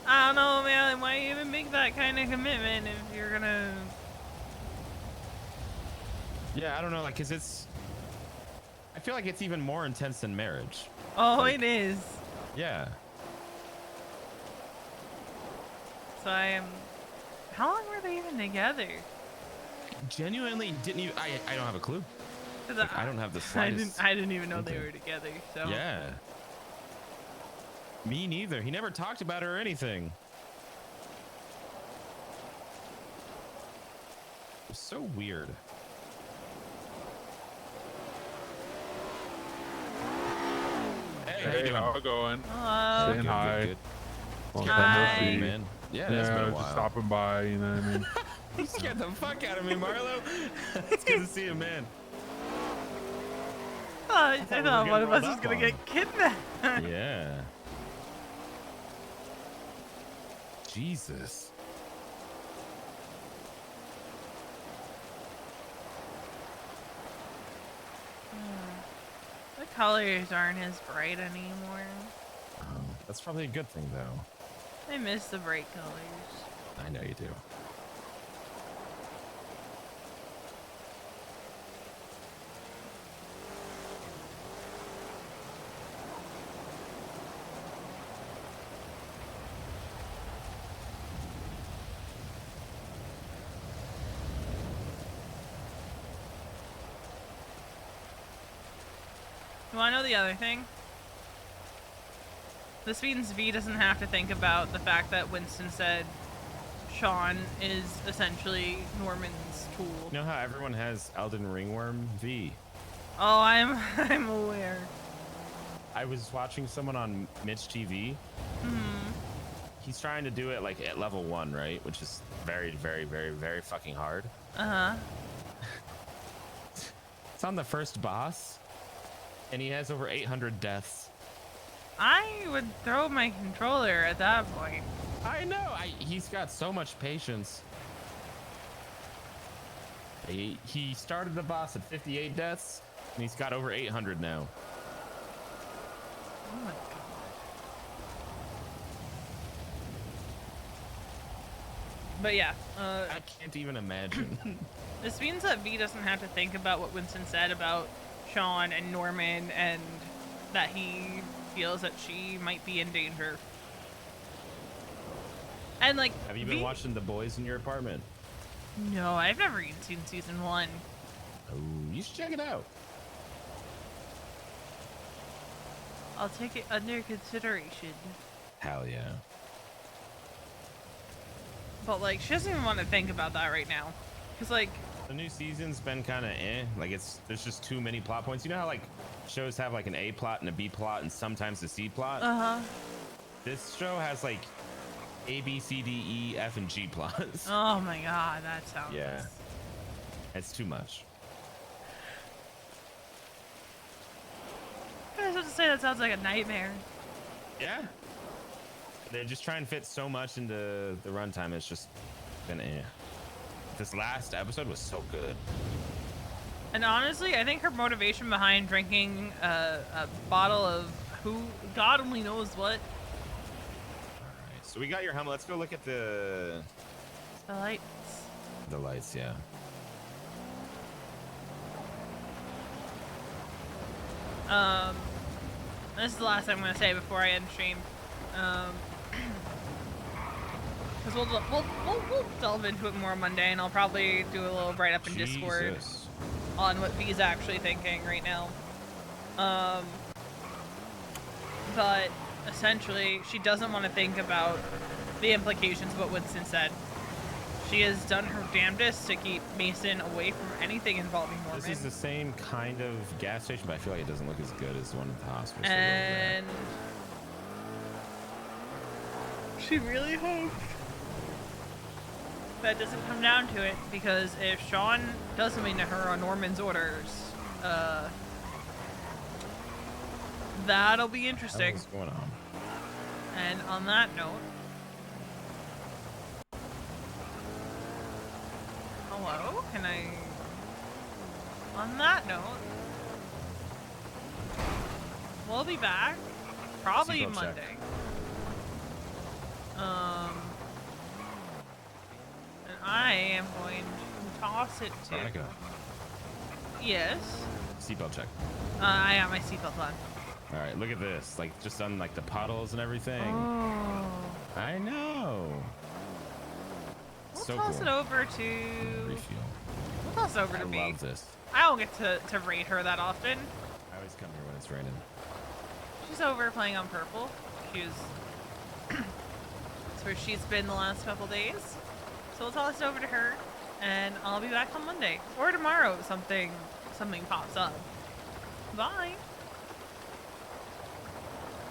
[SPEAKER 1] I don't know, man. Why even make that kind of commitment if you're gonna...
[SPEAKER 11] Yeah, I don't know, like, cause it's. I feel like it's even more intense than marriage.
[SPEAKER 1] Oh,
[SPEAKER 11] Like,
[SPEAKER 1] it is.
[SPEAKER 11] Yeah.
[SPEAKER 1] So I am... How long were they even together?
[SPEAKER 11] Genuinely didn't even. I don't have a clue.
[SPEAKER 1] 'Cause
[SPEAKER 11] Like, I don't have the slightest.
[SPEAKER 1] I didn't even know they
[SPEAKER 11] inkling.
[SPEAKER 1] were together, so...
[SPEAKER 11] Yeah. Me neither. He never talked about her or anything. It's so weird. Hey, how you doing?
[SPEAKER 2] How it going?
[SPEAKER 1] Hello.
[SPEAKER 2] Saying hi.
[SPEAKER 11] Good.
[SPEAKER 2] Long
[SPEAKER 11] Good
[SPEAKER 2] time no
[SPEAKER 1] Hi.
[SPEAKER 2] see.
[SPEAKER 11] man. Yeah, it's been a
[SPEAKER 2] just
[SPEAKER 11] while.
[SPEAKER 2] stopping by, you know what I mean?
[SPEAKER 11] You scared the fuck out of me, Marlo. It's good to see you, man.
[SPEAKER 1] I
[SPEAKER 11] we were
[SPEAKER 1] thought one
[SPEAKER 11] getting
[SPEAKER 1] of us
[SPEAKER 11] rolled
[SPEAKER 1] was
[SPEAKER 11] up
[SPEAKER 1] gonna
[SPEAKER 11] on.
[SPEAKER 1] get kidnapped.
[SPEAKER 11] Yeah. Jesus.
[SPEAKER 1] The colors aren't as bright anymore.
[SPEAKER 11] Oh, that's probably a good thing, though.
[SPEAKER 1] I miss the bright colors.
[SPEAKER 11] I know you do.
[SPEAKER 1] You wanna know the other thing? This means V doesn't have to think about the fact that Winston said Sean is essentially Norman's tool.
[SPEAKER 11] You know how everyone has Elden Ringworm V?
[SPEAKER 1] Oh, I'm aware.
[SPEAKER 11] I was watching someone on Mitch TV.
[SPEAKER 1] Hmm.
[SPEAKER 11] He's trying to do it like at level 1, right? Which is very, very, very, very fucking hard.
[SPEAKER 1] Uh-huh.
[SPEAKER 11] It's on the first boss, and he has over 800 deaths.
[SPEAKER 1] I would throw my controller at that point.
[SPEAKER 11] I know. He's got so much patience. He started the boss at 58 deaths, and he's got over 800 now.
[SPEAKER 1] Oh my god. But yeah,
[SPEAKER 11] I can't even imagine.
[SPEAKER 1] this means that V doesn't have to think about what Winston said about Sean and Norman and that he feels that she might be in danger. And like,
[SPEAKER 11] Have you been
[SPEAKER 1] V-
[SPEAKER 11] watching The Boys in your apartment?
[SPEAKER 1] No, I've never even seen season 1.
[SPEAKER 11] Oh, you should check it out.
[SPEAKER 1] I'll take it under consideration.
[SPEAKER 11] Hell yeah.
[SPEAKER 1] But like, she doesn't even want to think about that right now. Cause like,
[SPEAKER 11] The new season's been kind of like there's just too many plot points. You know how like shows have like an A plot and a B plot and sometimes a C plot?
[SPEAKER 1] uh-huh.
[SPEAKER 11] This show has like A, B, C, D, E, F, and G plots.
[SPEAKER 1] Oh my god, that sounds...
[SPEAKER 11] Yeah. It's too much.
[SPEAKER 1] I was about to say that sounds like a nightmare.
[SPEAKER 11] Yeah.
[SPEAKER 9] They just try and fit so much into the runtime. It's just been This last episode was so good.
[SPEAKER 1] And honestly, I think her motivation behind drinking a bottle of who God only knows what.
[SPEAKER 9] Alright, so we got your helmet. Let's go look at the
[SPEAKER 1] lights.
[SPEAKER 9] The lights, yeah.
[SPEAKER 1] This is the last thing I'm gonna say before I end stream. Because we'll delve into it more Monday, and I'll probably do a little write up in Discord on what V's actually thinking right now. But essentially, she doesn't want to think about the implications of what Winston said. She has done her damnedest to keep Mason away from anything involving Norman.
[SPEAKER 9] This is the same kind of gas station, but I feel like it doesn't look as good as the one at the hospital.
[SPEAKER 1] And she really hopes that doesn't come down to it, because if Sean does something to her on Norman's orders, that'll be interesting.
[SPEAKER 9] What's going on?
[SPEAKER 1] And on that note, hello? Can I... On that note, we'll be back probably
[SPEAKER 9] Seatbelt
[SPEAKER 1] Monday.
[SPEAKER 9] check.
[SPEAKER 1] And I am going to toss it to...
[SPEAKER 9] Veronica.
[SPEAKER 1] Yes?
[SPEAKER 9] Seatbelt check.
[SPEAKER 1] I got my seatbelt on.
[SPEAKER 9] All right, look at this. Like, just on like the puddles and everything.
[SPEAKER 1] Oh.
[SPEAKER 9] I know.
[SPEAKER 1] We'll
[SPEAKER 9] So
[SPEAKER 1] toss
[SPEAKER 9] cool.
[SPEAKER 1] it over to...
[SPEAKER 9] Refuel.
[SPEAKER 1] We'll toss it over to
[SPEAKER 9] I
[SPEAKER 1] me.
[SPEAKER 9] love this.
[SPEAKER 1] I don't get to rate her that often.
[SPEAKER 9] I always come here when it's raining.
[SPEAKER 1] She's over playing on purple. That's where she's been the last couple days. So we'll toss it over to her, and I'll be back on Monday or tomorrow if something pops up. Bye.